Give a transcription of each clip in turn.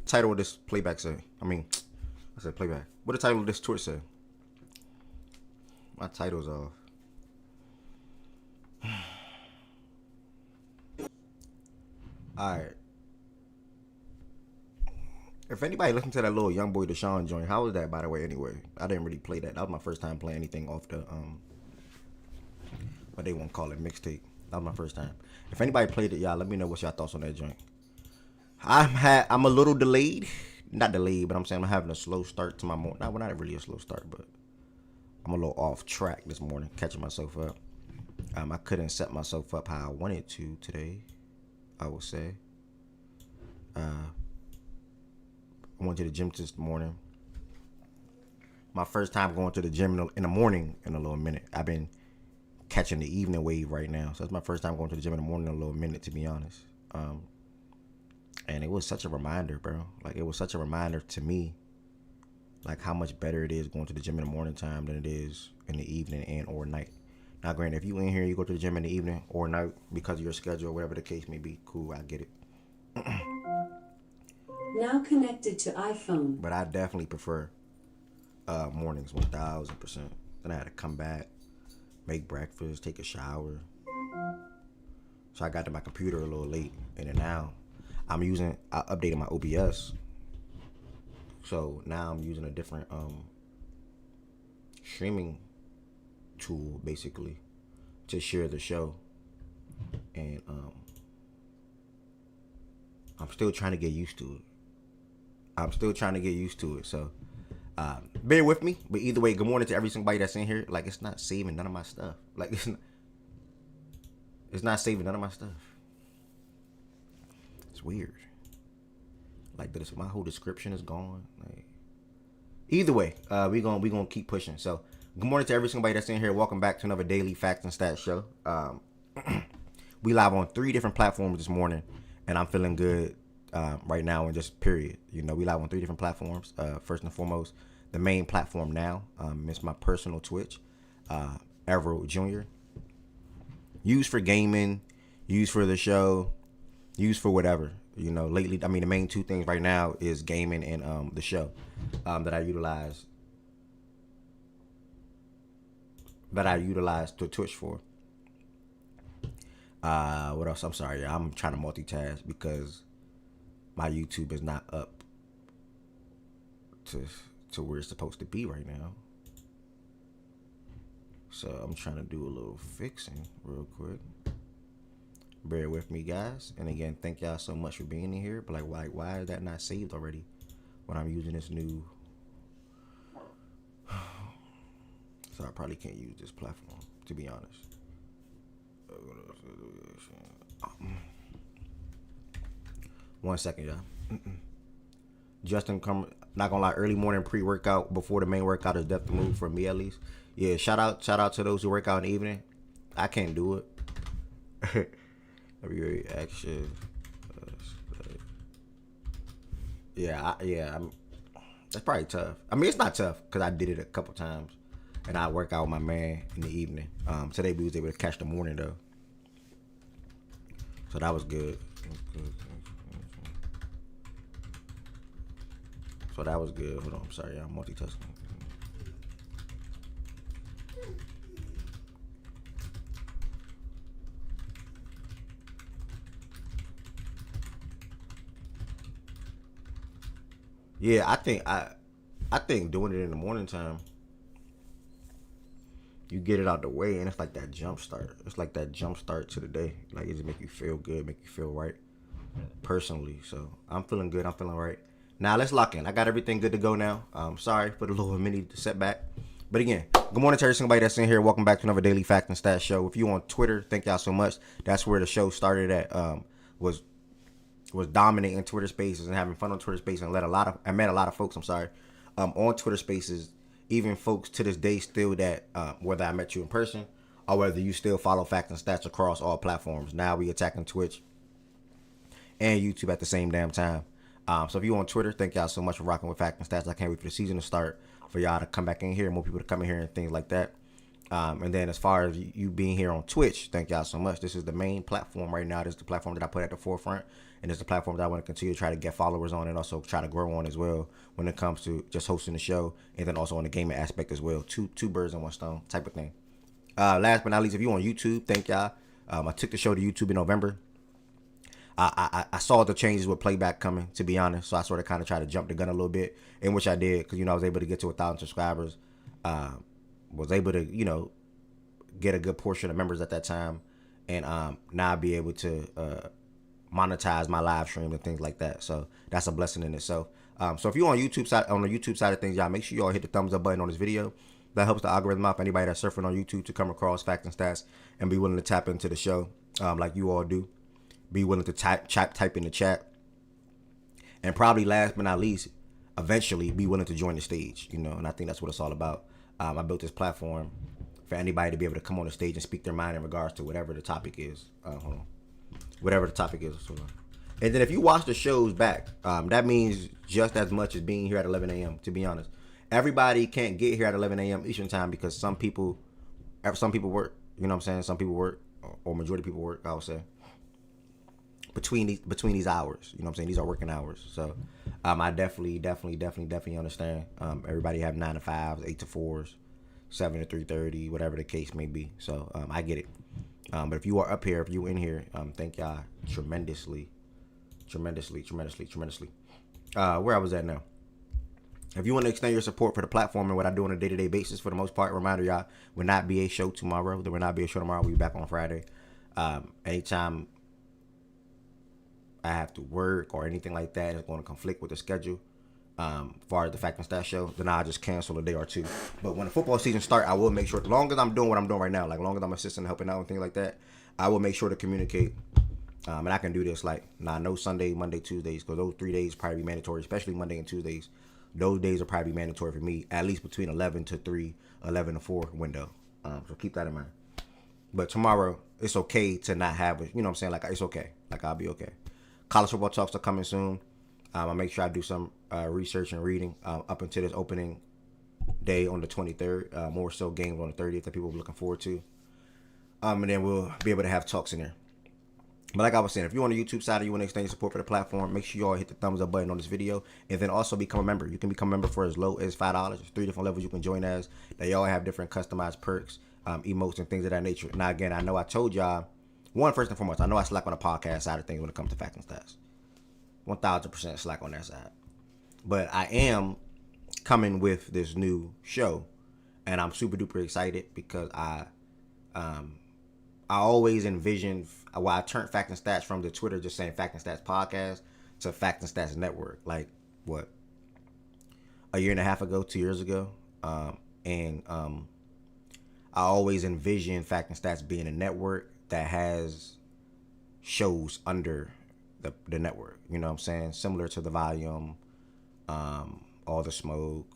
title of this playback say? I said playback. What the title of this Twitch say? My title's off. Alright. If anybody listened to that little Young Boy Deshaun joint, how was that, by the way, anyway? I didn't really play that. That was my first time playing anything off the, what they want to call it, mixtape. That was my first time. If anybody played it, y'all, let me know what's y'all thoughts on that joint. I'm a little delayed. Not delayed, but I'm saying I'm having a slow start to my morning. Well, not really a slow start, but I'm a little off track this morning, catching myself up. I couldn't set myself up how I wanted to today, I would say. I went to the gym this morning. My first time going to the gym in the morning in a little minute. I've been catching the evening wave right now. So it's my first time going to the gym in the morning in a little minute, to be honest. And it was such a reminder, bro. Like, it was such a reminder to me, like, how much better it is going to the gym in the morning time than it is in the evening and or night. Now, granted, if you in here, you go to the gym in the evening or night because of your schedule, whatever the case may be, cool, I get it. Now connected to iPhone. But I definitely prefer mornings 1000%. Then I had to come back, make breakfast, take a shower. So I got to my computer a little late, and then now I updated my OBS. So now I'm using a different streaming tool, basically, to share the show. And I'm still trying to get used to it. So bear with me. But either way, good morning to every single body that's in here. Like, it's not saving none of my stuff. Like, it's not saving none of my stuff. It's weird. Like, my whole description is gone. Like, either way, we gonna keep pushing. So, good morning to every single body that's in here. Welcome back to another daily facts and stats show. We live on 3 different platforms this morning, and I'm feeling good right now. And just period, we live on 3 different platforms. First and foremost, the main platform now, is my personal Twitch, Everett Jr. Used for gaming, used for the show, used for whatever. Lately, the main 2 things right now is gaming and the show that I utilize to Twitch for. What else? I'm sorry, I'm trying to multitask because my YouTube is not up to where it's supposed to be right now. So I'm trying to do a little fixing real quick. Bear with me, guys. And again, thank y'all so much for being in here. But why is that not saved already when I'm using this new? So I probably can't use this platform, to be honest. One second, y'all. Justin, not gonna lie, early morning pre-workout before the main workout is definitely the move for me, at least. Yeah, shout out to those who work out in the evening. I can't do it. Very active. I'm that's probably tough. It's not tough because I did it a couple times, and I work out with my man in the evening. Today we was able to catch the morning though, so that was good. Hold on, I'm sorry, I'm multitasking. Yeah, I think doing it in the morning time, you get it out the way, and it's like that jump start. It's like that jump start to the day. Like, it just make you feel good, make you feel right, personally. So I'm feeling good. I'm feeling right. Now let's lock in. I got everything good to go now. Sorry for the little mini setback, but again, good morning to every single body that's in here. Welcome back to another daily fact and stats show. If you on Twitter, thank y'all so much. That's where the show started at. Was dominating Twitter Spaces and having fun on Twitter Spaces, and I met a lot of folks. On Twitter Spaces, even folks to this day still that whether I met you in person or whether you still follow Facts and Stats across all platforms. Now we attacking Twitch and YouTube at the same damn time. So if you on Twitter, thank y'all so much for rocking with Facts and Stats. I can't wait for the season to start, for y'all to come back in here, more people to come in here and things like that. And then as far as you being here on Twitch, thank y'all so much. This is the main platform right now. This is the platform that I put at the forefront. And it's the platform that I want to continue to try to get followers on and also try to grow on as well when it comes to just hosting the show and then also on the gaming aspect as well. Two birds in one stone type of thing. Last but not least, if you on YouTube, thank y'all. I took the show to YouTube in November. I saw the changes with playback coming, to be honest. So I sort of kind of tried to jump the gun a little bit, in which I did because, I was able to get to 1,000 subscribers. Was able to, get a good portion of members at that time. And now be able to monetize my live stream and things like that. So that's a blessing in itself. So if you're on the YouTube side of things, y'all make sure y'all hit the thumbs up button on this video. That helps the algorithm out for anybody that's surfing on YouTube to come across Facts and Stats and be willing to tap into the show like you all do. Be willing to type in the chat. And probably last but not least, eventually be willing to join the stage, and I think that's what it's all about. I built this platform for anybody to be able to come on the stage and speak their mind in regards to whatever the topic is. Hold on. Whatever the topic is. Hold on. And then if you watch the shows back, that means just as much as being here at 11 a.m., to be honest. Everybody can't get here at 11 a.m. Eastern time because some people work. You know what I'm saying? Some people work, or majority of people work, I would say. Between these hours, you know what I'm saying? These are working hours. So I definitely understand. Everybody have 9 to 5s, 8 to 4s, 7 to 3:30, whatever the case may be. So I get it. But if you are up here, if you in here, thank y'all tremendously. Where I was at now. If you want to extend your support for the platform and what I do on a day-to-day basis, for the most part, reminder y'all, will not be a show tomorrow. There will not be a show tomorrow. We'll be back on Friday. Anytime I have to work or anything like that, it's going to conflict with the schedule. Far as the Fact and Stat show, then I'll just cancel a day or two. But when the football season starts, I will make sure, as long as I'm doing what I'm doing right now, like as long as I'm assisting, helping out and things like that, I will make sure to communicate. And I can do this no Sunday, Monday, Tuesdays, because those 3 days probably be mandatory, especially Monday and Tuesdays. Those days will probably be mandatory for me, at least between 11 to 3, 11 to 4 window. So keep that in mind. But tomorrow, it's okay to not have it. You know what I'm saying? Like, it's okay. Like, I'll be okay. College football talks are coming soon. I'll make sure I do some research and reading up until this opening day on the 23rd. More so games on the 30th that people are looking forward to. And then we'll be able to have talks in there. But like I was saying, if you're on the YouTube side and you want to extend your support for the platform, make sure you all hit the thumbs up button on this video. And then also become a member. You can become a member for as low as $5. There's 3 different levels you can join as. They all have different customized perks, emotes, and things of that nature. Now, again, I know I told y'all, first and foremost, I know I slack on the podcast side of things when it comes to Facts and Stats. 1,000% slack on that side. But I am coming with this new show. And I'm super duper excited because I always envisioned, I turned Fact and Stats from the Twitter just saying Fact and Stats podcast to Fact and Stats network. Like, what? A year and a half ago, 2 years ago. I always envisioned Fact and Stats being a network that has shows under the network. You know what I'm saying? Similar to The Volume, All the Smoke,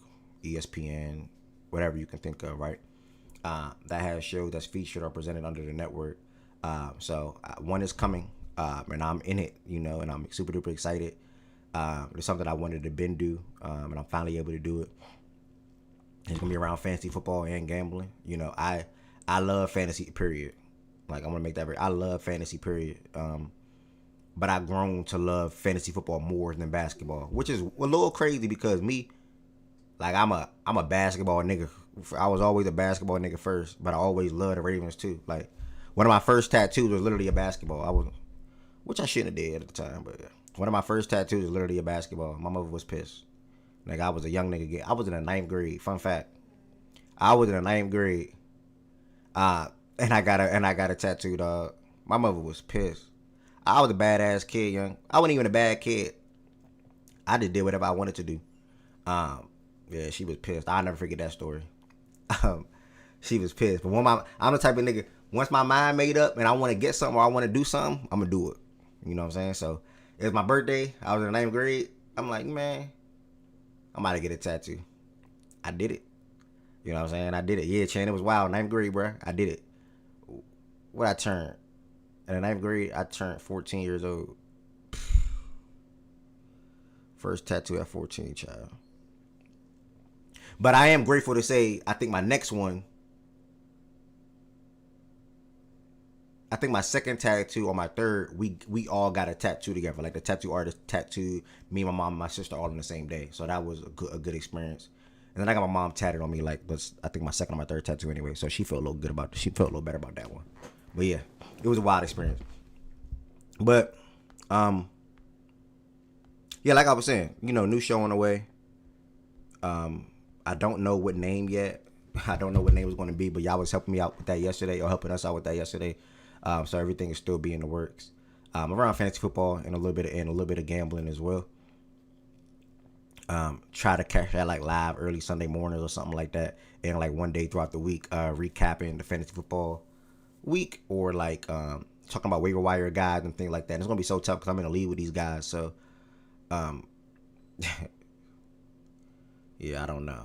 ESPN, whatever you can think of, right? That has shows that's featured or presented under the network. So one is coming, and I'm in it, and I'm super duper excited. It's something I wanted to do, and I'm finally able to do it. It's gonna be around fantasy football and gambling. I love fantasy, period. Like, I'm gonna make that I love fantasy, period. But I've grown to love fantasy football more than basketball, which is a little crazy because me, like, I'm a basketball nigga. I was always a basketball nigga first, but I always loved the Ravens too. Like, one of my first tattoos was literally a basketball. Which I shouldn't have did at the time, but one of my first tattoos was literally a basketball. My mother was pissed. Like, I was a young nigga. I was in the 9th grade. Fun fact, I was in the 9th grade, and I got a tattoo, dog. My mother was pissed. I was a badass kid, young. I wasn't even a bad kid. I just did whatever I wanted to do. Yeah, she was pissed. I'll never forget that story. She was pissed. But I'm the type of nigga, once my mind made up and I want to get something or I want to do something, I'm going to do it. You know what I'm saying? So, it was my birthday. I was in the 9th grade. I'm like, man, I'm about to get a tattoo. I did it. You know what I'm saying? I did it. Yeah, Chan, it was wild. 9th grade, bro. I did it. What I turned? In the 9th grade, I turned 14 years old. First tattoo at 14, child. But I am grateful to say, I think my next one I think my second tattoo or my third, we all got a tattoo together. Like the tattoo artist tattooed me, my mom, and my sister all on the same day. So that was a good experience. And then I got my mom tatted on me, like, but I think my second or my third tattoo anyway. So she felt a little good about it. She felt a little better about that one. But yeah, it was a wild experience. But yeah, like I was saying, new show on the way. I don't know what name yet. I don't know what name was going to be, but y'all was helping me out with that yesterday, or helping us out with that yesterday. So everything is still being in the works. Around fantasy football and a little bit of gambling as well. Try to catch that like live early Sunday mornings or something like that, and like one day throughout the week, recapping the fantasy football week, or like talking about waiver wire guys and things like that. And it's gonna be so tough because I'm in the league with these guys. So, yeah, I don't know.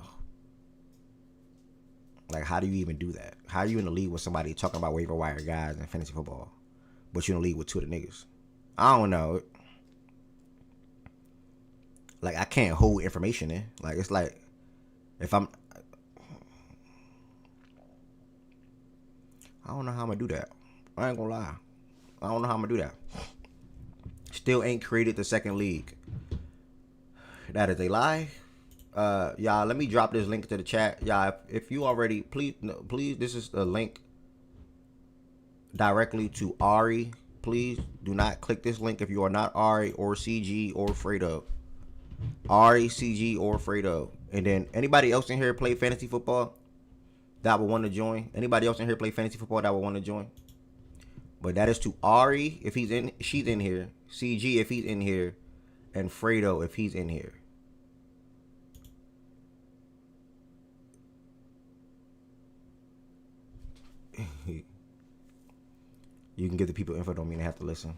Like, how do you even do that? How are you in the league with somebody talking about waiver wire guys and fantasy football, but you're in the league with two of the niggas? I don't know. Like, I can't hold information in. Like, it's like, if I don't know how I'm gonna do that. I ain't gonna lie. I don't know how I'm gonna do that. Still ain't created the second league. That is a lie. Y'all, let me drop this link to the chat. Y'all, if you already, please, this is the link directly to Ari. Please do not click this link if you are not Ari or CG or Fredo. Ari, CG, or Fredo. And then anybody else in here play fantasy football that would want to join? Anybody else in here play fantasy football that would want to join? But that is to Ari if she's in here. CG if he's in here. And Fredo if he's in here. You can give the people info, don't mean they have to listen.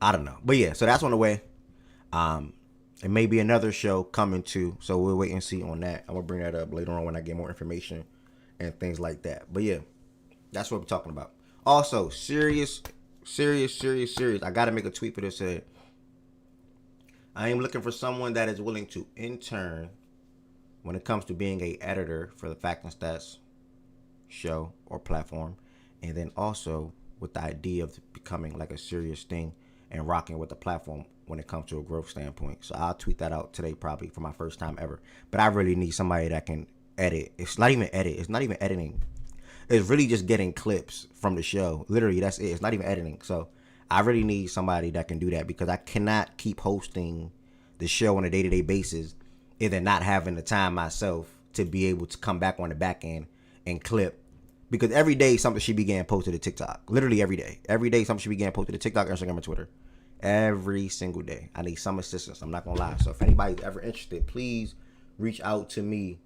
I don't know. But yeah, so that's on the way. It may be another show coming too, so we'll wait and see on that. I'm gonna bring that up later on when I get more information and things like that. But yeah, that's what we're talking about. Also, serious. I gotta make a tweet for this. Said, I am looking for someone that is willing to intern when it comes to being a editor for the Fact and Stats show or platform, and then also with the idea of becoming like a serious thing and rocking with the platform when it comes to a growth standpoint. So I'll tweet that out today, probably for my first time ever. But I really need somebody that can edit. It's not even editing. It's really just getting clips from the show. Literally, that's it. It's not even editing. So I really need somebody that can do that, because I cannot keep hosting the show on a day-to-day basis and then not having the time myself to be able to come back on the back end and clip. Because every day something should be getting posted to TikTok. Literally every day. Every day something should be getting posted to TikTok, Instagram, and Twitter. Every single day. I need some assistance. I'm not going to lie. So if anybody's ever interested, please reach out to me.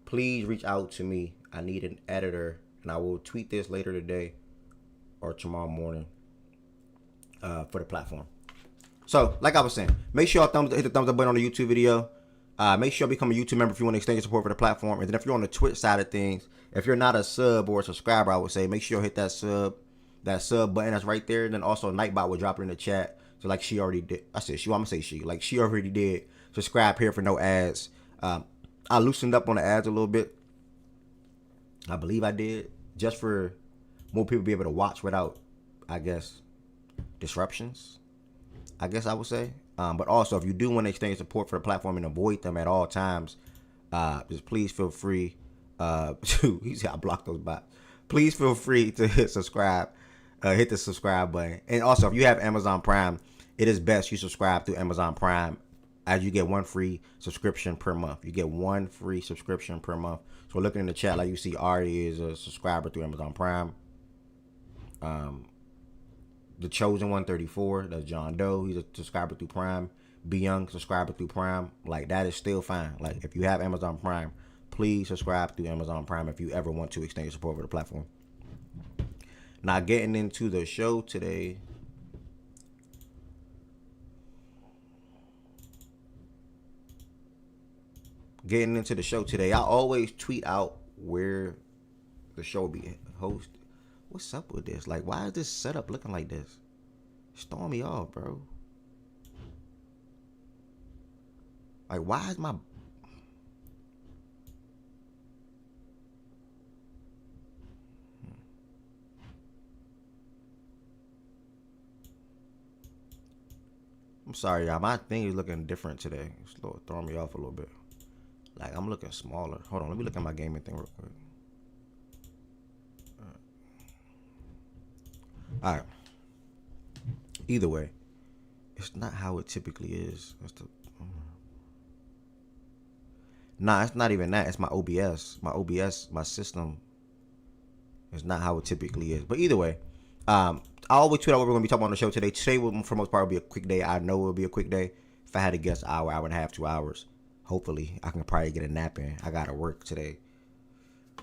Please reach out to me. I need an editor. And I will tweet this later today or tomorrow morning for the platform. So, like I was saying, make sure y'all hit the thumbs up button on the YouTube video. Make sure you become a YouTube member if you want to extend your support for the platform. And then if you're on the Twitch side of things, if you're not a sub or a subscriber, I would say make sure you hit that sub button that's right there. And then also Nightbot will drop it in the chat. So like she already did. I said she. I'm gonna say she. Like she already did. Subscribe here for no ads. I loosened up on the ads a little bit. I believe I did, just for more people to be able to watch without, I guess, disruptions. I guess I would say. But also, if you do want to extend your support for the platform and avoid them at all times, just please feel free to. He said I blocked those bots. Please feel free to hit subscribe, hit the subscribe button. And also, if you have Amazon Prime, it is best you subscribe through Amazon Prime, as you get one free subscription per month. You get one free subscription per month. So looking in the chat, like you see, Ari is a subscriber through Amazon Prime. The Chosen 134, that's John Doe. He's a subscriber through Prime. Be Young, subscriber through Prime. Like, that is still fine. Like, if you have Amazon Prime, please subscribe through Amazon Prime if you ever want to extend your support for the platform. Now, getting into the show today. I always tweet out where the show will be hosted. What's up with this? Like, why is this setup looking like this? Storm me off, bro. Like, why is my... I'm sorry, y'all. My thing is looking different today. It's throwing me off a little bit. Like, I'm looking smaller. Hold on, let me look at my gaming thing real quick. All right. Either way, it's not how it typically is. Nah, it's not even that. It's my OBS. My system is not how it typically is. But either way, I always tweet out what we're going to be talking about on the show today. Today, for the most part, will be a quick day. I know it will be a quick day. If I had to guess, hour and a half, 2 hours. Hopefully, I can probably get a nap in. I got to work today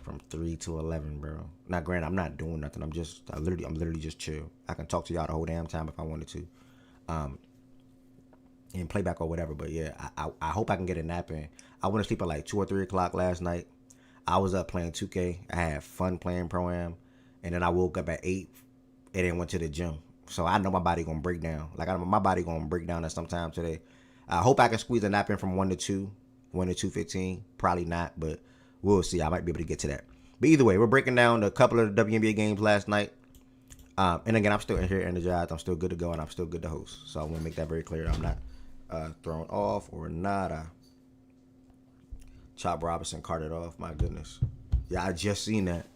from 3 to 11, bro. Now, granted, I'm not doing nothing. I'm literally just chill. I can talk to y'all the whole damn time if I wanted to. In playback or whatever. But yeah, I hope I can get a nap in. I went to sleep at like 2 or 3 o'clock last night. I was up playing 2K. I had fun playing Pro-Am. And then I woke up at 8 and then went to the gym. So I know my body going to break down. Like, my body going to break down at some time today. I hope I can squeeze a nap in from 1 to 2. 1 to 2:15. Probably not, but we'll see. I might be able to get to that. But either way, we're breaking down a couple of the WNBA games last night. And again, I'm still in here energized. I'm still good to go, and I'm still good to host. So I want to make that very clear. I'm not thrown off or nada. Chop Robinson carted off. My goodness. Yeah, I just seen that.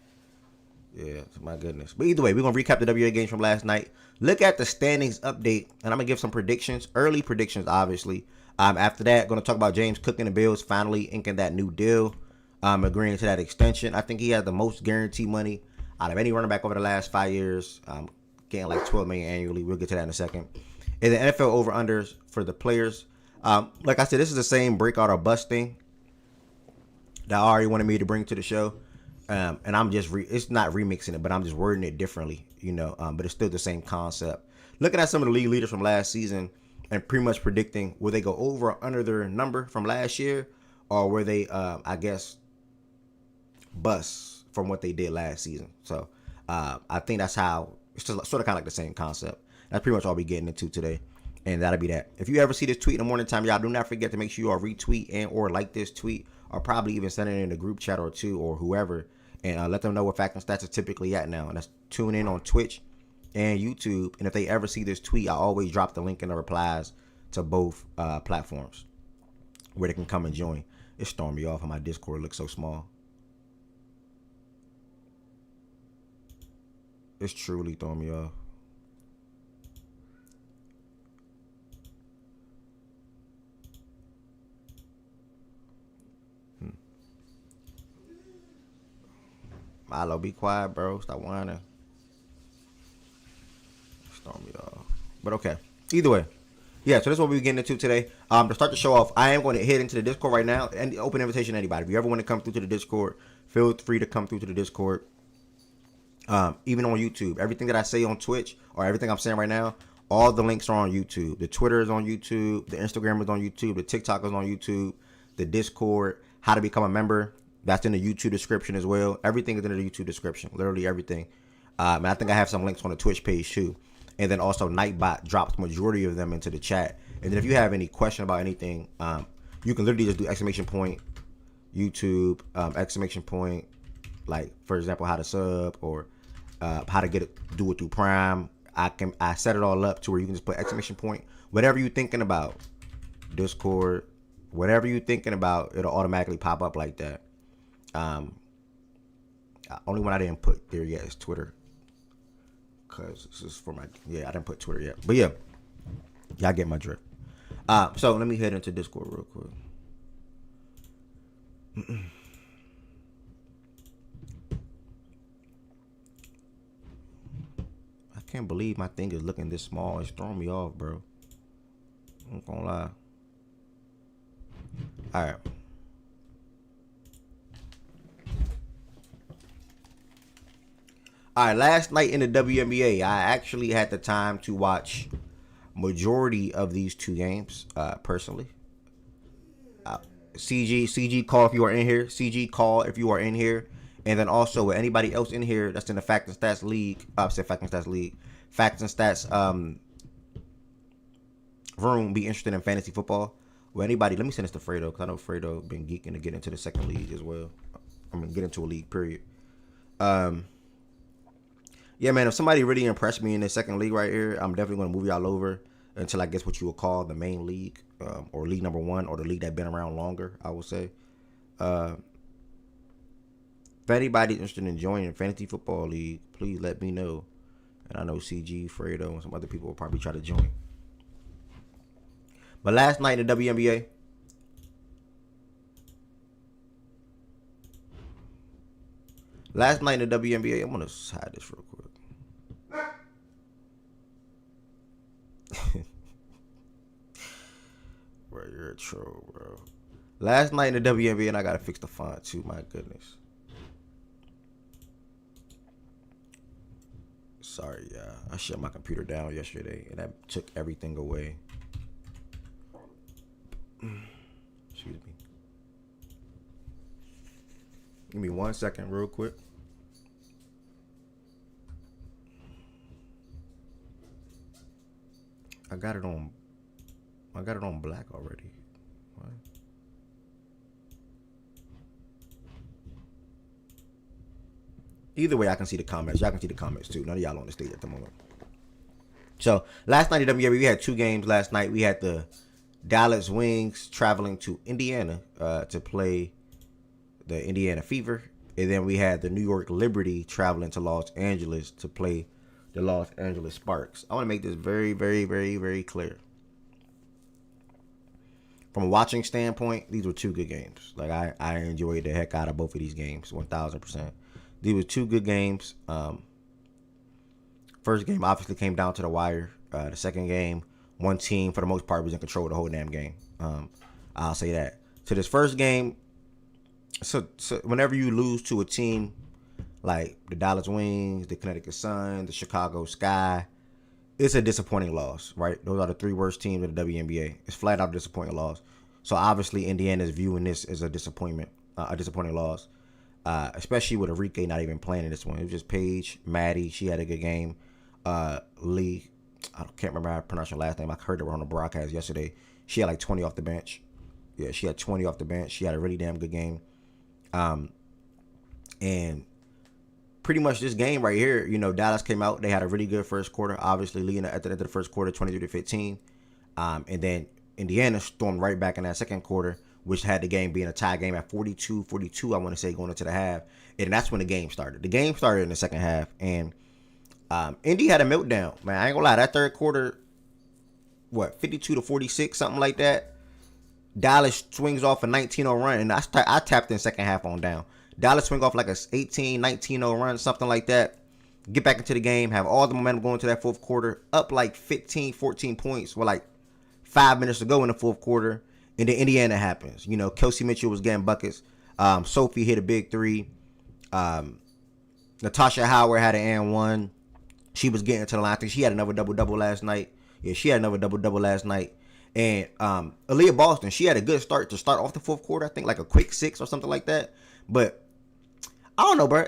Yeah, my goodness. But either way, we're going to recap the WNBA games from last night. Look at the standings update, and I'm going to give some predictions. Early predictions, obviously. After that, going to talk about James Cook and the Bills finally inking that new deal. Agreeing to that extension. I think he has the most guaranteed money out of any running back over the last 5 years. Getting like $12 million annually. We'll get to that in a second. And the NFL over-unders for the players. Like I said, this is the same breakout or bust thing that I already wanted me to bring to the show. And I'm just, it's not remixing it, but I'm just wording it differently, but it's still the same concept. Looking at some of the league leaders from last season and pretty much predicting, will they go over or under their number from last year? Or were they, I guess, bust from what they did last season? So I think that's how, it's just sort of kind of like the same concept. That's pretty much all we're getting into today. And that'll be that. If you ever see this tweet in the morning time, y'all do not forget to make sure you all retweet and or like this tweet, or probably even send it in a group chat or two or whoever, and let them know where Fact and Stats is typically at now. And that's tune in on Twitch and YouTube. And if they ever see this tweet, I always drop the link in the replies to both platforms where they can come and join. It's throwing me off, and my Discord looks so small. It's truly throwing me off. Milo, be quiet, bro. Stop whining. It's throwing me off. But okay. Either way. Yeah, so this is what we're getting into today. To start the show off, I am going to head into the Discord right now. And open invitation to anybody. If you ever want to come through to the Discord, feel free to come through to the Discord. Even on YouTube. Everything that I say on Twitch, or everything I'm saying right now, all the links are on YouTube. The Twitter is on YouTube. The Instagram is on YouTube. The TikTok is on YouTube. The Discord. How to become a member. That's in the YouTube description as well. Everything is in the YouTube description. Literally everything. And I think I have some links on the Twitch page too. And then also Nightbot drops majority of them into the chat. And then if you have any question about anything, you can literally just do exclamation point YouTube, exclamation point, like for example, how to sub or how to do it through Prime. I set it all up to where you can just put exclamation point, whatever you're thinking about. Discord, whatever you're thinking about, it'll automatically pop up like that. Only one I didn't put there yet is Twitter, cause this is for I didn't put Twitter yet, but yeah, y'all get my drift. So let me head into Discord real quick. I can't believe my thing is looking this small. It's throwing me off, bro. I'm not gonna lie. All right. All right, last night in the WNBA, I actually had the time to watch majority of these two games, personally. CG, call if you are in here. CG, call if you are in here. And then also with anybody else in here that's in the Fact and Stats League, Facts and Stats room, be interested in fantasy football. Well, anybody, let me send this to Fredo, because I know Fredo been geeking to get into the second league as well. I'm going to get into a league, period. Yeah, man, if somebody really impressed me in this second league right here, I'm definitely going to move y'all over. until I guess what you would call the main league, or league number one, or the league that been around longer, I would say. If anybody's interested in joining the fantasy football league, please let me know. And I know CG, Fredo, and some other people will probably try to join. But last night in the WNBA, I'm gonna hide this real quick. Bro, you're a troll, bro. Last night in the WNBA, and I gotta fix the font too. My goodness. Sorry, yeah. I shut my computer down yesterday, and that took everything away. Excuse me. Give me 1 second, real quick. I got it on black already. What? Either way, I can see the comments. Y'all can see the comments too. None of y'all on the stage at the moment. So last night in WNBA, we had two games. Last night we had the Dallas Wings traveling to Indiana to play the Indiana Fever, and then we had the New York Liberty traveling to Los Angeles to play the Los Angeles Sparks. I want to make this very, very, very, very clear. From a watching standpoint, these were two good games. Like I enjoyed the heck out of both of these games, 1,000%. These were two good games. First game obviously came down to the wire. The second game, one team for the most part was in control of the whole damn game. I'll say that. So this first game, so whenever you lose to a team like the Dallas Wings, the Connecticut Sun, the Chicago Sky, it's a disappointing loss, right? Those are the three worst teams in the WNBA. It's flat out a disappointing loss. So obviously Indiana's viewing this as a disappointment, a disappointing loss, especially with Enrique not even playing in this one. It was just Paige, Maddie. She had a good game. Lee, I can't remember how to pronounce her last name. I heard her on the broadcast yesterday. She had like 20 off the bench. Yeah, she had 20 off the bench. She had a really damn good game. And pretty much this game right here, you know, Dallas came out. They had a really good first quarter, obviously leading at the end of the first quarter, 23-15. And then Indiana stormed right back in that second quarter, which had the game being a tie game at 42-42, I want to say, going into the half. And that's when the game started. The game started in the second half. And Indy had a meltdown, man. I ain't gonna lie. That third quarter, 52-46, something like that. Dallas swings off a 19-0 run, and I tapped in second half on down. Dallas swing off like a 19-0 run, something like that. Get back into the game, have all the momentum going to that fourth quarter, up like 15, 14 points with like 5 minutes to go in the fourth quarter. And then Indiana happens. You know, Kelsey Mitchell was getting buckets. Sophie hit a big three. Natasha Howard had an and one. She was getting to the line. I think she had another double-double last night. Yeah, she had another double-double last night. And Aaliyah Boston, she had a good start to start off the fourth quarter. I think like a quick 6 or something like that. But I don't know, bro.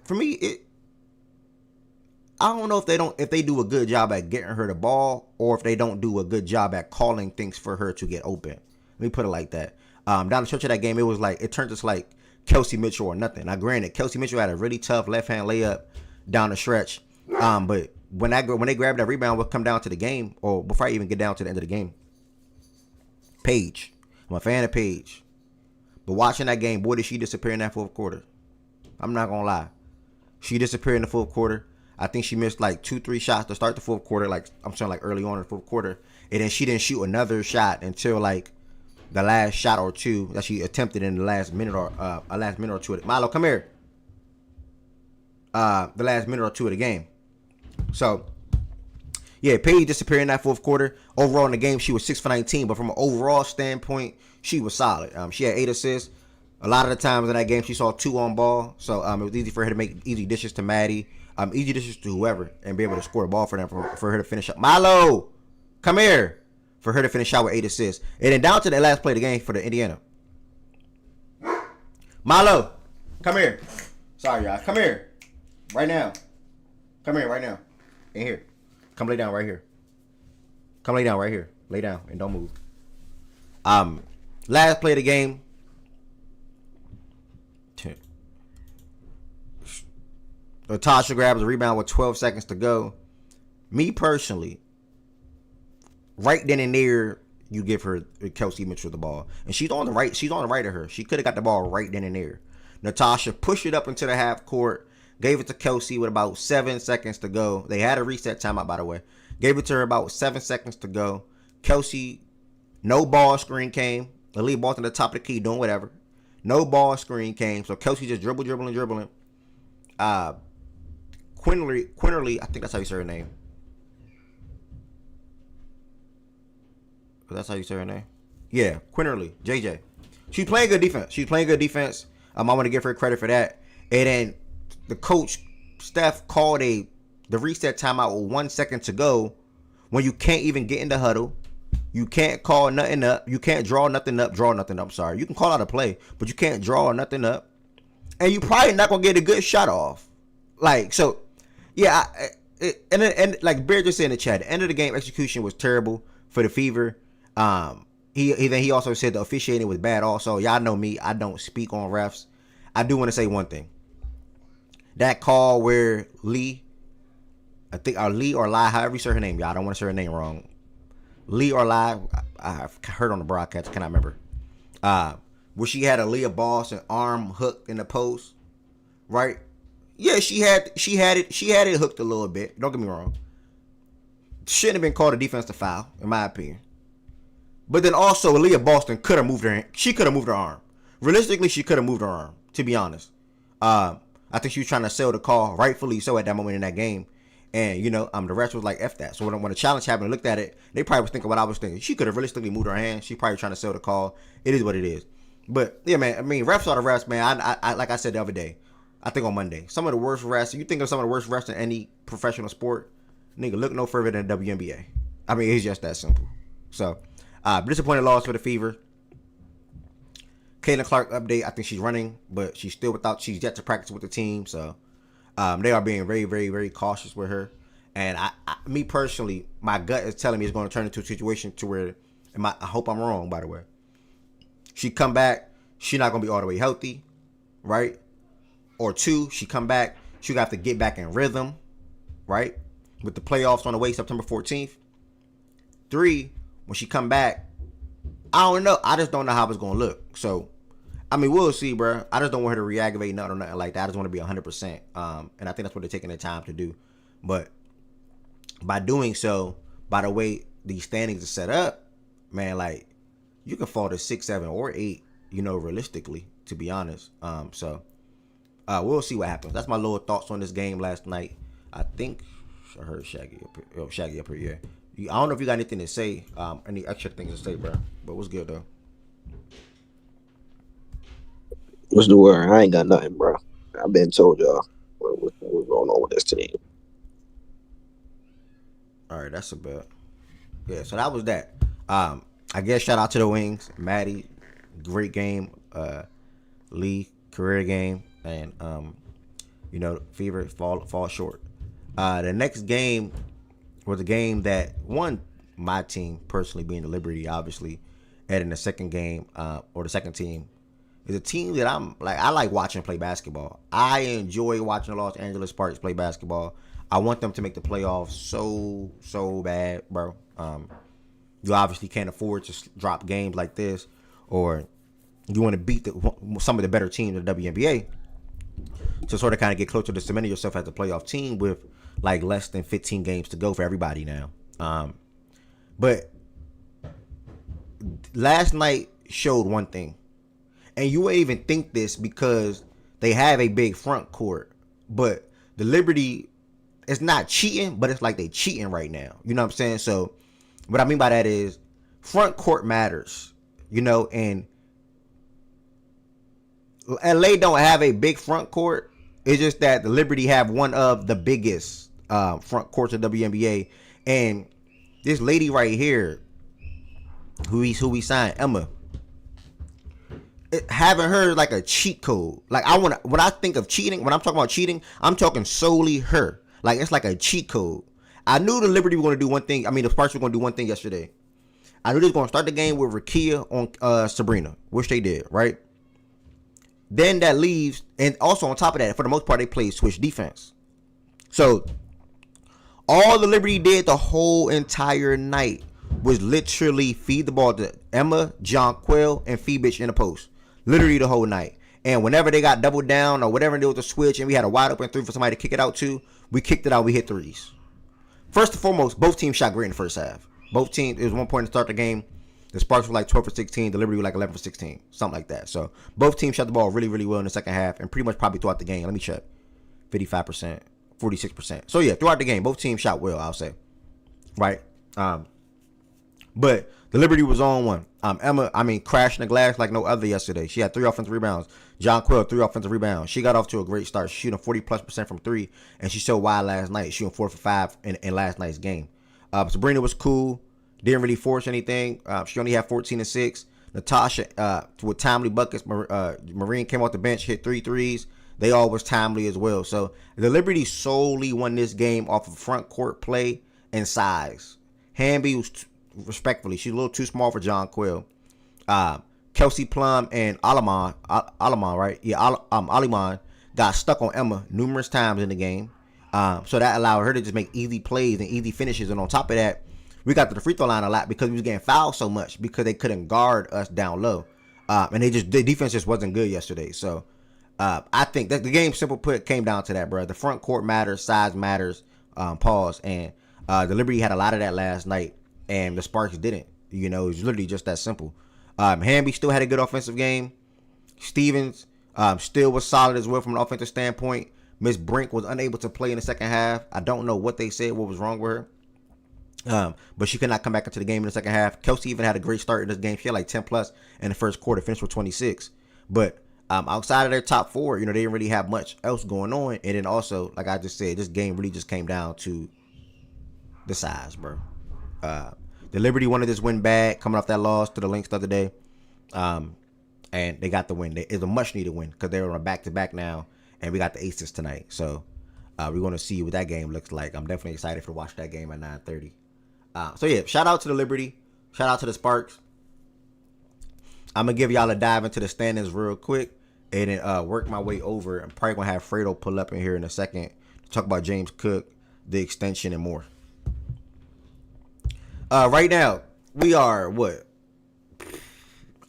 For me. I don't know if they do a good job at getting her the ball, or if they don't do a good job at calling things for her to get open. Let me put it like that. Down the stretch of that game, it turned just like Kelsey Mitchell or nothing. Now, granted, Kelsey Mitchell had a really tough left hand layup down the stretch. But when they grabbed that rebound, we'll come down to the game, or before I even get down to the end of the game. Paige, I'm a fan of Paige, but watching that game, boy, did she disappear in that fourth quarter. I'm not gonna lie, she disappeared in the fourth quarter. I think she missed like 2-3 shots to start the fourth quarter. Like I'm saying, like early on in the fourth quarter, and then she didn't shoot another shot until like the last shot or two that she attempted in the last minute or two. Milo, come here. The last minute or two of the game. So, yeah, Paige disappeared in that fourth quarter. Overall in the game, she was 6 for 19, but from an overall standpoint, she was solid. She had 8 assists. A lot of the times in that game, she saw 2 on ball, so it was easy for her to make easy dishes to Maddie, easy dishes to whoever, and be able to score the ball for them for her to finish up. Milo, come here, for her to finish out with 8 assists, and then down to the last play of the game for the Indiana. Milo, come here. Sorry, y'all. Come here, right now. Come here right now. In here. Come lay down right here. Come lay down right here. Lay down and don't move. Last play of the game. Natasha grabs a rebound with 12 seconds to go. Me personally, right then and there, you give her Kelsey Mitchell the ball, and she's on the right. She's on the right of her. She could have got the ball right then and there. Natasha pushed it up into the half court, gave it to Kelsey with about 7 seconds to go. They had a reset timeout, by the way. Gave it to her about 7 seconds to go. Kelsey, no ball screen came. The lead ball to the top of the key, doing whatever. No ball screen came, so Kelsey just dribbling. Quinterly, I think that's how you say her name. That's how you say her name? Yeah, Quinterly, JJ. She's playing good defense. I want to give her credit for that. And then the coach, Steph, called the reset timeout with 1 second to go when you can't even get in the huddle. You can't call nothing up. You can't draw nothing up. Sorry. You can call out a play, but you can't draw nothing up. And you probably not going to get a good shot off. Like, so, yeah. And like Bear just said in the chat, the end of the game execution was terrible for the Fever. He also said the officiating was bad also. Y'all know me. I don't speak on refs. I do want to say one thing. That call where Lee, I think, or Lee or Lai, however you say her name, y'all. I don't want to say her name wrong. Lee or Lai, I've heard on the broadcast, cannot remember. Where she had a Leah Boston arm hooked in the post, right? Yeah, she had it hooked a little bit. Don't get me wrong. Shouldn't have been called a defensive foul, in my opinion. But then also, Leah Boston could have moved her. She could have moved her arm. Realistically, she could have moved her arm. To be honest, I think she was trying to sell the call, rightfully so, at that moment in that game. And the rest was like F that. So when the challenge happened, and looked at it, they probably was thinking what I was thinking. She could have realistically moved her hand. She probably trying to sell the call. It is what it is. But yeah, man. I mean, refs are the refs, man. I like I said the other day. I think on Monday, some of the worst refs. You think of some of the worst refs in any professional sport, nigga, look no further than the WNBA. I mean, it's just that simple. So, disappointing loss for the Fever. Caitlin Clark update. I think she's running, but she's yet to practice with the team. So, they are being very, very, very cautious with her. And me personally, my gut is telling me it's going to turn into a situation to where, I hope I'm wrong, by the way. She come back, she's not going to be all the way healthy, right? Or 2, she come back, she got to get back in rhythm, right? With the playoffs on the way, September 14th. 3, when she come back, I don't know. I just don't know how it's going to look. So, I mean, we'll see, bro. I just don't want her to re-aggravate nothing or nothing like that. I just want to be 100%. And I think that's what they're taking their time to do. But by doing so, by the way these standings are set up, man, like, you can fall to 6, 7, or 8, realistically, to be honest. So, we'll see what happens. That's my little thoughts on this game last night. I think I heard Shaggy up here, yeah. I don't know if you got anything to say, any extra things to say, bro. But what's good, though? What's the word? I ain't got nothing, bro. I've been told y'all what's going on with this team. All right, that's about. Yeah, so that was that. I guess shout out to the Wings, Maddie, great game. Lee, career game, and Fever fall short. The next game was a game that won my team personally, being the Liberty, obviously, and in the second game, or the second team, is a team that I like watching play basketball. I enjoy watching the Los Angeles Sparks play basketball. I want them to make the playoffs so bad, bro. You obviously can't afford to drop games like this, or you want to beat some of the better teams in the WNBA to sort of kind of get closer to cementing yourself as a playoff team with like less than 15 games to go for everybody now. But last night showed one thing, and you wouldn't even think this because they have a big front court, but the Liberty, it's not cheating, but it's like they cheating right now. You know what I'm saying? So what I mean by that is front court matters, and LA don't have a big front court. It's just that the Liberty have one of the biggest front courts of WNBA. And this lady right here, who we signed, Emma, having her like a cheat code. Like when I think of cheating, when I'm talking about cheating, I'm talking solely her. Like it's like a cheat code. I knew the Liberty were going to do one thing. I mean, the Sparks were going to do one thing yesterday. I knew they were going to start the game with Rakia on Sabrina, which they did, right? Then that leaves, and also on top of that, for the most part, they played switch defense. So all the Liberty did the whole entire night was literally feed the ball to Emma, Jonquel, and Phoebich in the post. Literally the whole night. And whenever they got doubled down or whatever, there was a switch and we had a wide open 3 for somebody to kick it out to, we kicked it out, we hit threes. First and foremost, both teams shot great in the first half. Both teams, it was one point to start the game. The Sparks were like 12 for 16. The Liberty were like 11 for 16. Something like that. So both teams shot the ball really, really well in the second half and pretty much probably throughout the game. Let me check. 55%, 46%. So yeah, throughout the game, both teams shot well, I'll say. Right? But the Liberty was on one. Emma, crashing the glass like no other yesterday. She had 3 offensive rebounds. Jonquel, 3 offensive rebounds. She got off to a great start, shooting 40+% from 3, and she showed why last night, shooting 4 for 5 in last night's game. Sabrina was cool. Didn't really force anything. She only had 14 and 6. Natasha, with timely buckets. Marine came off the bench, hit 3 threes. They all was timely as well. So the Liberty solely won this game off of front court play and size. Hamby was respectfully, she's a little too small for Jonquel. Kelsey Plum and Aliman, right? Yeah, Aliman got stuck on Emma numerous times in the game. So that allowed her to just make easy plays and easy finishes. And on top of that, we got to the free throw line a lot because we was getting fouled so much because they couldn't guard us down low. And the defense just wasn't good yesterday. So I think that the game, simple put, came down to that, bro. The front court matters, size matters, pause. And the Liberty had a lot of that last night, and the Sparks didn't. You know, it was literally just that simple. Hamby still had a good offensive game. Stevens still was solid as well from an offensive standpoint. Miss Brink was unable to play in the second half. I don't know what they said, what was wrong with her. But she could not come back into the game in the second half. Kelsey even had a great start in this game. She had like 10 plus in the first quarter, finished with 26. But outside of their top 4, you know, they didn't really have much else going on. And then also, like I just said, this game really just came down to the size, bro. The Liberty wanted this win bad, coming off that loss to the Lynx the other day. And they got the win. It's a much needed win because they're on a back-to-back now. And we got the Aces tonight. So we're going to see what that game looks like. I'm definitely excited to watch that game at 9:30. So yeah, shout out to the Liberty. Shout out to the Sparks. I'm going to give y'all a dive into the standings real quick and then work my way over. I'm probably going to have Fredo pull up in here in a second to talk about James Cook, the extension, and more. Right now, we are,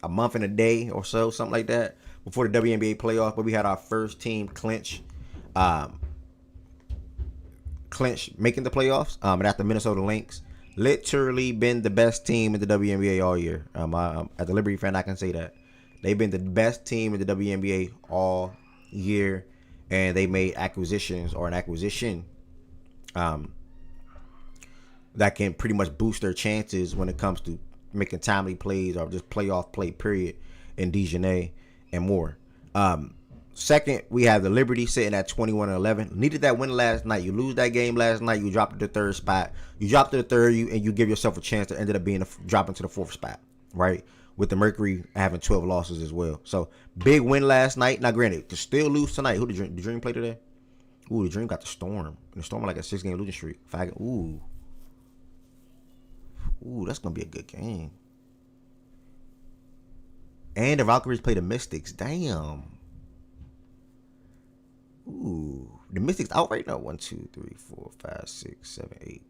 a month and a day or so, something like that, before the WNBA playoff, but we had our first team clinch making the playoffs, and after Minnesota Lynx. Literally been the best team in the WNBA all year. As a Liberty fan, I can say that. They've been the best team in the WNBA all year, and they made an acquisition that can pretty much boost their chances when it comes to making timely plays or just playoff play, period, in Dijonay and more. Second, we have the Liberty sitting at 21-11. Needed that win last night. You lose that game last night, you drop to the third spot. You drop to the third, and you give yourself a chance to end up dropping to the fourth spot, right? With the Mercury having 12 losses as well. So, big win last night. Now, granted, to still lose tonight. Who did the Dream play today? Ooh, the Dream got the Storm. And the Storm like a 6-game losing streak. Ooh, that's going to be a good game. And the Valkyries play the Mystics. Damn. Ooh, the Mystics out right now. 1, 2, 3, 4, 5, 6, 7, 8.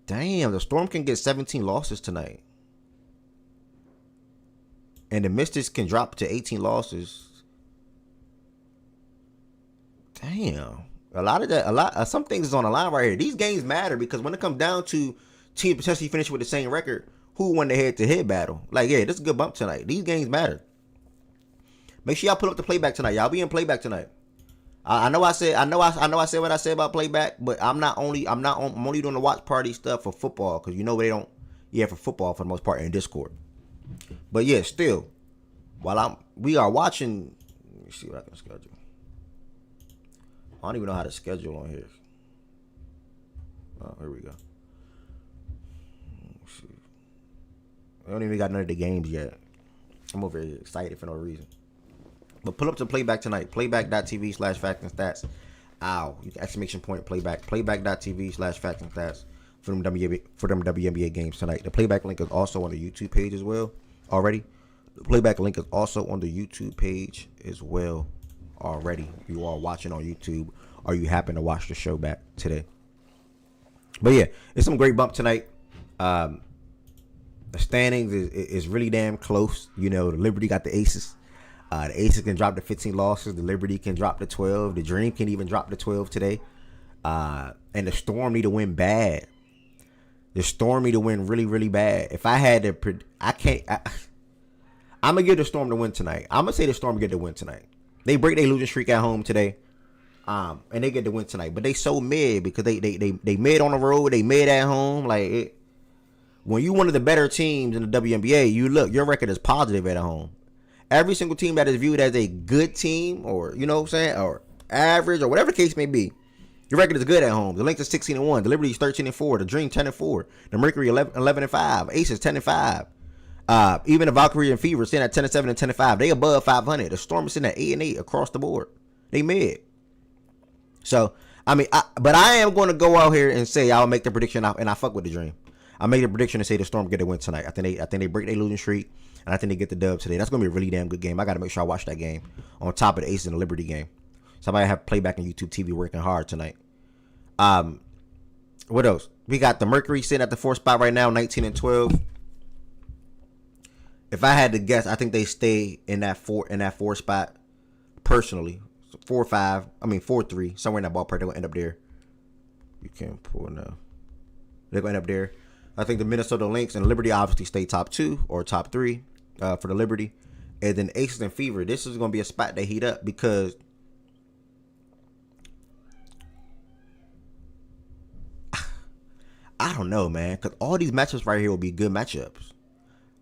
Damn, the Storm can get 17 losses tonight. And the Mystics can drop to 18 losses. Damn. Some things is on the line right here. These games matter because when it comes down to team potentially finishing with the same record, who won the head-to-head battle? Like, yeah, this is a good bump tonight. These games matter. Make sure y'all put up the playback tonight. Y'all be in playback tonight. I know I said what I said about playback, but I'm only doing the watch party stuff for football because you know they don't. Yeah, for football for the most part in Discord. But yeah, still, we are watching. Let me see what I can schedule. I don't even know how to schedule on here. Oh, here we go. Let's see. I don't even got none of the games yet. I'm over here excited for no reason. But pull up to playback tonight. Playback.tv/facts and stats. Ow. Exclamation point playback. Playback.tv/facts and stats for them WNBA games tonight. The playback link is also on the YouTube page as well already. The playback link is also on the YouTube page as well already. If you are watching on YouTube or you happen to watch the show back today. But yeah, it's some great bump tonight. The standings is really damn close. You know, the Liberty got the Aces. The Aces can drop to 15 losses. The Liberty can drop to 12. The Dream can even drop to 12 today. And the Storm need to win bad. The Storm need to win really, really bad. If I had to, I'm gonna give the Storm to win tonight. I'm gonna say the Storm get the win tonight. They break their losing streak at home today, and they get the win tonight. But they so mid because they mid on the road. They mid at home. When you one of the better teams in the WNBA, your record is positive at home. Every single team that is viewed as a good team, or you know what I'm saying, or average, or whatever the case may be, your record is good at home. The Lynx is 16-1. The Liberty is 13-4. The Dream 10-4. The Mercury 11-5. Aces 10-5. Even the Valkyrie and Fever sitting at 10-7 and 10-5. They above 500. The Storm is sitting at 8-8 across the board. They mid. So but I am going to go out here and say I'll make the prediction, and I fuck with the Dream. I make the prediction and say the Storm get the win tonight. I think they break their losing streak, and I think they get the dub today. That's gonna be a really damn good game. I gotta make sure I watch that game on top of the Aces and the Liberty game. Somebody have playback on YouTube TV working hard tonight. What else? We got the Mercury sitting at the 4th spot right now, 19-12. If I had to guess, I think they stay in that 4 spot personally. 4-5. 4-3, somewhere in that ballpark. They're gonna end up there. You can't pull now. They're gonna end up there. I think the Minnesota Lynx and Liberty obviously stay top 2 or top 3 for the Liberty. And then Aces and Fever, this is going to be a spot they heat up because I don't know, man. Because all these matchups right here will be good matchups.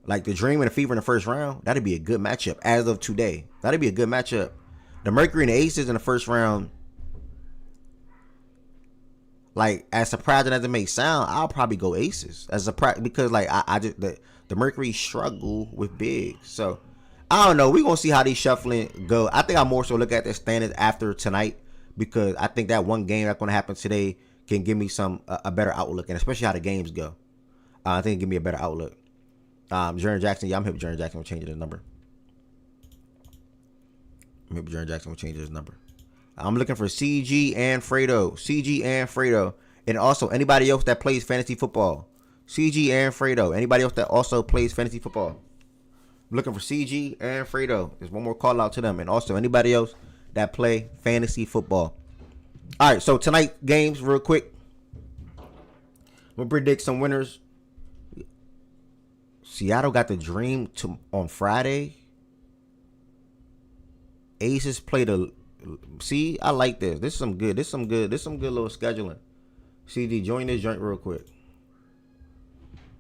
Like the Dream and the Fever in the first round, that'd be a good matchup as of today. That'd be a good matchup. The Mercury and the Aces in the first round, like as surprising as it may sound, I'll probably go Aces as because I just the Mercury struggle with big. So I don't know. We're gonna see how these shuffling go. I think I more so look at the standings after tonight because I think that one game that's gonna happen today can give me a better outlook, and especially how the games go. I think it give me a better outlook. Jaren Jackson, I'm hip. Jaren Jackson will change his number. Maybe Jaren Jackson will change his number. I'm looking for CG and Fredo. And also anybody else that plays fantasy football. CG and Fredo. Anybody else that also plays fantasy football. I'm looking for CG and Fredo. There's one more call out to them. And also anybody else that play fantasy football. All right, so tonight games real quick. We'll predict some winners. Seattle got the Dream on Friday. Aces play the... See, I like this. This is some good little scheduling. CD, join this joint real quick.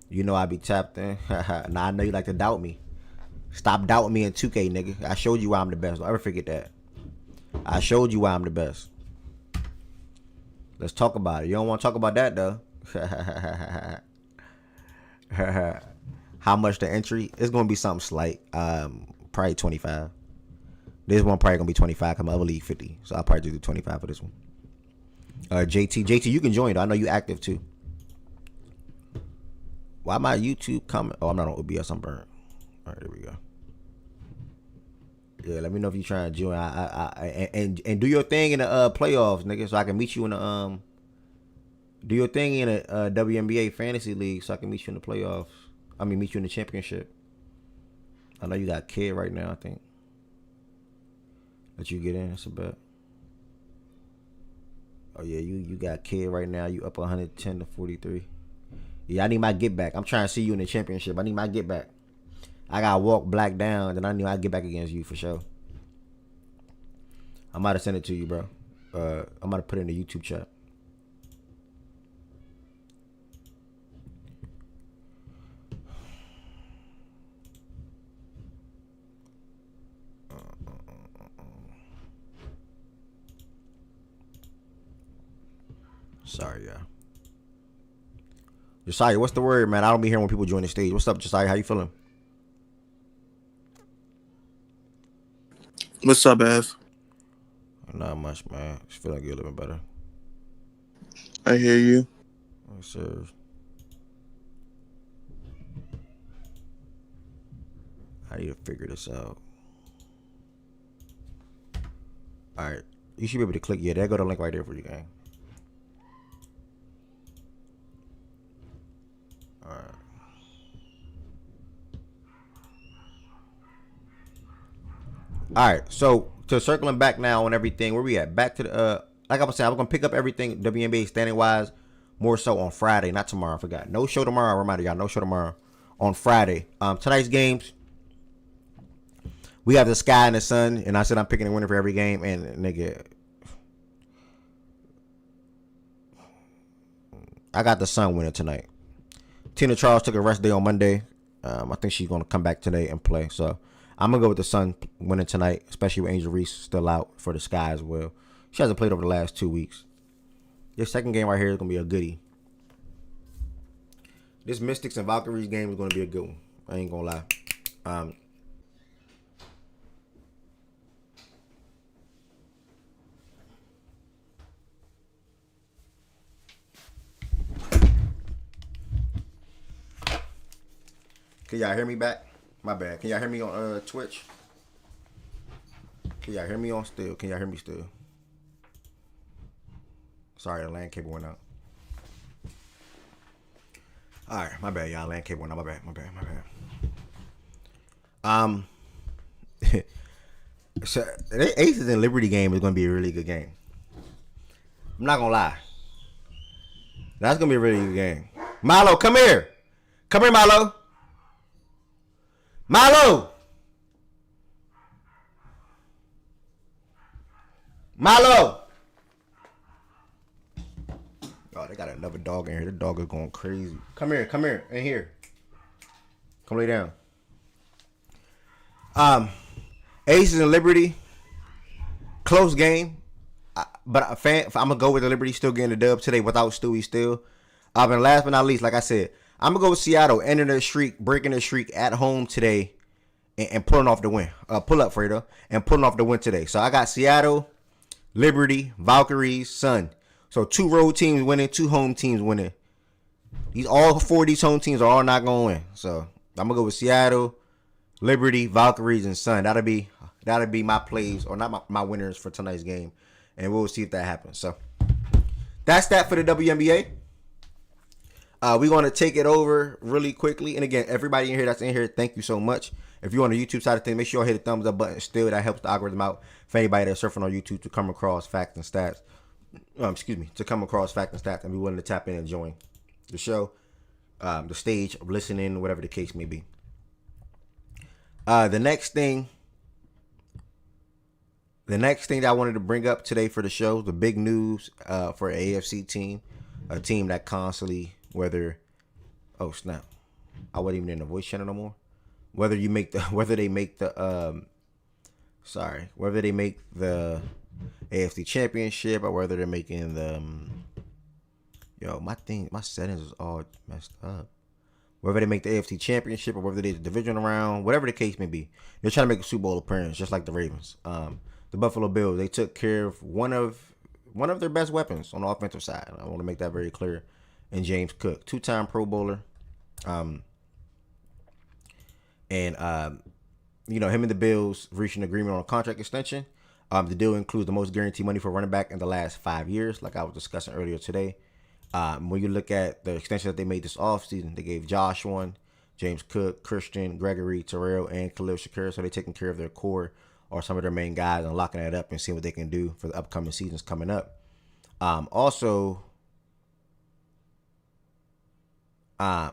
You know I be tapped in. Now I know you like to doubt me. Stop doubting me in 2K, nigga. I showed you why I'm the best. Don't ever forget that. I showed you why I'm the best. Let's talk about it. You don't want to talk about that, though. How much the entry? It's going to be something slight. Probably 25. This one probably gonna be 25. I'm over league 50, so I'll probably do 25 for this one. JT, you can join though. I know you active too. Why my YouTube comment? Oh, I'm not on OBS. I'm burnt. All right, there we go. Yeah, let me know if you trying to join. And do your thing in the playoffs, nigga, so I can meet you in the Do your thing in a WNBA fantasy league, so I can meet you in the playoffs. Meet you in the championship. I know you got kid right now. I think. Let you get in, that's a bet. Oh yeah, you got kid right now. You up 110-43. Yeah, I need my get back. I'm trying to see you in the championship. I need my get back. I gotta walk black down, then I need my get back against you for sure. I might have sent it to you, bro. I might have put it in the YouTube chat. Sorry, yeah. Josiah, what's the word, man? I don't be hearing when people join the stage. What's up, Josiah? How you feeling? What's up, Ev? Not much, man. Just feeling good, living better. I hear you. Yes, sir. I need to figure this out. All right. You should be able to click. Yeah, there go the link right there for you, gang. All All right, so to circling back now on everything, where we at? Back to the like I was saying, I'm gonna pick up everything WNBA standing wise more so on Friday, not tomorrow. I forgot. No show tomorrow. Reminder y'all, no show tomorrow. On Friday. Tonight's games, we have the Sky and the Sun, and I said I'm picking a winner for every game, and nigga, I got the Sun winning tonight. Tina Charles took a rest day on Monday. I think she's gonna come back today and play. So I'm gonna go with the Sun winning tonight, especially with Angel Reese still out for the Sky as well. She hasn't played over the last 2 weeks. This second game right here is gonna be a goodie. This Mystics and Valkyries game is gonna be a good one. I ain't gonna lie. Can y'all hear me back? My bad. Can y'all hear me on Twitch? Can y'all hear me on still? Can y'all hear me still? Sorry, the LAN cable went out. Alright, my bad, y'all. LAN cable went out. My bad. So, the Aces and Liberty game is going to be a really good game. I'm not going to lie. That's going to be a really good game. Milo, come here. Come here, Milo. Milo! Milo! Oh, they got another dog in here. The dog is going crazy. Come here, in here. Come lay down. Aces and Liberty. Close game. But I'm going to go with the Liberty still getting the dub today without Stewie still. And last but not least, like I said, I'm going to go with Seattle, ending their streak, breaking their streak at home today, and pulling off the win. Pull up, Fredo, and pulling off the win today. So I got Seattle, Liberty, Valkyries, Sun. So 2 road teams winning, 2 home teams winning. All 4 of these home teams are all not going to win. So I'm going to go with Seattle, Liberty, Valkyries, and Sun. That'll be my plays, or not my winners for tonight's game. And we'll see if that happens. So that's that for the WNBA. We're going to take it over really quickly. And again, everybody in here that's in here, thank you so much. If you're on the YouTube side of things, make sure you hit the thumbs up button still. That helps the algorithm out for anybody that's surfing on YouTube to come across facts and stats. To come across facts and stats and be willing to tap in and join the show, the stage, listening, whatever the case may be. The next thing that I wanted to bring up today for the show, the big news for an AFC team, a team that constantly, whether I wasn't even in the voice channel no more. Whether they make the AFC Championship or whether they're making the my settings is all messed up. Whether they make the AFC Championship or whether they the division round, whatever the case may be, they're trying to make a Super Bowl appearance, just like the Ravens. The Buffalo Bills, they took care of one of their best weapons on the offensive side. I want to make that very clear. And James Cook, 2-time Pro Bowler, him and the Bills reached an agreement on a contract extension. The deal includes the most guaranteed money for running back in the last 5 years, like I was discussing earlier today. When you look at the extension that they made this offseason, they gave Josh one, James Cook, Christian, Gregory, Terrell, and Khalil Shakir. So they're taking care of their core or some of their main guys and locking that up and seeing what they can do for the upcoming seasons coming up.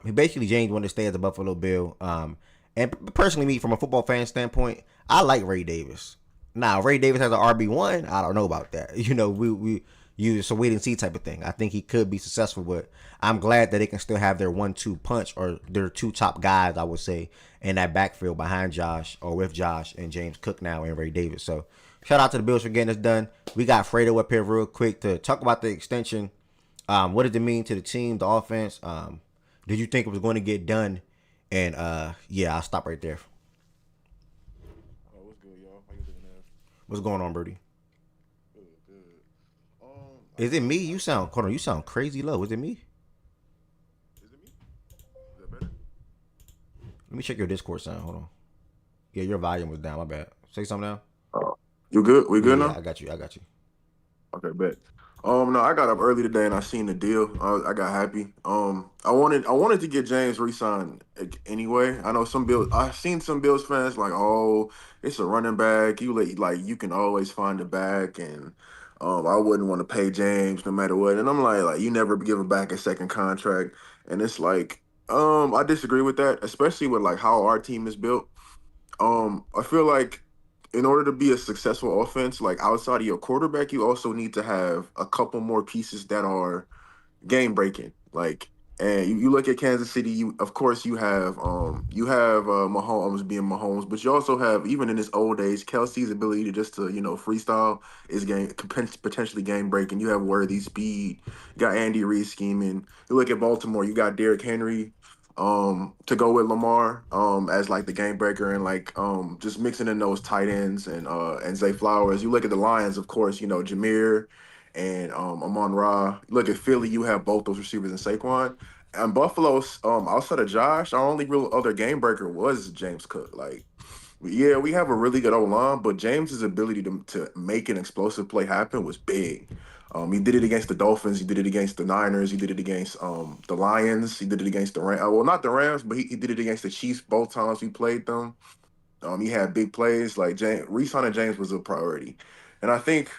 He basically James wanted to stay as a Buffalo Bill. And personally, me from a football fan standpoint, I like Ray Davis. Now, Ray Davis has an RB1. I don't know about that. We use a wait and see type of thing. I think he could be successful, but I'm glad that they can still have their 1-2 punch or their 2 top guys, I would say, in that backfield behind Josh or with Josh and James Cook now and Ray Davis. So shout out to the Bills for getting this done. We got Fredo up here real quick to talk about the extension. What did it mean to the team, the offense? Did you think it was going to get done? And I'll stop right there. What's good, y'all? How you doing, man? What's going on, Birdie? Good. Is it me? You sound crazy low. Is it me? Is it me? Is that better? Let me check your Discord sound. Hold on. Yeah, your volume was down. My bad. Say something now. You good? We good now? I got you. Okay, bet. No, I got up early today and I seen the deal. I got happy. I wanted to get James re-signed anyway. I know some Bills. I've seen some Bills fans like, oh, it's a running back. You can always find it back, and I wouldn't want to pay James no matter what. And I'm like you never give him back a second contract, and it's like, I disagree with that, especially with like how our team is built. I feel like in order to be a successful offense, like outside of your quarterback, you also need to have a couple more pieces that are game breaking. Like, and you look at Kansas City, you of course you have Mahomes being Mahomes, but you also have, even in his old age, Kelsey's ability to just to freestyle is potentially game breaking. You have Worthy speed, you got Andy Reid scheming. You look at Baltimore, you got Derrick Henry. To go with Lamar as like the game breaker, and like just mixing in those tight ends and Zay Flowers. You look at the Lions, of course, Jameer and Amon Ra. Look at Philly, you have both those receivers in Saquon. And Buffalo's outside of Josh, our only real other game breaker was James Cook. Like, yeah, we have a really good O line, but James's ability to make an explosive play happen was big. He did it against the Dolphins. He did it against the Niners. He did it against the Lions. He did it against the Rams. Well, not the Rams, but he did it against the Chiefs both times we played them. He had big plays. Like re-signing James was a priority, and I think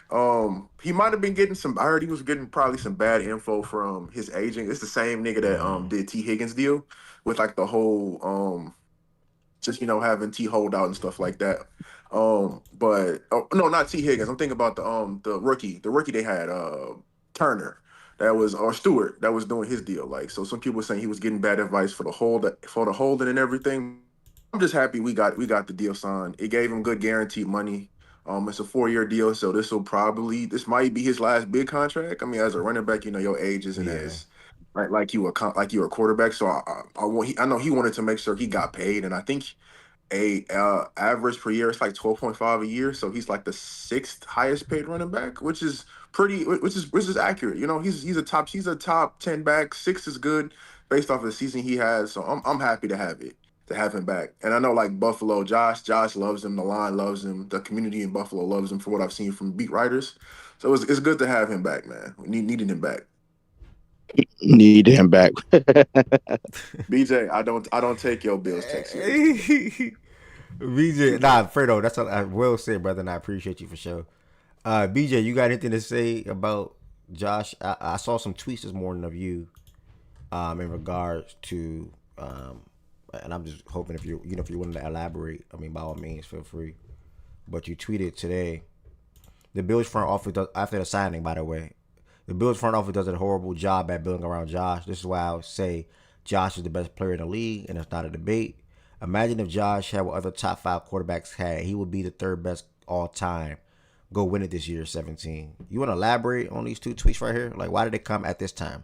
he might have been getting some. I heard he was getting probably some bad info from his agent. It's the same nigga that did T Higgins deal with like the whole just having T hold out and stuff like that. But oh, no, not T Higgins. I'm thinking about the rookie they had, Turner. That was or Stewart that was doing his deal. Like, so some people were saying he was getting bad advice for the holding and everything. I'm just happy we got the deal signed. It gave him good guaranteed money. It's a 4-year deal, so this might be his last big contract. I mean, as a running back, your age isn't Yeah. as like you were a quarterback. So I know he wanted to make sure he got paid, and I think a average per year it's like 12.5 a year. So he's like the sixth highest paid running back, which is which is accurate. He's a top 10 back. Six is good based off of the season he has. So I'm happy to have him back. And I know like Buffalo, Josh loves him, the line loves him, the community in Buffalo loves him for what I've seen from beat writers. So it's good to have him back, man. We needed him back. Need him back. BJ, I don't take your Bills take serious. BJ, nah, Fredo, that's well said, brother, and I appreciate you for sure. BJ, you got anything to say about Josh? I saw some tweets this morning of you, in regards to, and I'm just hoping if you're willing to elaborate, I mean, by all means, feel free. But you tweeted today, the Bills front office does, after the signing, by the way, the Bills front office does a horrible job at building around Josh. This is why I would say Josh is the best player in the league, and it's not a debate. Imagine if Josh had what other top five quarterbacks had. He would be the third best all time. Go win it this year, 17. You want to elaborate on these two tweets right here? Like, why did they come at this time?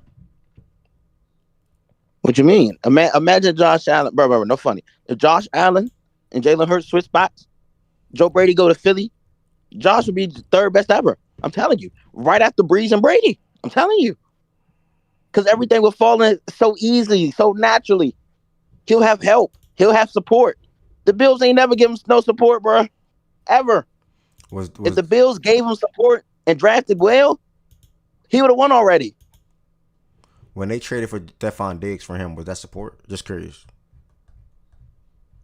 What you mean? Imagine Josh Allen, bro. No funny. If Josh Allen and Jalen Hurts switch spots, Joe Brady go to Philly, Josh would be the third best ever. I'm telling you, right after Breeze and Brady. I'm telling you, because everything will fall in so easily, so naturally. He'll have help. He'll have support. The Bills ain't never give him no support, bro. Ever. Was If was the Bills gave him support and drafted well, he would have won already. when they traded for Stephon Diggs for him, was that support? Just curious.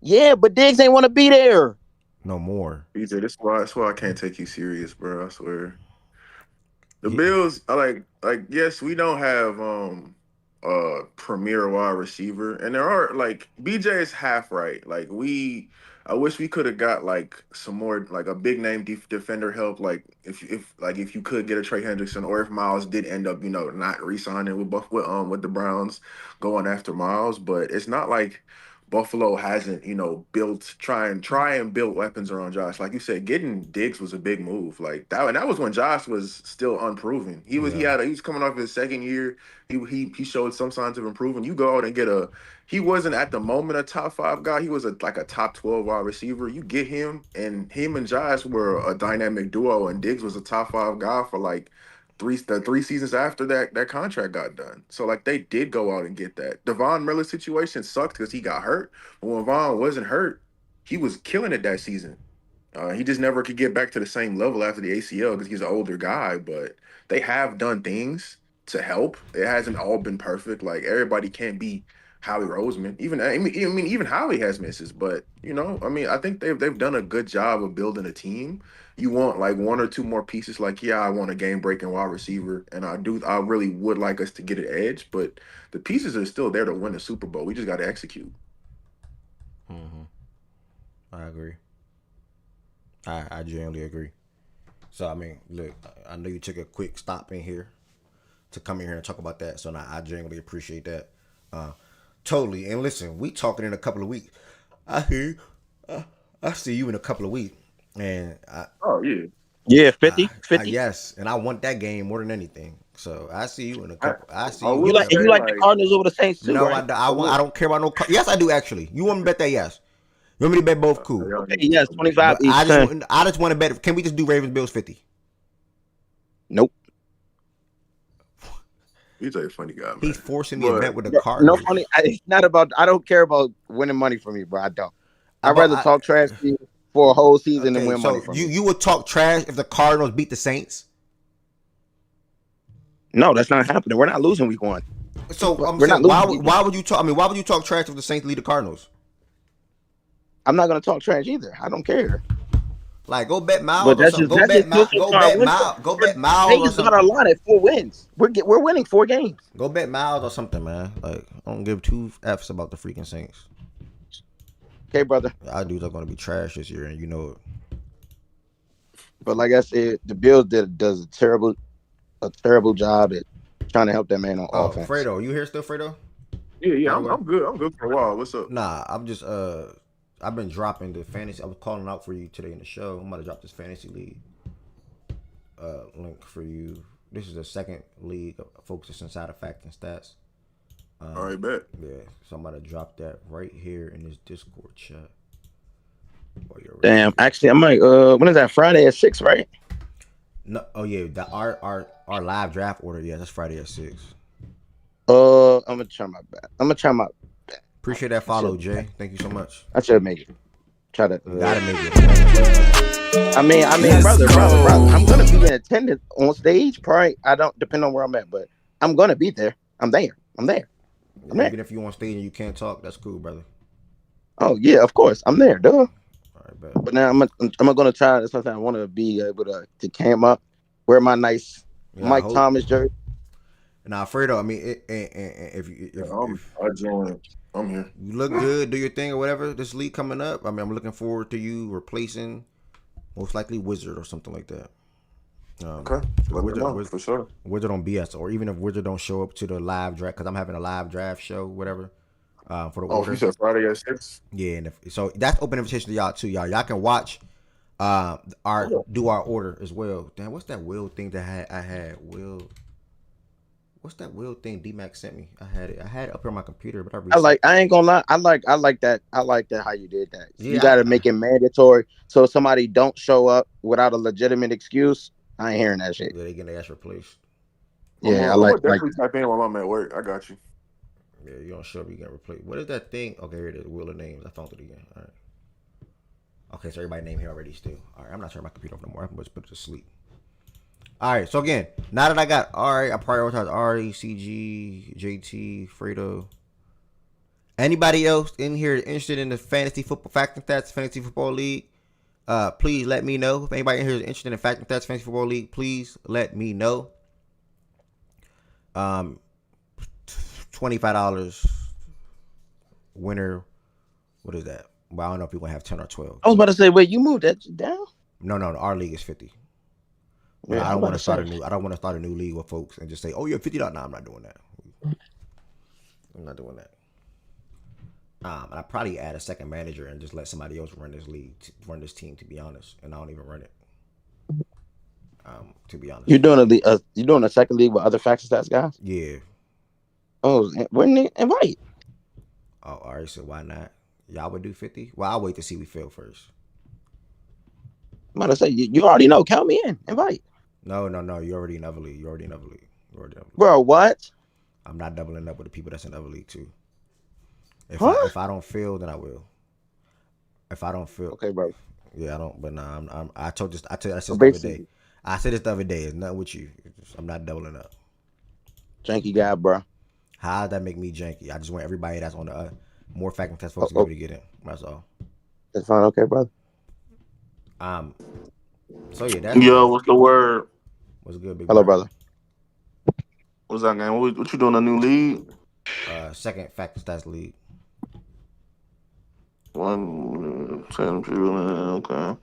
Yeah, but Diggs ain't want to be there. No more. BJ, that's why I can't take you serious, bro. I swear. The Yeah, Bills, I like yes, we don't have premier wide receiver, and there are like BJ is half right. I wish we could have got like some more like a big name defender help. Like if you could get a Trey Hendrickson, or if Miles did end up not re-signing with the Browns, going after Miles. But it's not like Buffalo hasn't, built try and build weapons around Josh. Like you said, getting Diggs was a big move. Like that, and that was when Josh was still unproven. yeah. He was coming off his second year. He showed some signs of improving. You go out and get he wasn't at the moment a top five guy. He was like a top 12 wide receiver. You get him and Josh were a dynamic duo, and Diggs was a top five guy for like the 3 seasons after that contract got done. So like they did go out and get that. Devon Miller situation sucked because he got hurt. But when Vaughn wasn't hurt, he was killing it that season. He just never could get back to the same level after the ACL because he's an older guy. But they have done things to help. It hasn't all been perfect. Like everybody can't be Howie Roseman. Even Howie has misses. But I mean, I think they've done a good job of building a team. You want like one or two more pieces. Like, yeah, I want a game breaking wide receiver, and I do. I really would like us to get an edge, but the pieces are still there to win the Super Bowl. We just got to execute. I agree. I genuinely agree. So I mean, look, I know you took a quick stop in here to come in here and talk about that. So now I genuinely appreciate that. Totally. And listen, we talking in a couple of weeks. I hear you. I see you in a couple of weeks. And Oh yeah. Yeah, 50. yes, and I want that game more than anything. So I see you in a I, couple. I see I you. You will like say the like Cardinals over the Saints too, No, right? I don't care about no. Yes, I do actually. You want me to bet that? Yes. You want me to bet both? Cool. Okay, yes, 25 But each. I just want to bet. Can we just do Ravens Bills 50? Nope. He's a funny guy, man. He's forcing the event with the No Cardinals. funny. It's not about. I don't care about winning money from you, bro. I don't. I'd rather talk trash to you for a whole season than Okay, win money so from you. you would talk trash if the Cardinals beat the Saints? No, that's not happening. We're not losing week 1. So I'm We're saying, not losing. why would you talk? I mean, why would you talk trash if the Saints lead the Cardinals? I'm not gonna talk trash either. I don't care. Like, go bet But Miles or something. that's just closer to our win. Go bet Miles or Vegas got our something. line at 4 wins. We're winning 4 games. Go bet Miles or something, man. Like, I don't give two F's about the freaking Saints. Okay, brother. Our dudes are going to be trash this year, and you know it. But like I said, the Bills does a terrible job at trying to help that man on offense. Fredo, you here still, Fredo? Yeah, I'm good. I'm good for a while. What's up? Nah, I'm just I've been dropping the fantasy. I was calling out for you today in the show. I'm about to drop this fantasy league link for you. This is the second league focused inside of Fact and Stats. All right, bet. Yeah, so I'm about to drop that right here in this Discord chat. Damn, actually, I might. When is that? Friday at 6, right? No, oh yeah, our live draft order. Yeah, that's Friday at 6. I'm gonna try my best. Appreciate that follow, Jay. Thank you so much. I should make it. Try to. Gotta make it. I mean, brother. I'm gonna be in attendance on stage. Probably. I don't depend on where I'm at, but I'm gonna be there. I'm there. Even if you on stage and you can't talk, that's cool, brother. Oh yeah, of course. I'm there, duh. All right, bet. But now I'm gonna try. That's something I want to be able to cam up, wear my nice Mike Thomas jersey. Now, Fredo, I mean, if I joined. I'm here. You look good, do your thing or whatever. This league coming up. I mean, I'm looking forward to you replacing most likely Wizard or something like that. Okay, let me know for sure. Wizard on BS, or even if Wizard don't show up to the live draft, because I'm having a live draft show, whatever. For the order. You said Friday at 6. Yeah, and so that's open invitation to y'all too, y'all. Y'all can watch our order as well. Damn, what's that Will thing that I had Will? What's that Will thing D-Mac sent me? I had it up here on my computer, but I ain't gonna lie. I like that how you did that. Yeah, you gotta make it mandatory so if somebody don't show up without a legitimate excuse. I ain't hearing that shit. Yeah, they getting their ass replaced. Yeah, I like definitely type in while I'm at work. I got you. Yeah, you don't show up, you get replaced. What is that thing? Okay, here it is. Wheel of names. I found it again. All right. Okay, so everybody name here already still. All right, I'm not turning my computer off no more. I'm just put it to sleep. All right, so again, now that I got Ari, I prioritize Ari, CG, JT, Fredo. Anybody else in here interested in the fantasy football Fact and Stats fantasy football league? Please let me know. If anybody in here is interested in Fact and Stats fantasy football league, please let me know. $25 winner. What is that? Well, I don't know if you're gonna have 10 or 12. I was about to say, wait, you moved that down? No, our league is 50. Yeah, I don't want to start a new. I don't want to start a new league with folks and just say, "Oh, you're $50." No, I'm not doing that. I'm not doing that. And I probably add a second manager and just let somebody else run this league, run this team. To be honest, and I don't even run it. To be honest, you're doing a second league with other Facts and Stats guys? Yeah. Oh, when they invite? Oh, all right. So why not? Y'all would do 50? Well, I'll wait to see we fail first. I'm about to say you already know. Count me in. Invite. No. You're already in other league. Bro, what? I'm not doubling up with the people that's in other league too. If Huh? if I don't fail, then I will. If I don't fail, Okay, bro. Yeah, I don't. But nah, I told this. I said this So the other day. basically, I said this the other day. It's not with you. I'm not doubling up. janky guy, bro. How does that make me janky? I just want everybody that's on the more fact test Oh, folks to be oh, able to get in. That's all. that's fine. Okay, brother. Um. So yeah, that's Yo, that. what's the word? What's good, big Hello, bro? brother. What's that game? What you doing? A new league? Second fact stats league. 110 people. Okay.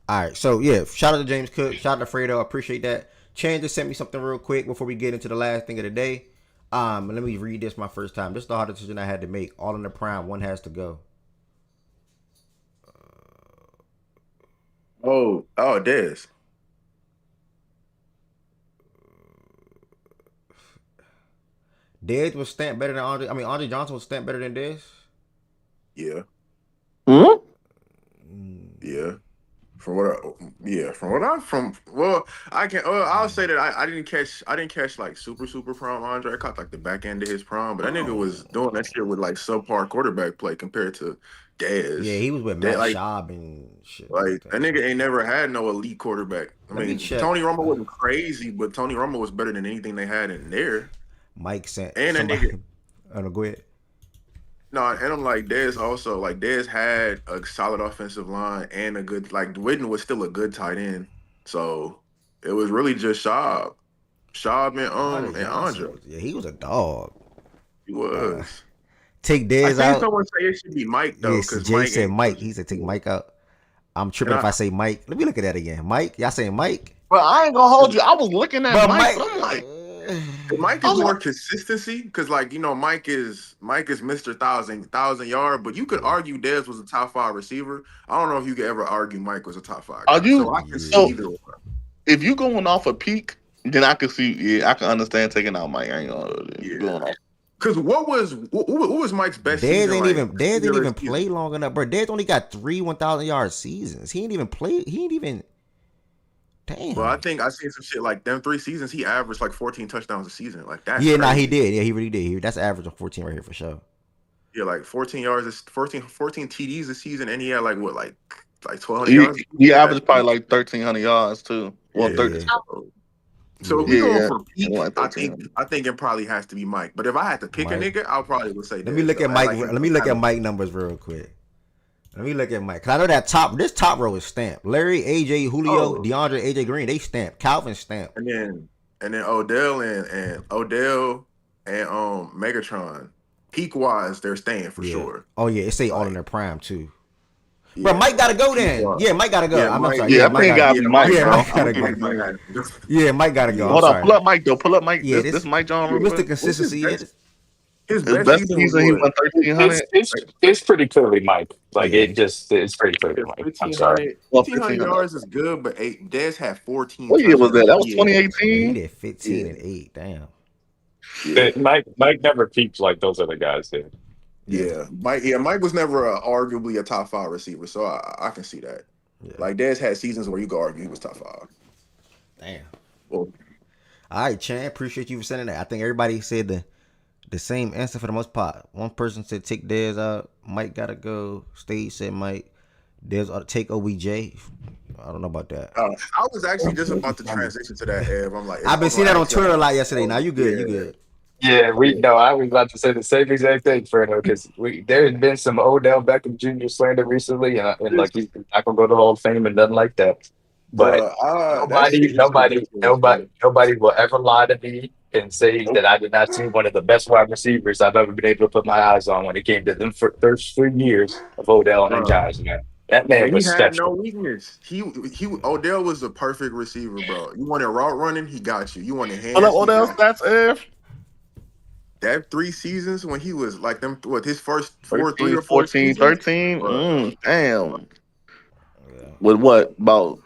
All right, so yeah, shout out to James Cook, shout out to Fredo, I appreciate that. Chan just sent me something real quick before we get into the last thing of the day. Let me read this my first time. This is the hard decision I had to make. All in the prime, one has to go. Oh, Dez. Dez was stamped better than Andre. I mean, Andre Johnson was stamped better than Dez. Yeah, Hmm? yeah. Well, I can. I'll say that I didn't catch like super prime Andre. I caught like the back end of his prime, but that nigga was doing that shit with like subpar quarterback play compared to Yeah, Dez. he was with That Matt like Schaub and shit like like that that. nigga ain't never had no elite quarterback. I Let me mean, check. Tony Romo wasn't crazy, but Tony Romo was better than anything they had in there. Mike sent And that somebody. nigga, Oh no, go ahead. no, and I'm like Dez also like Dez had a solid offensive line and a good like Witten was still a good tight end. So it was really just Schaub Andre and Johnson Andre. was he was a dog. He was. Take I Dez seen out. someone say it should be Mike though, Yes, because Jay Mike said ain't Mike. He said take Mike out. I'm and tripping if I say Mike. Let me look at that again. Mike, y'all saying Mike? But I ain't gonna hold you. I was looking at But Mike, Mike, but I'm like, Mike I is was more like, consistency because like Mike is Mr. Thousand yard, but you could argue Dez was a top five receiver. I don't know if you could ever argue Mike was a top five are guy. So you? I can see yeah. So either one. if you going off a peak, then I can see. Yeah, I can understand taking out Mike. I ain't gonna. If you Yeah. going off. Because what was Mike's best Dez season ain't like? even Dez didn't Regular even season. play long enough, bro. Dez only got 3 1,000-yard seasons. He ain't even play. He ain't even. Well, I Damn. think I seen some shit like them 3 seasons. He averaged like 14 touchdowns a season. Like that's Yeah, nah, he crazy. did. Yeah, he really did. That's average of 14 right here for sure. Yeah, like 14 yards, 14 TDs a season, and he had like what, like 1,200 He, yards. he At that averaged probably point. like 1,300 yards too. Well, Yeah. 13. Yeah, So if yeah. we going Yeah, for peak, like I 1,300. think I think it probably has to be Mike. But if I had to pick a Mike. nigga, I probably would say Let me Dez look though. at I Mike. like him Let me look kind at of, Mike numbers real quick. Let me look at Mike. Cause I know that top row is stamped. Larry, AJ, Julio, oh, DeAndre, AJ Green, they stamped. Calvin stamped. and then Odell and Odell and Megatron, peak wise, they're staying for Yeah. sure. Oh yeah, it say all in Like their prime too. Bro, yeah, Mike gotta like go peak then. wise. Yeah, Mike gotta go. Yeah, I'm Mike. sorry. Yeah, Yeah, I Mike think it gotta. gotta Yeah, be Mike. Mike, Yeah, bro. Mike I'm gotta gonna give go. you Mike. Yeah, Mike gotta go. I'm Yeah. Hold on, sorry. pull up Mike though. Pull up Mike. Yeah, This this Mike John real Mr. quick. What's his Consistency. Yeah, best? His His best best season was season, he what? went It's 1,300. it's Like, it's pretty clearly Mike. Like yeah. it's pretty clearly yeah, Mike. I'm sorry. 1,500, Well, 1,500 1,500. yards is good, but Dez had 14 What year was that? touchdowns. That was Yeah, Yeah, he 2018. did 15 yeah, and 8. Damn. yeah. But Mike never peaked like those other guys did. Yeah. Mike was never arguably a top five receiver, so I can see that. Yeah. Like Dez had seasons where you could argue he was top five. Damn. Well, All right, Chan. Appreciate you for sending that. I think everybody said the same answer for the most part. One person said take Dez out. Mike gotta go. Steve said Mike. Dez ought to take OBJ. I don't know about that. I was actually just about to transition to that, Ev. I'm like, if I've I been was seeing gonna that on ask Twitter a y'all, lot yesterday. Now oh, you good. You yeah, good. Yeah, we yeah. no, I was about to say the same exact thing, Fernando, because there's been some Odell Beckham Jr. slander recently, and like he's not gonna go to the Hall of Fame and nothing like that. But Bro, that shit is ridiculous, bro. nobody will ever lie to me and say Nope. that I did not see one of the best wide receivers I've ever been able to put my eyes on when it came to them first 3 years of Odell and Bro. Josh. Man, that man And he was had no special. weakness. He Odell was a perfect receiver, bro. You wanted route running, he got you. You wanted Pull up hands, he Odell got you. stats, F. That 3 seasons when he was like them, what his first 3 13, or 4 14, seasons, 13. bro. Damn. Yeah. With what? About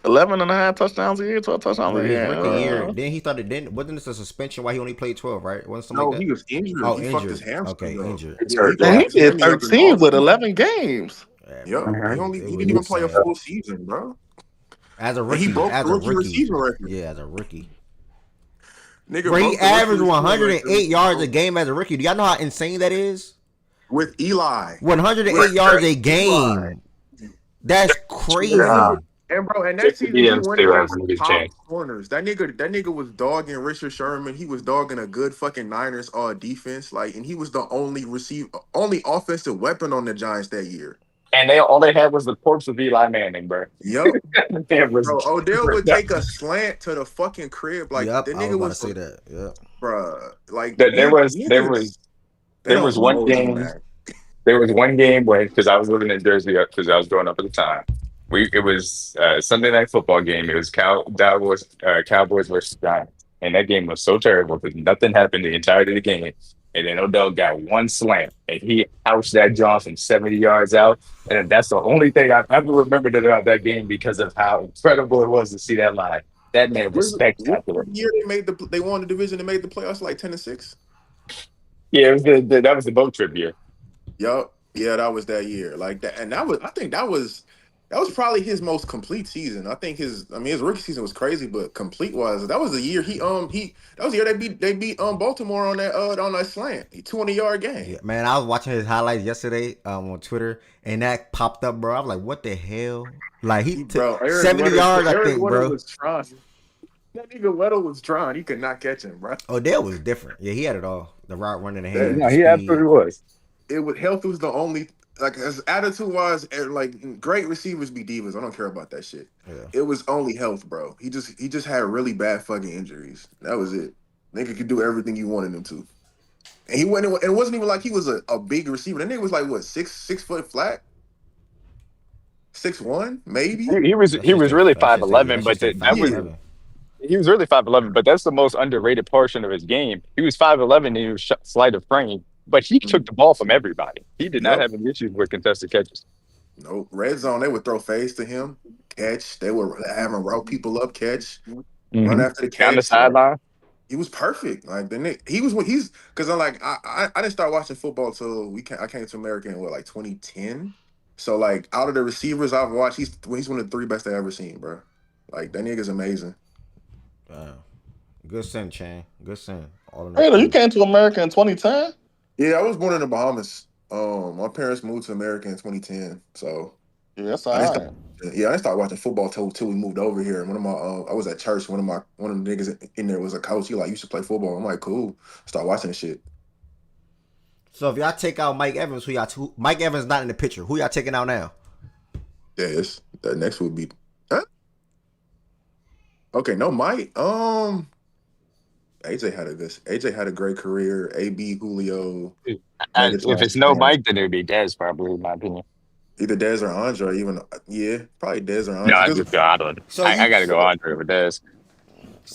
11 and a half touchdowns a year, 12 touchdowns Bro, a his year. rookie year. Then he started. Then wasn't this a suspension why he only played 12? Right? Wasn't something No, like he that? was injured. Oh, He fucked his injured. hamstring Okay, up. injured. It's Yeah, he hurt. And Yeah. fucked he his did hammy up in all 13 with season. 11 games. Yeah, Yep. bro. He It only was, it he was didn't even play a insane. full season, bro. As a And he rookie, broke the rookie receiving record. yeah, as a rookie. Nigga Bro, he broke the rookie averaged receiving record 108 yards a game as a rookie. Do y'all know how insane that is? with Eli. 108 With yards a Eli. game. That's Yeah. crazy. And bro, and that Just the season he DM went still has against a good top chance. corners. That nigga was dogging Richard Sherman. He was dogging a good fucking Niners defense. Like, and he was the only offensive weapon on the Giants that year. And all they had was the corpse of Eli Manning, bro. Yup. It was, Bro, Odell would take a slant to the fucking crib. Like Yep, the I was nigga about to was, say that. Yep. bruh. Like there there was there was niggas, they there don't was one know G game. Mac. There was one game when, because I was living in Jersey because I was growing up at the time. It was Sunday night football game. It was Cowboys versus Giants, and that game was so terrible because nothing happened the entirety of the game. And then Odell got one slam, and he housed that John from 70 yards out. And that's the only thing I've ever remembered about that game because of how incredible it was to see that live. That man was What spectacular. year they won the division and made the playoffs like 10-6? Yeah, it was that was the boat trip year. Yup. Yeah, that was that year. Like that, and I think that was probably his most complete season. I think his rookie season was crazy, but complete wise, that was the year that was the year they beat Baltimore on that slant, 20-yard game. Yeah, man, I was watching his highlights yesterday on Twitter, and that popped up, bro. I was like, "What the hell?" Like he Bro, took 70 yards, I think, bro. was trying. That nigga Weddle was trying. He could not catch him, bro. Odell was different. Yeah, he had it all. The route running, the Yeah. hands, No, the he speed. absolutely was. Health was the only, like, as attitude wise, like, great receivers be divas. I don't care about that shit. Yeah. It was only health, bro. He just had really bad fucking injuries. That was it. Nigga could do everything you wanted him to. And it wasn't even like he was a big receiver. That nigga was like what, 6 foot flat? 6'1", maybe? He was really 5'11", but that was he was really 5'11", but that's the most underrated portion of his game. He was 5'11", and he was slight of frame, but he took the ball from everybody. He did not have any issues with contested catches. No, red zone, they would throw fades to him, catch. They would have him route people up, catch, run after the catch. Down the sideline. He was perfect. Like he's because I'm like I didn't start watching football till I came to America in like 2010. So like out of the receivers I've watched, he's one of the 3 best I ever seen, bro. Like that nigga's amazing. Wow. Good send, Chan. Good send. Hey, you came to America in 2010? Yeah, I was born in the Bahamas. My parents moved to America in 2010. So yeah, that's all right. I didn't start watching football till we moved over here. And one of my I was at church. One of the niggas in there was a coach. He like used to play football. I'm like, cool. Start watching this shit. So if y'all take out Mike Evans, Mike Evans not in the picture. Who y'all taking out now? Yes, that next would be. Huh? Okay, no Mike. AJ had a great career. AB, Julio. If it's no Mike, then it would be Dez, probably, in my opinion. Either Dez or Andre. Probably Dez or Andre. No, I just go Andre. I got to go Andre over Dez.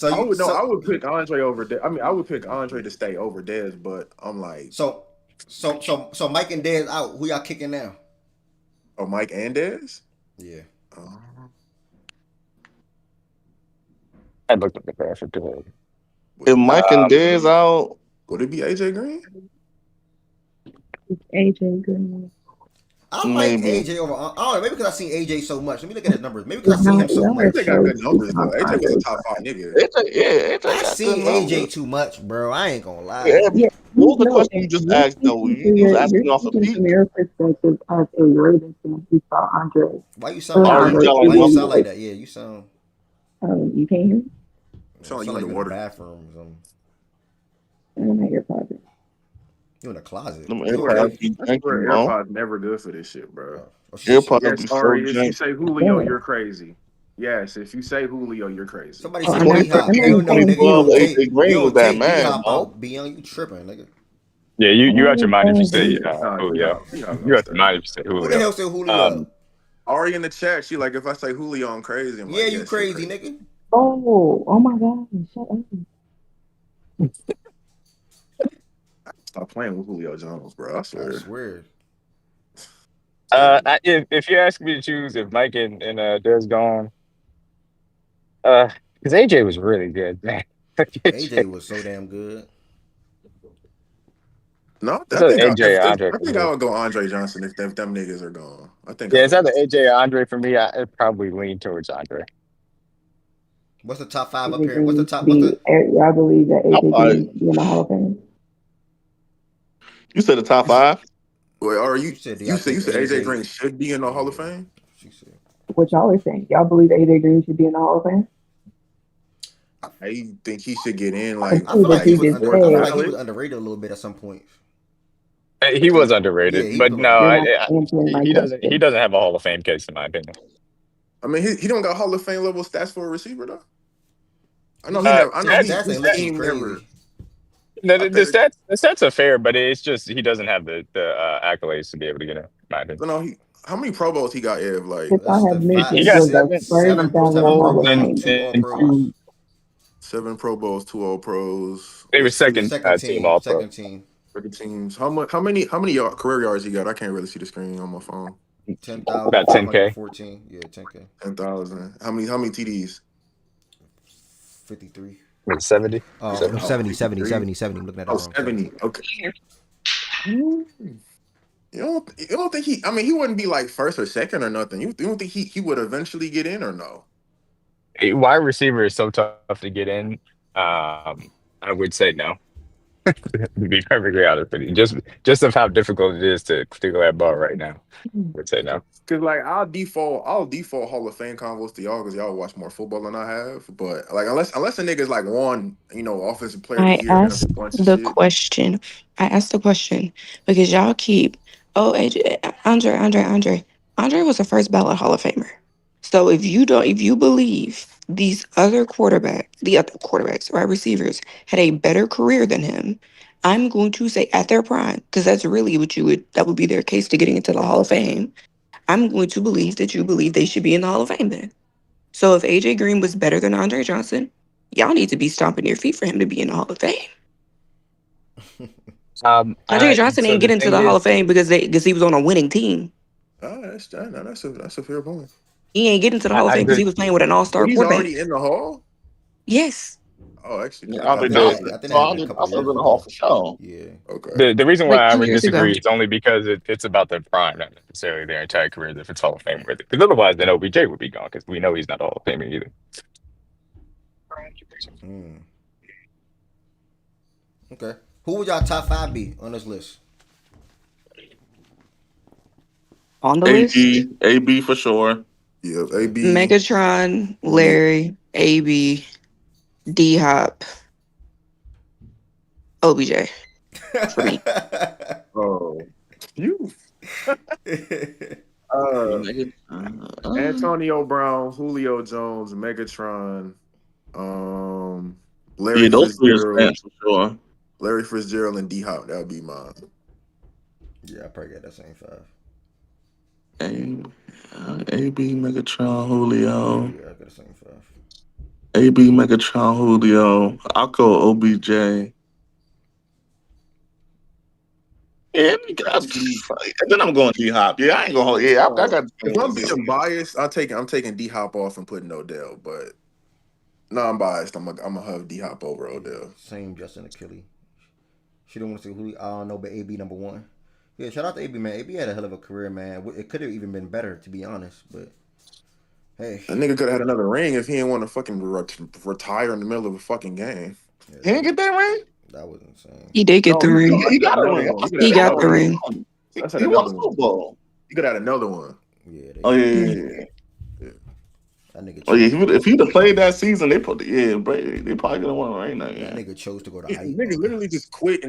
I would pick Andre over Dez. I mean, I would pick Andre to stay over Dez, but I'm like. So Mike and Dez out. Who y'all kicking now? Oh, Mike and Dez? Yeah. I looked at the graphic today. If Mike and Dez out, would it be AJ Green? AJ Green. I like AJ over. I don't know. Maybe because I seen AJ so much. Let me look at his numbers. Maybe because I seen him so much. AJ got good numbers though. AJ was a top 5 nigga. AJ I seen AJ too much, bro. I ain't gonna lie. Yeah. What was the question you just asked though? You was asking off a peak. From your perspective as a Ravens fan, you saw Andre. Why you sound like that? Yeah, you sound. You can't hear me? You sound like you in the water. Bathroom or something. I'm at your closet. You in the closet. AirPods never good for this shit, bro. AirPods sorry, if you say Julio, you're crazy. Yes, if you say Julio, you're crazy. Somebody say D-Hop. You know, nigga. AJ Green was that man, bro. Be on you tripping, nigga. Yeah, you out your mind if you say Julio. You out your mind if you say Julio. Who the hell said Julio? Ari in the chat, she like, if I say Julio, I'm crazy. Yeah, you crazy, nigga. Oh my God. Shut up. Stop playing with Julio Jones, bro. I swear. If you ask me to choose if Mike and Dez gone, because AJ was really good, man. AJ was so damn good. No, I think I would go Andre Johnson if them niggas are gone. I think. Yeah, it's either AJ or Andre for me. I'd probably lean towards Andre. What's the top 5 up here? What's the top? I believe that AJ be in the Hall of Fame. You said the top 5? Wait, you said AJ Green should be in the Hall of Fame? what y'all are saying. Y'all believe AJ Green should be in the Hall of Fame? I think he should get in The like I feel things that like he you was just under. I feel said, like he was automatically. underrated a little bit at some point. He was Yeah, underrated, he was but a no, little you're underrated. not answering my he doesn't. He question. doesn't have a Hall of Fame case, in my opinion. I mean, he don't got Hall of Fame level stats for a receiver though. I know His he stat, never. I know his Stats, he stats his ain't look too team never. crazy. I the think. stats are fair, but it's just he doesn't have the accolades to be able to get in. In my opinion. I know he. How many Pro Bowls he got? Ev like That That's y'all have the He five, mentioned got was the seven first seven ballot seven Pro Hall Pro Bowls of Bowls, and, two Fame. All and Pros. two. 7 Pro Bowls, 2 All Pros. They were What's He was second second team team. All Pro. Second team. for the teams? How many career yards he got? I can't really see the screen on my phone. Ten thousand About five 10K. hundred fourteen. Yeah, 10K. 10,000. How many TDs? 53. 70. No, 70. Oh, 70, 70, 53. 70, 70. I'm looking at that Oh, wrong. 70. 70. Okay. You don't think he? I mean, he wouldn't be like first or second or nothing. You don't think he would eventually get in or no? A wide receiver is so tough to get in. I would say no. To be perfectly honest with you, just of how difficult it is to go that ball right now. I would say no. Cause like I'll default Hall of Fame convos to y'all because y'all watch more football than I have. But like unless a nigga's like won, offensive player of the I year and a asked bunch of the shit. question. I asked the question because y'all keep, oh, AJ, Andre. Andre was a first ballot Hall of Famer. So if you believe these other the other quarterbacks, right, receivers, had a better career than him, I'm going to say at their prime, because that's really that would be their case to getting into the Hall of Fame. I'm going to believe that you believe they should be in the Hall of Fame then. So if AJ Green was better than Andre Johnson, y'all need to be stomping your feet for him to be in the Hall of Fame. Andre Johnson So didn't get the into thing the Hall of is, Fame because he was on a winning team. That's a fair point. He ain't get into the Hall of I Fame because agree. he was playing with an all-star But he's quarterback. already in the hall. Yes. Oh, actually, Yeah, I Andre thought Yeah, that. Johnson. I think So that happened a Andre couple of Johnson's years in the Hall ago. for sure. Yeah. Okay. the reason why Like I two would years ago. disagree is only because it's about their prime, not necessarily their entire career. If it's Hall of Fame worthy, because otherwise, then OBJ would be gone because we know he's not a Hall of Famer either. Mm. Okay. Who would y'all top five be on this list? On the list, AB for sure. Yeah, Okay. AB, Megatron, Julio. Larry, AB, D-Hop, OBJ for me. Oh, you. You uh, nigga. Antonio Brown, Julio Jones, Megatron, um, Yeah, Larry those three are Fitzgerald, stamps for sure. and D Hop. That would be mine. Yeah, I probably got that same five. AB Megatron Julio. Yeah, I got the same five. AB Megatron Julio. I'll go OBJ. Yeah, then I'm going D Hop. Yeah, I ain't gonna hold. Yeah, I got the If same I'm one as being biased, I'm taking D Hop off and putting Odell. But non-biased, I'm gonna have D Hop over Yeah, Odell. same Justin Achilles. She don't want to say who I don't know, but AB number one. Yeah, shout out to AB, man. AB had a hell of a career, man. It could have even been better, to be honest. But hey, That nigga could have had another ring if he didn't want to fucking retire in the middle of a fucking game. yeah, He didn't get that ring. that was insane. He did get No, the ring. He got a another ring. one. You could He have got another the one. ring. That's He won another a one. Super Bowl. You could have another one. Yeah, Oh they yeah, Mhm. yeah, yeah. Yeah. that nigga Oh yeah. chose to go If to he'd have Oakland. played that season, Brady, they probably could have won right now. That Yeah. nigga chose to go to Yeah, I. nigga literally just quit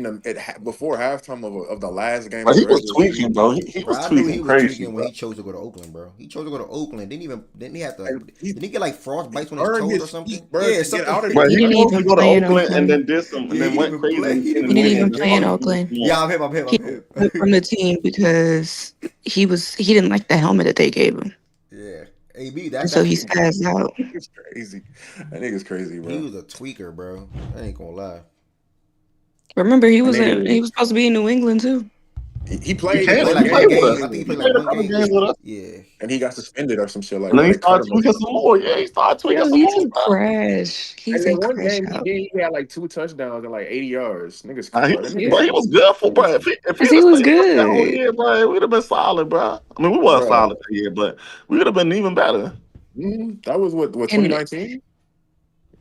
before halftime of the last game But of the he was regular tweaking, season. bro. He Bro, was I knew he tweaking was crazy, tweaking when bro. he chose to go to Oakland, bro. He chose to go to Oakland. Didn't he have to? Like, Didn't he get like frost he bites on his earned toes or his something? feet, bro, Yeah, to get something. out of But He he didn't chose to even go to play in Oakland and Oakland. then did some, and Yeah, he then didn't went even crazy play. and He became didn't a He even didn't play millionaire. in even And the then play in started game. doing Oakland. some more. Yeah, I'm him. I'm him. He I'm him. quit from the team because he didn't like the helmet that they gave him. Yeah, AB. And That's so he actually spazzed out. it's crazy. That nigga's crazy, he bro. was a tweaker, bro. I ain't gonna lie. Remember, That he nigga, was supposed to be in New England too. he Yeah, played he played one like He one played game with in us. game. I New think he He played England, like played a one couple game. games with us. Yeah, and he got suspended or some shit like And then or he they cut started him or tweaking something. some more. Yeah, he started tweaking Yo, some he's more a stuff. crash. And He's a then one crash game out. he had like 2 touchdowns and like 80 yards. Niggas, He bro, that was, nigga's bro, he Yeah. was good for, bro. crazy, If he Because had he was stayed fresh that whole good. year, bro, we'd have been solid, bro. I mean, we weren't bro. solid that year, but we would have been even better. That was what And 2019.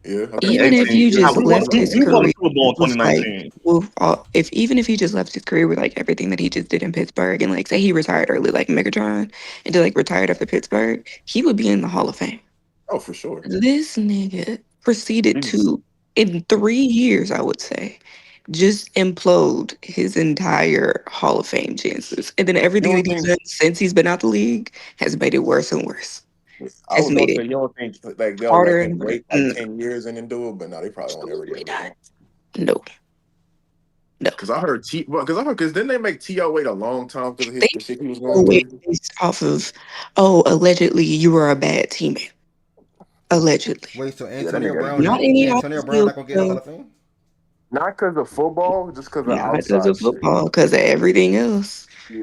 Yeah, okay. Even if 2018. you Yeah, just we won. left We, his we won the career Super Bowl in with like 2019. with all, if even if he just left his career with like everything that he just did in Pittsburgh and like say he retired early like Megatron and like retired after Pittsburgh, he would be in the Hall of Fame. Oh, for sure. This nigga proceeded He's, to in 3 years, I would say, just implode his entire Hall of Fame chances. And then you everything don't that he's think? done since he's been out the league has made it worse and worse. I Has was gonna made say it you don't think like they'll let harder him and harder. wait like 10 years and then do it, but no, they probably won't ever Absolutely give it to not. him. No, no. Because then they make T.O. wait a long time because of They the shit he was going always through. based off of, oh, allegedly you were a bad teammate. Allegedly. Wait, so Yeah, that Antonio nigga. Brown Not not any off the Antonio Brown field not gonna get in the Hall stuff, of Fame? Not because of football, just because of not because outside of shit. football, because of everything else. Yeah.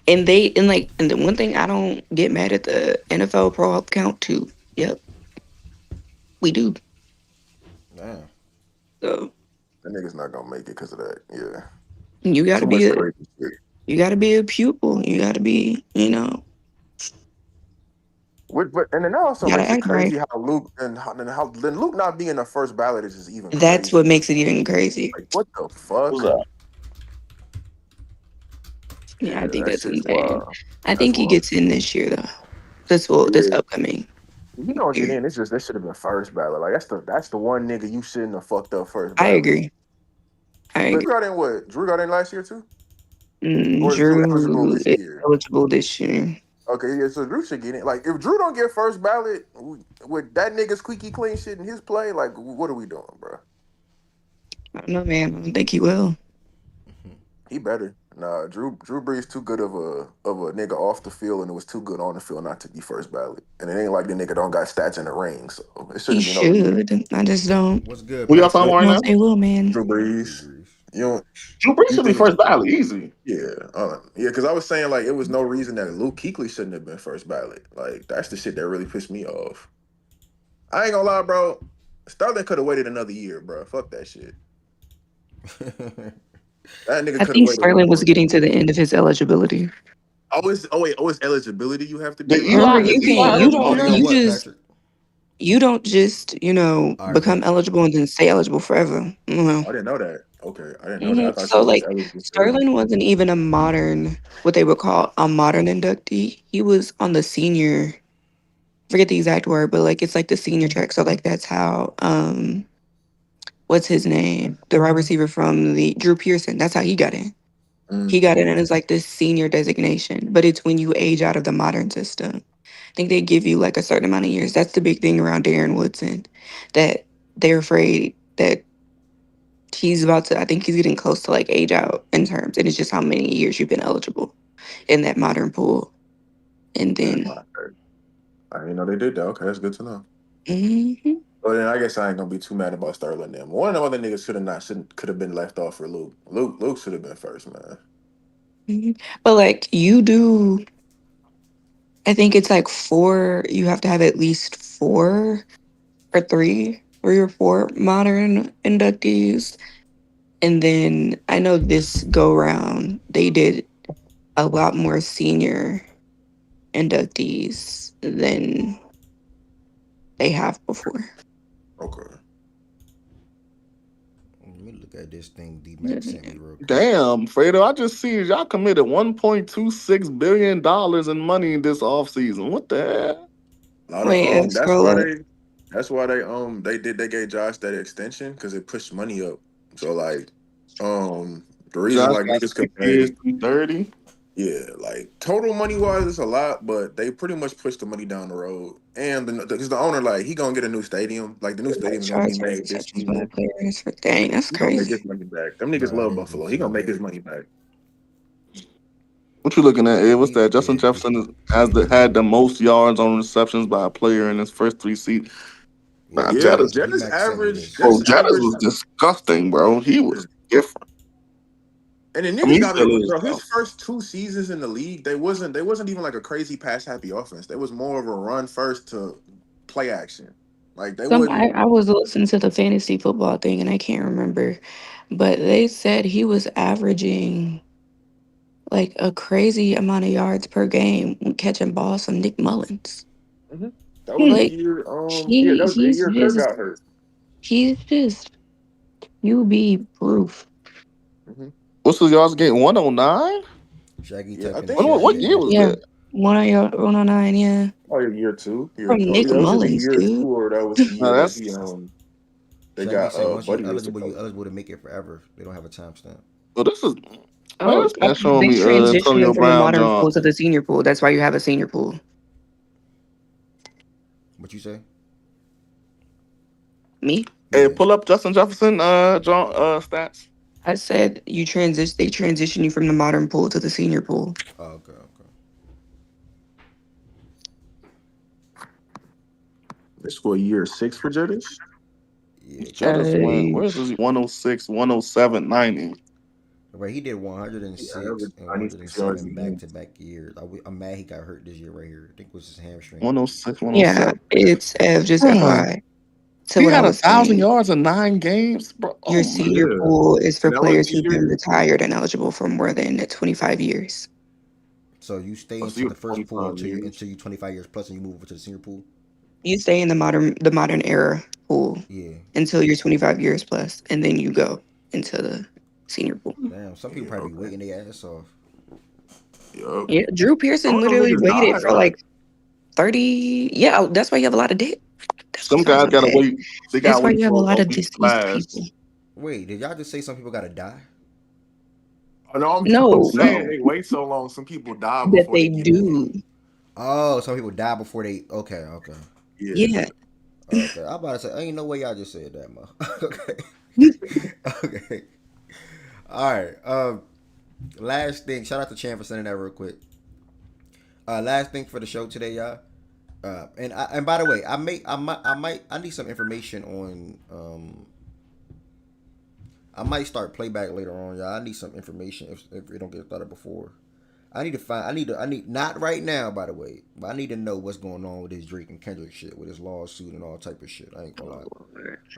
And the one thing I don't get mad at the NFL Pro Health Count too. Yep, we do. Damn. So That nigga's not gonna make it because of that. Yeah. you gotta Too be much a crazy shit. you gotta be a pupil. You gotta be, And then that also you gotta makes it act right. crazy how Luke and how then Luke not being the first ballot is just even That's crazy. what makes it even crazy. Like what the Who's fuck? that? Yeah, I Yeah, think that that's shit's insane. wild. I That's think he wild. gets in this year though. This Yeah. upcoming He don't get year. in. It's just that should have been first ballot. Like that's the one nigga you shouldn't have fucked up first I ballot. agree. I But agree. Drew got in what? Drew got in last year too? Or is Drew eligible Drew this is year? eligible this year. Okay, yeah, so Drew should get in. Like, if Drew don't get first ballot with that nigga squeaky clean shit in his play, like, what are we doing, bro? I don't know, man. I don't think he will. He better. Nah, Drew Brees too good of a nigga off the field, and it was too good on the field not to be first ballot. And it ain't like the nigga don't got stats in the ring, so it He shouldn't be no reason. should. I just don't. What's good, Who y'all talking Patrick? about right Won't now? say will, man. Drew Drew Brees, Brees. you don't Drew Brees you should be think? first ballot, easy. Yeah, yeah, because I was saying like it was no reason that Luke Kuechly shouldn't have been first ballot. Like that's the shit that really pissed me off. I ain't gonna lie, bro. Sterling could have waited another year, bro. Fuck that shit. That nigga I could have think waited one Sterling was more getting to year. the end of his eligibility. It's eligibility you have to The be. Remember, Eli Okay. is you Eli can't. You eligible don't. Depending on again? You what, just. Patrick? You don't just. All right, Become bet. eligible and then stay eligible forever. No. I didn't know that. Okay, I didn't know that. I thought you So were just like, eligible forever. Sterling wasn't even a modern, what they would call a modern inductee. He was on the senior. Forget the exact word, but like it's like the senior track. So like that's how what's his name? The wide receiver from the Drew Pearson. That's how he got in. He Mm, got in as like this senior designation, but it's when you age out of the modern system. I think they give you like a certain amount of years. That's the big thing around Darren Woodson, that they're afraid that he's about to. I think he's getting close to like age out in terms, and it's just how many years you've been eligible in that modern pool, and damn, then. I didn't know they did that. Okay, that's good to know. Mhm, Well, then I guess I ain't gonna be too mad about Sterling. Them one of them other niggas shouldn't could have been left off for Luke. Luke should have been first, man. mhm. But like you do, I think it's like four. You have to have at least four or three or four modern inductees. And then I know this go round, they did a lot more senior inductees than they have before. Okay. Let me look at this thing D Mac sent me real quick. Damn, Fredo, I just see y'all committed $1.26 billion in money this offseason. What the hell? A lot of Wait, that's scroll why up. they gave Josh that extension because it pushed money up. So like the reason Josh like got niggas could 6 years, pay, 230. yeah, like total money wise it's a lot, but they pretty much pushed the money down the road. And because the owner like he gonna get a new stadium, like the new stadium is gonna be Charge for made this receptions by season. players for dang, that's He gonna make crazy. his money back. Them niggas Bro, I love didn't even Buffalo. He see gonna make that. his money back. What you looking at, Ed? What's He that? Justin did. Jefferson had the most yards on receptions by a player in his first three seasons. Nah, Yeah, Yeah, D Jettis Mac sent me average, this. Bro, Jettis Jettis average, was disgusting, bro. He was different. and then I mean, niggas he got to still remember, is, bro. His though. first 2 seasons in the league, they wasn't even like a crazy pass happy offense. They was more of a run first to play action. Like they wouldn't. I was listening to the fantasy football thing and I can't remember, but they said he was averaging like a crazy amount of yards per game catching balls from Nick Mullins. Mhm. That was the Like year. Yeah, he that was the he's year Kerr just got hurt. he's just QB proof. Hmm. What's the yards game? 109? Shaggy Yeah, I type in the think chat. What He year asked. was Yeah. that? 109, yeah. oh yeah, year two. Year From oh Nick yeah, that was either Mullins, year dude. two or that was the No, year that he that's they Shaggy got said once Buddy was the you coach. eligible to make it forever. They don't have a timestamp. well. This is man. Oh, This man showing they me transitioned Antonio him from the Brown, modern John. pool to the senior pool. That's why you have a senior pool. What you say? Me? Hey, Yeah. pull up Justin Jefferson, John, stats. I said they transition you from the modern pool to the senior pool. Oh, okay, okay. They scored year six for Judge. Yeah, cause Jettas went. Uh, Where's this? 106, 107, 90. right, he did Yeah, 106 average and 96 yards a 107 back game. to back years. I'm mad he got hurt this year right here. I think it was his hamstring. 106, yeah, 107. it's just Bruh, FYI to he what I had was 1,000 saying. yards in 9 games, bro. Your Oh my. senior Yeah, pool is for and that was players the who've been year. retired and eligible for more than 25 years. So you stay Oh, so into you the were first pool 25 years. until you 25 years plus, and you move over to the senior pool. You stay in the modern era pool Yeah. until you're 25 years plus, and then you go into the senior pool. Damn, some people Yeah, probably be okay. waiting their ass off. Yup. Yeah, Drew Some Pearson of them literally niggas waited died, for huh? like 30. Yeah, that's why you have a lot of debt. That's what Some I was guys gonna gotta say. wait. They That's gotta why wait you have a for lot a of week deceased class. people. Wait, did y'all just say some people gotta die? I know. I'm No, saying no, they wait so long. Some people die that before they they get in. do. Oh, some people die before they. Okay, okay, Yeah. Yeah. okay. I'm about to say, ain't no way y'all just said that, man. Okay, okay. All right. Last thing. Shout out to Chan for sending that real quick. Last thing for the show today, y'all. And by the way, I need some information on I might start playback later on, y'all. I need some information if it don't get started before. I need not right now, by the way, but I need to know what's going on with this Drake and Kendrick shit, with this lawsuit and all type of shit. I ain't gonna lie.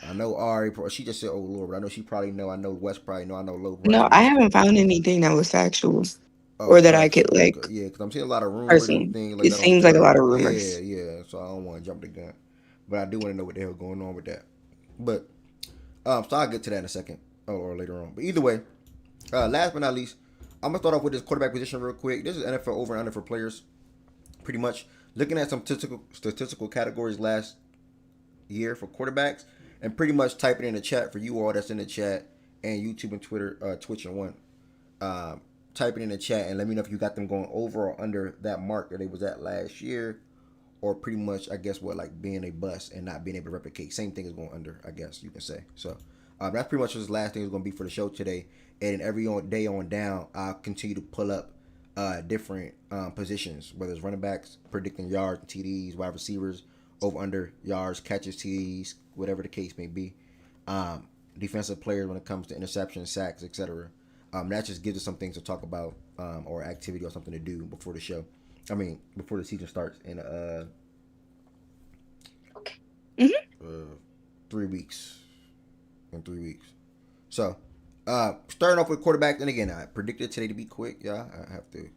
I know Ari, she just said, "Oh Lord," but I know she probably know. I know Wes probably know. I know Low probably No, know. I haven't found anything that was factual Oh, or that I could factual. like Okay, yeah, because I'm seeing a lot of rumors and person. things like It that on seems like a Twitter. lot of Yeah, rumors. yeah. So I don't want to jump the gun, but I do want to know what the hell going on with that. But so I'll get to that in a second, or later on. But either way, last but not least, I'm gonna start off with this quarterback position real quick. This is NFL over and under for players, pretty much. Looking at some statistical categories last year for quarterbacks, and pretty much type it in the chat for you all that's in the chat and YouTube and Twitter, Twitch and one. Type it in the chat and let me know if you got them going over or under that mark that they was at last year, or pretty much I guess what, like being a bust and not being able to replicate. Same thing is going under, I guess you can say. So that's pretty much what this last thing is going to be for the show today. And every day on down, I'll continue to pull up different positions, whether it's running backs, predicting yards, TDs, wide receivers, over under yards, catches, TDs, whatever the case may be. Defensive players when it comes to interceptions, sacks, etc. That just gives us some things to talk about, or activity or something to do before the show. I mean, before the season starts in Mhm. 3 weeks. In 3 weeks. So, starting off with quarterbacks, and again, I predicted today to be quick. Yeah, I have to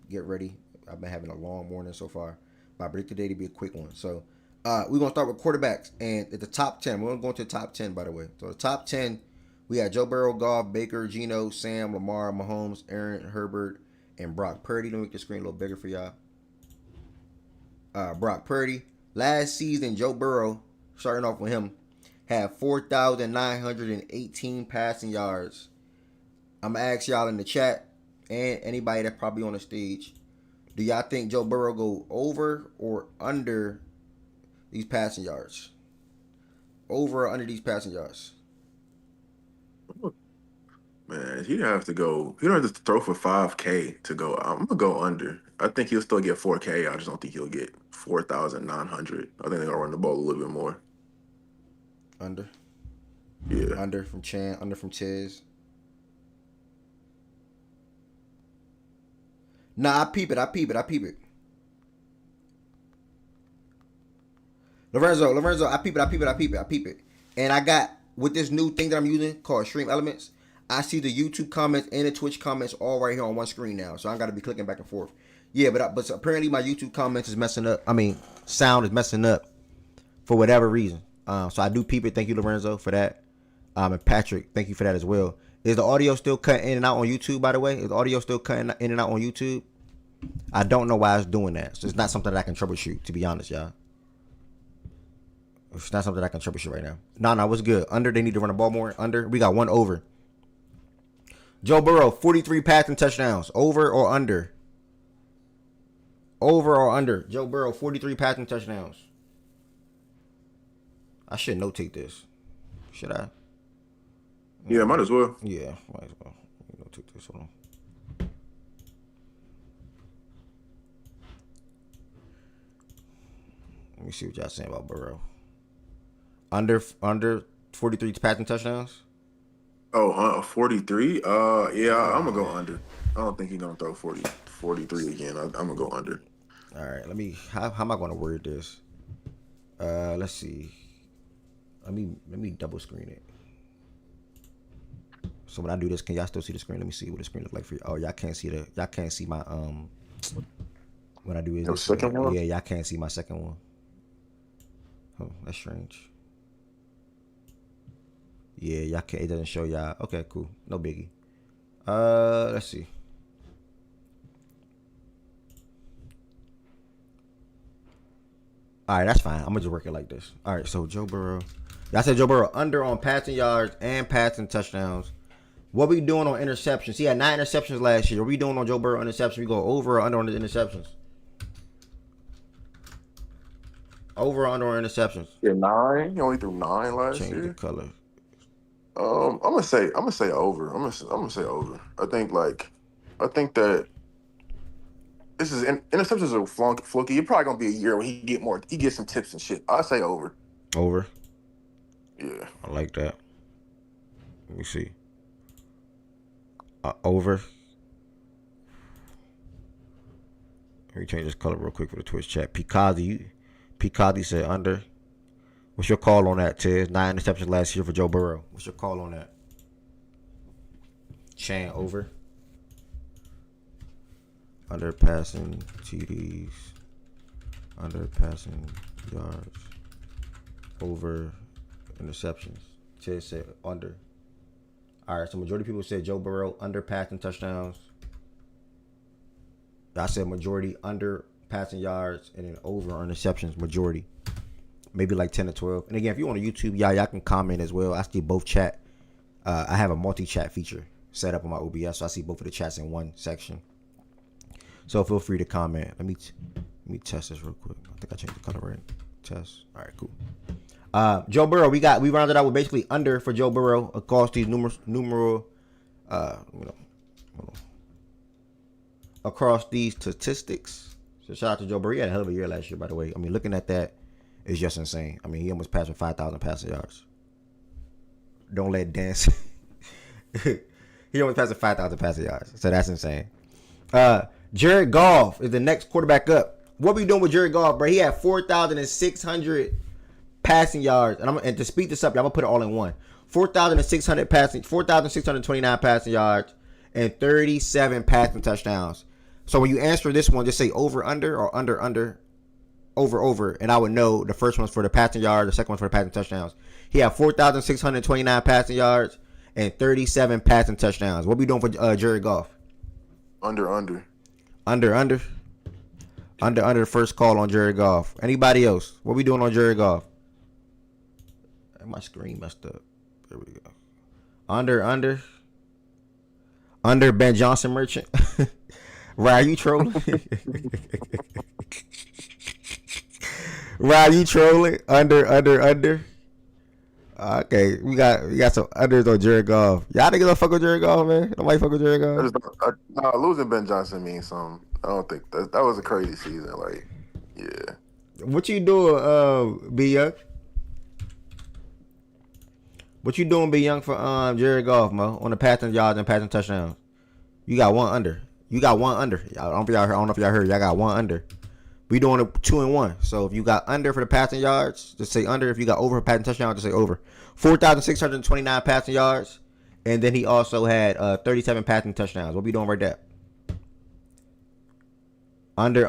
get ready. I've been having a long morning so far, but I predicted today to be a quick one. So, we're gonna start with quarterbacks, and at the top 10, we're gonna go into the top 10. By the way, so the top 10, we got Joe Burrow, Goff, Baker, Geno, Sam, Lamar, Mahomes, Aaron, Herbert, and Brock Purdy. Let me make the screen a little bigger for y'all. Brock Purdy. Last season, Joe Burrow, starting off with him, had 4,918 passing yards. I'm going to ask y'all in the chat and anybody that's probably on the stage, do y'all think Joe Burrow go over or under these passing yards? Over or under these passing yards? Man, he'd have to go. He don't have to throw for 5K to go. I'm gonna go under. I think he'll still get 4K. I just don't think he'll get 4,900. I think they're gonna run the ball a little bit more. Under. Yeah. Under from Chan. Under from Tiz. Nah, I peep it. Lorenzo, I peep it. And I got, with this new thing that I'm using called Stream Elements, I see the YouTube comments and the Twitch comments all right here on one screen now. So I got to be clicking back and forth. Yeah, but apparently my YouTube comments is messing up. I mean, sound is messing up for whatever reason. So I do peep it. Thank you, Lorenzo, for that. And Patrick, thank you for that as well. Is the audio still cutting in and out on YouTube, by the way? Is the audio still cutting in and out on YouTube? I don't know why it's doing that. So it's not something that I can troubleshoot, to be honest, y'all. It's not something that I can troubleshoot right now. No, what's good? Under, they need to run the ball more. Under, we got one over. Joe Burrow, 43 passing touchdowns. Over or under? Over or under? Joe Burrow, 43 passing touchdowns. I should notate this. Should I? Yeah, might as well. Yeah, might as well. Notate this. Hold on. Let me see what y'all saying about Burrow. Under 43 passing touchdowns. Oh, 43? Yeah, I'm gonna go under. I don't think he's gonna throw 43 again. I'm gonna go under. All right, let me. How am I gonna word this? Let's see. Let me double screen it. So when I do this, can y'all still see the screen? Let me see what the screen look like for you. Oh, y'all can't see my when I do it. Your second one? Yeah, y'all can't see my second one. Oh, that's strange. Yeah, y'all can't. It doesn't show y'all. Okay, cool. No biggie. Let's see. All right, that's fine. I'm gonna just work it like this. All right, so Joe Burrow. Y'all said Joe Burrow under on passing yards and passing touchdowns. What we doing on interceptions? He had 9 interceptions last year. What we doing on Joe Burrow interceptions? We go over or under on the interceptions? Over or under on interceptions? Yeah, 9. He only threw 9 last Change year. the color. I'm gonna say over. I'm gonna say over. I think that this is interceptions are fluky. It's probably gonna be a year where he gets some tips and shit. I say over. Over. Yeah. I like that. Let me see. Over. Let me change this color real quick for the Twitch chat. Picadi said under. What's your call on that, Tiz? 9 interceptions last year for Joe Burrow. What's your call on that? Chan, over. Under passing TDs. Under passing yards. Over interceptions. Tiz said under. All right, so majority of people said Joe Burrow under passing touchdowns. I said majority under passing yards and then over interceptions, majority. Maybe like 10 or 12. And again, if you're on YouTube, y'all can comment as well. I see both chat. I have a multi-chat feature set up on my OBS, so I see both of the chats in one section. So feel free to comment. Let me test this real quick. I think I changed the color right. Test. All right, cool. Joe Burrow, we rounded out with basically under for Joe Burrow across these across these statistics. So shout out to Joe Burrow. He had a hell of a year last year, by the way. I mean, looking at that is just insane. I mean, he almost passed for 5,000 passing yards. Don't let dance. He almost passed for 5,000 passing yards. So that's insane. Jared Goff is the next quarterback up. What we doing with Jared Goff, bro? He had 4,600 passing yards. And to speed this up, I'm gonna put it all in one. 4,629 passing yards and 37 passing touchdowns. So when you answer this one, just say over under or under over, and I would know the first one's for the passing yards, the second one's for the passing touchdowns. He had 4,629 passing yards and 37 passing touchdowns. What we doing for Jared Goff? Under. Under the first call on Jared Goff. Anybody else? What we doing on Jared Goff? My screen messed up. There we go. Under Ben Johnson Merchant. Right, you trolling? Right, you trolling? Under. Okay, we got some unders on Jared Goff. Y'all niggas don't fuck with Jared Goff, man. Nobody fuck with Jared Goff. Losing Ben Johnson means something. I don't think that was a crazy season. Like, yeah. What you doing, B Young? What you doing, B Young, for Jared Goff, Mo, on the passing yards and passing touchdowns? You got one under. I don't know if y'all heard. Y'all got one under. We doing a 2 and 1. So if you got under for the passing yards, just say under. If you got over for passing touchdown, just say over. 4,629 passing yards, and then he also had 37 passing touchdowns. What we doing right there? Under.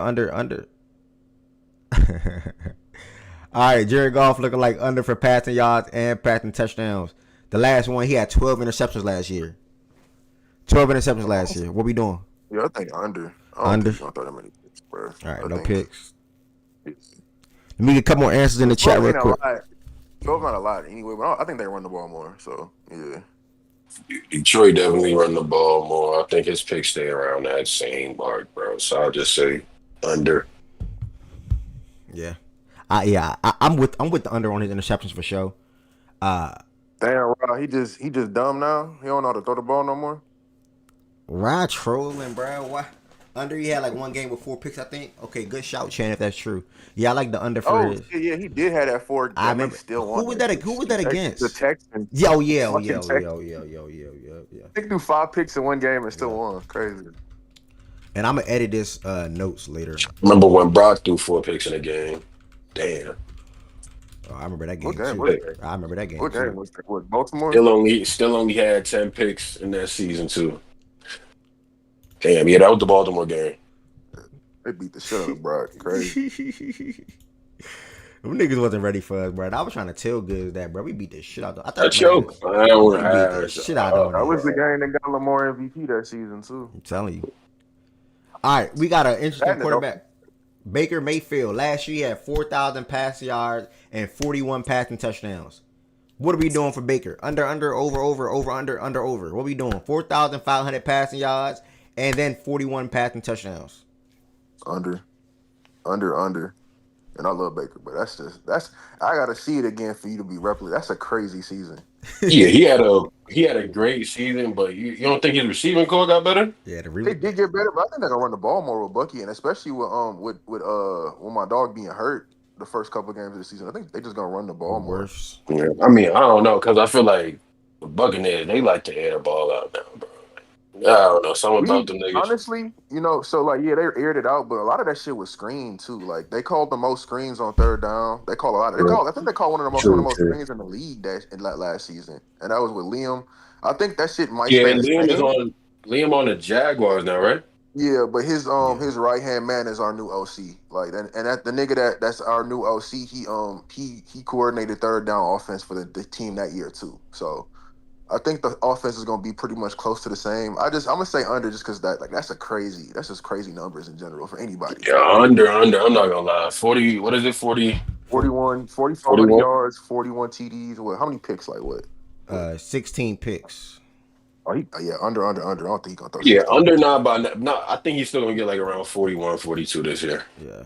All right, Jared Goff looking like under for passing yards and passing touchdowns. The last one, he had 12 interceptions last year. 12 interceptions last year. What we doing? Yeah, I think under. I don't Under. think he's gonna throw that many picks, bro. All right, I no think picks. Let me get a couple more answers in the chat 12 real ain't a quick. lot. 12 not a lot anyway, but I think they run the ball more. So yeah. Detroit definitely run the ball more. I think his picks stay around that same mark, bro. So I'll just say under. Yeah. I'm with the under on his interceptions for sure. Damn, Rod, he just dumb now. He don't know how to throw the ball no more. Rod trolling, bro. Why? Under he had like one game with 4 picks, I think. Okay, good shout, Chan, if that's true. Yeah, I like the under for Oh his. yeah, he did have that 4. I And they remember. still Who won. was that? Who was that The against? Texans. Yo. Fucking Texans. They threw 5 picks in one game and still won. Crazy. And I'm gonna edit this notes later. Remember when Brock threw 4 picks in a game? Damn. Oh, I remember that game What game too. was that? I remember that game What too. game was that? What, Baltimore? Still only had 10 picks in that season too. Damn, yeah, that was the Baltimore game. They beat the shit out of Brock. Crazy. Them niggas wasn't ready for us, bro. I was trying to tell good that, bro. We beat the shit out of them. I thought A choke. I we would beat the have. shit out of That them. was the game that got Lamar MVP that season too. I'm telling you. All right, we got an interesting That nigga- quarterback. Baker Mayfield. Last year he had 4,000 passing yards and 41 passing touchdowns. What are we doing for Baker? Under, over, under. What are we doing? 4,500 passing yards and then 41 passing touchdowns. Under. And I love Baker, but that's I gotta see it again for you to be replicated. That's a crazy season. Yeah, he had a great season, but you don't think his receiving core got better? Yeah, They did get better, but I think they're gonna run the ball more with Bucky, and especially with my dog being hurt the first couple of games of the season. I think they just gonna run the ball more. worse. Yeah, I mean, I don't know, because I feel like the Buccaneers, they like to air the ball out now, bro. I don't know, something about them niggas. Honestly, so like they aired it out, but a lot of that shit was screened too. Like they called the most screens on third down. They call a lot. I think they called one of the most screens in the league last season, and that was with Liam. I think that shit might stay the same. Liam on the Jaguars now, right? Yeah, but his right hand man is our new OC. Like and that the nigga that's our new OC. He coordinated third down offense for the team that year too. So I think the offense is gonna be pretty much close to the same. I'm gonna say under just because that's just crazy numbers in general for anybody. Yeah, under. I'm not gonna lie. 40. What is it? 40. 4,500 yards, 41 TDs. What? How many picks? Like what? 16 picks. Oh, under. I don't think he gonna throw. Yeah, 16. under not by no. I think he's still gonna get like around 41, 42 this year. Yeah.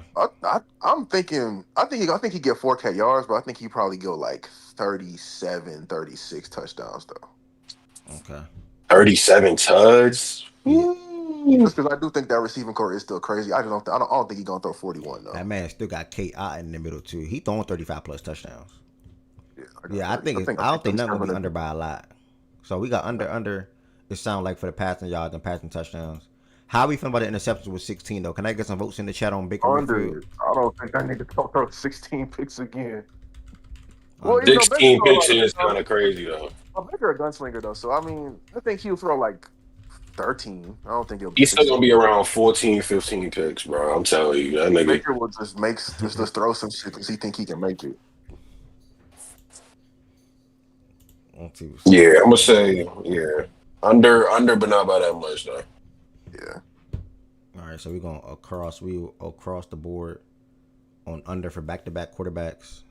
I'm thinking. I think he get 4K yards, but I think he probably go like 37, 36 touchdowns though. Okay. 37 tuds. Just because I do think that receiving core is still crazy. I don't think he's gonna throw 41 though. That man still got K.I. in the middle too. He throwing 35 plus touchdowns. Yeah, I don't think nothing gonna be under by a lot. So we got under. It sounds like for the passing yards and passing touchdowns. How we feel about the interceptions with 16 though? Can I get some votes in the chat on Baker Mayfield? I don't think that nigga gonna throw 16 picks again. Well, 16 picks is kind of crazy though. Baker a gunslinger though, so I mean, I think he'll throw like 13. I don't think he'll be. He's still gonna be around 14, 15 picks, bro. I'm telling you, that nigga. Baker will just throw some shit because he think he can make it. Yeah, I'm gonna say under, but not by that much though. Yeah. All right, so we're going across the board on under for back-to-back quarterbacks.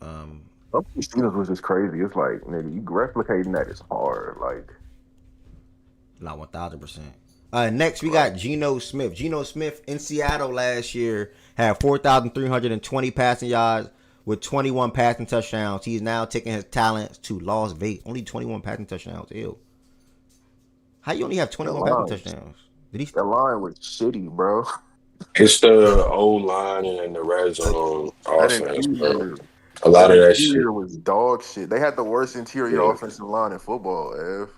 Steelers was just crazy. It's like, nigga, you replicating that is hard. Like, not 1,000%. Next, we got Geno Smith. Geno Smith in Seattle last year had 4,320 passing yards with 21 passing touchdowns. He's now taking his talents to Las Vegas. Only 21 passing touchdowns. Ew. How you only have 21 passing touchdowns? That line was shitty, bro. It's the old line and the red zone offense, bro. A lot of that shit was dog shit. They had the worst interior offensive line in football, Ev.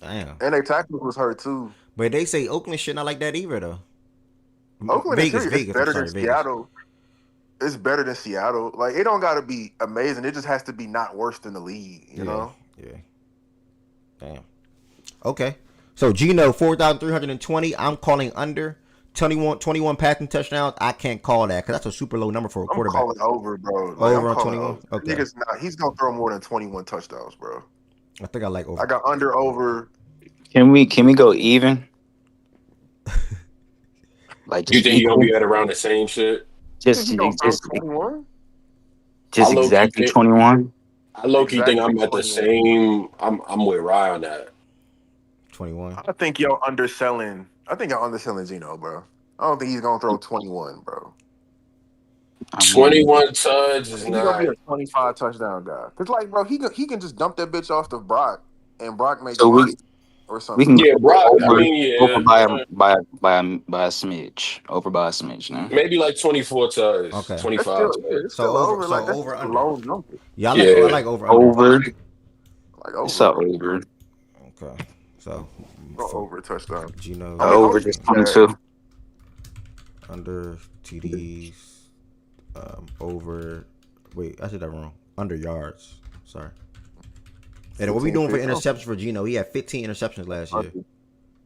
Damn. And their tackle was hurt too. But they say Oakland shit not like that either, though. Oakland Vegas, is better than Seattle. It's better than Seattle. Like, it don't got to be amazing. It just has to be not worse than the league, you know? Yeah. Damn. Okay. So, Geno, 4,320. I'm calling under. 21 passing touchdowns. I can't call that because that's a super low number for a I'm quarterback. calling over, bro. Like Over I'm on calling 21. over. Okay. Niggas not. He's gonna throw more than 21 touchdowns, bro. I think I like over. I got under over. Can we go even? Like You just think he's gonna equal? be at around the same shit? You think he gonna throw 21? I Just low key exactly think 21. I low key think Exactly I'm at the 21. same. I'm with Rye on that. 21. I think y'all underselling. I think y'all underselling Gino, bro. I don't think he's gonna throw 21, bro. I mean, 21 tuds I is think he's gonna be not. a 25 touchdown guy. Cause like, bro, he can just dump that bitch off to Brock, and Brock make so 20 or we something. can Yeah, go Brock. I mean, over yeah, by a smidge. Over by a smidge now. maybe like 24 tuds, Okay. 25 It's tuds. So still over. over. So Like that's over just a under. low number. Yeah, I Yeah, like over under. Over. Like It's a over. over. Okay. So Go for over a touchdown. Gino, I mean, Over under just Chad. 22. under TDs, over. Wait, I said that wrong. Under yards. Sorry. And what we doing for interceptions for Gino? He had 15 interceptions last year.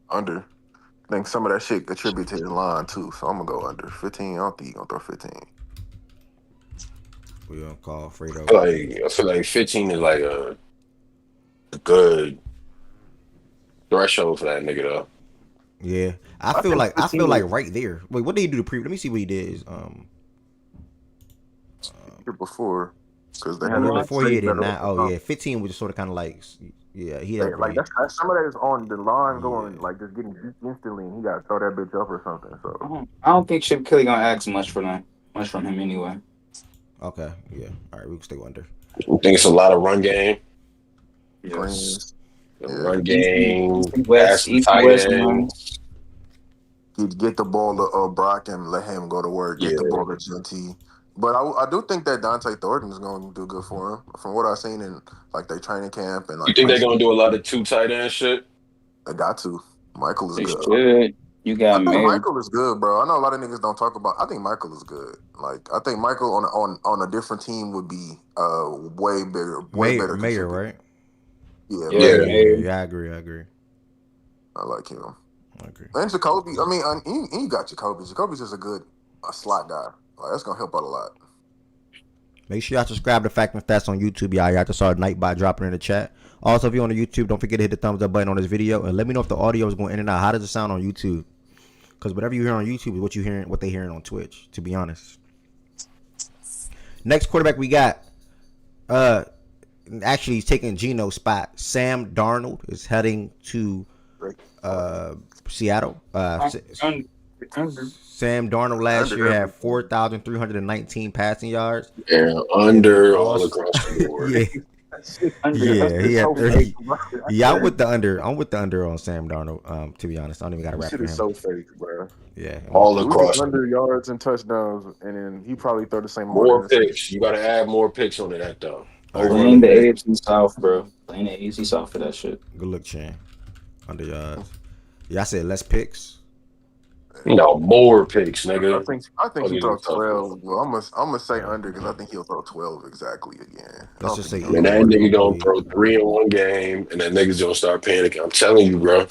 Under. I think some of that shit contribute to the line too. So I'm gonna go under 15. I don't think he's gonna throw 15. We gonna call Fredo. I feel like 15 is like a good threshold for that nigga though. Yeah, I feel like right there. Wait, what did he do to pre? Let me see what he did. Year before, because they The had year to before he did not. Oh yeah, 15 was just sort of kind of like, yeah, he had like that's some of that is on the line going like just getting beat instantly, and he got to throw that bitch up or something. So I don't think Chip Kelly gonna ask much from him anyway. Okay, yeah. All right, we can stay under. I think it's a lot of run game. Greens, Run game, East pass the East tight West end. run. get the ball to Brock and let him go to work. Get the ball to GT. But I do think that Dante Thornton is going to do good for him. From what I've seen in like their training camp and You like think they're gonna do a lot of two tight end shit? they got to. Michael is They good. should. You I got think Mayor. Michael is good, bro. I know a lot of niggas don't talk about. I think Michael is good. Like I think Michael on a different team would be way better, better. Mayor, right? Yeah, Yeah. I agree. I like him. I agree. And Jacoby. I mean, and you got Jacoby. Jacoby's just a slot guy. Like that's gonna help out a lot. Make sure y'all subscribe to Fact and Stats on YouTube, y'all just saw Night by dropping in the chat. Also, if you're on the YouTube, don't forget to hit the thumbs up button on this video and let me know if the audio is going in and out. How does it sound on YouTube? Because whatever you hear on YouTube is what they hearing on Twitch. To be honest. Next quarterback we got. Actually, he's taking Gino's spot. Sam Darnold is heading to Seattle. Sam Darnold last year had 4,319 passing yards. Yeah, under all across the board. I'm with the under. I'm with the under on Sam Darnold. To be honest, I don't even got to rap for him. Shit is so fake, bro. Yeah, all across. Under yards and touchdowns, and then he probably throw the same. More picks. You got to add more picks onto that though. Playing the AFC South, bro. Playing the AFC South for that shit. Good look, Chan. Under yards. Yeah, I said less picks. No, more picks, nigga. I think he throw 12. Well, I'm gonna say under because I think he'll throw 12 exactly again. Let's just say that nigga gonna throw 3 in one game, and then niggas gonna start panicking. I'm telling you, bro.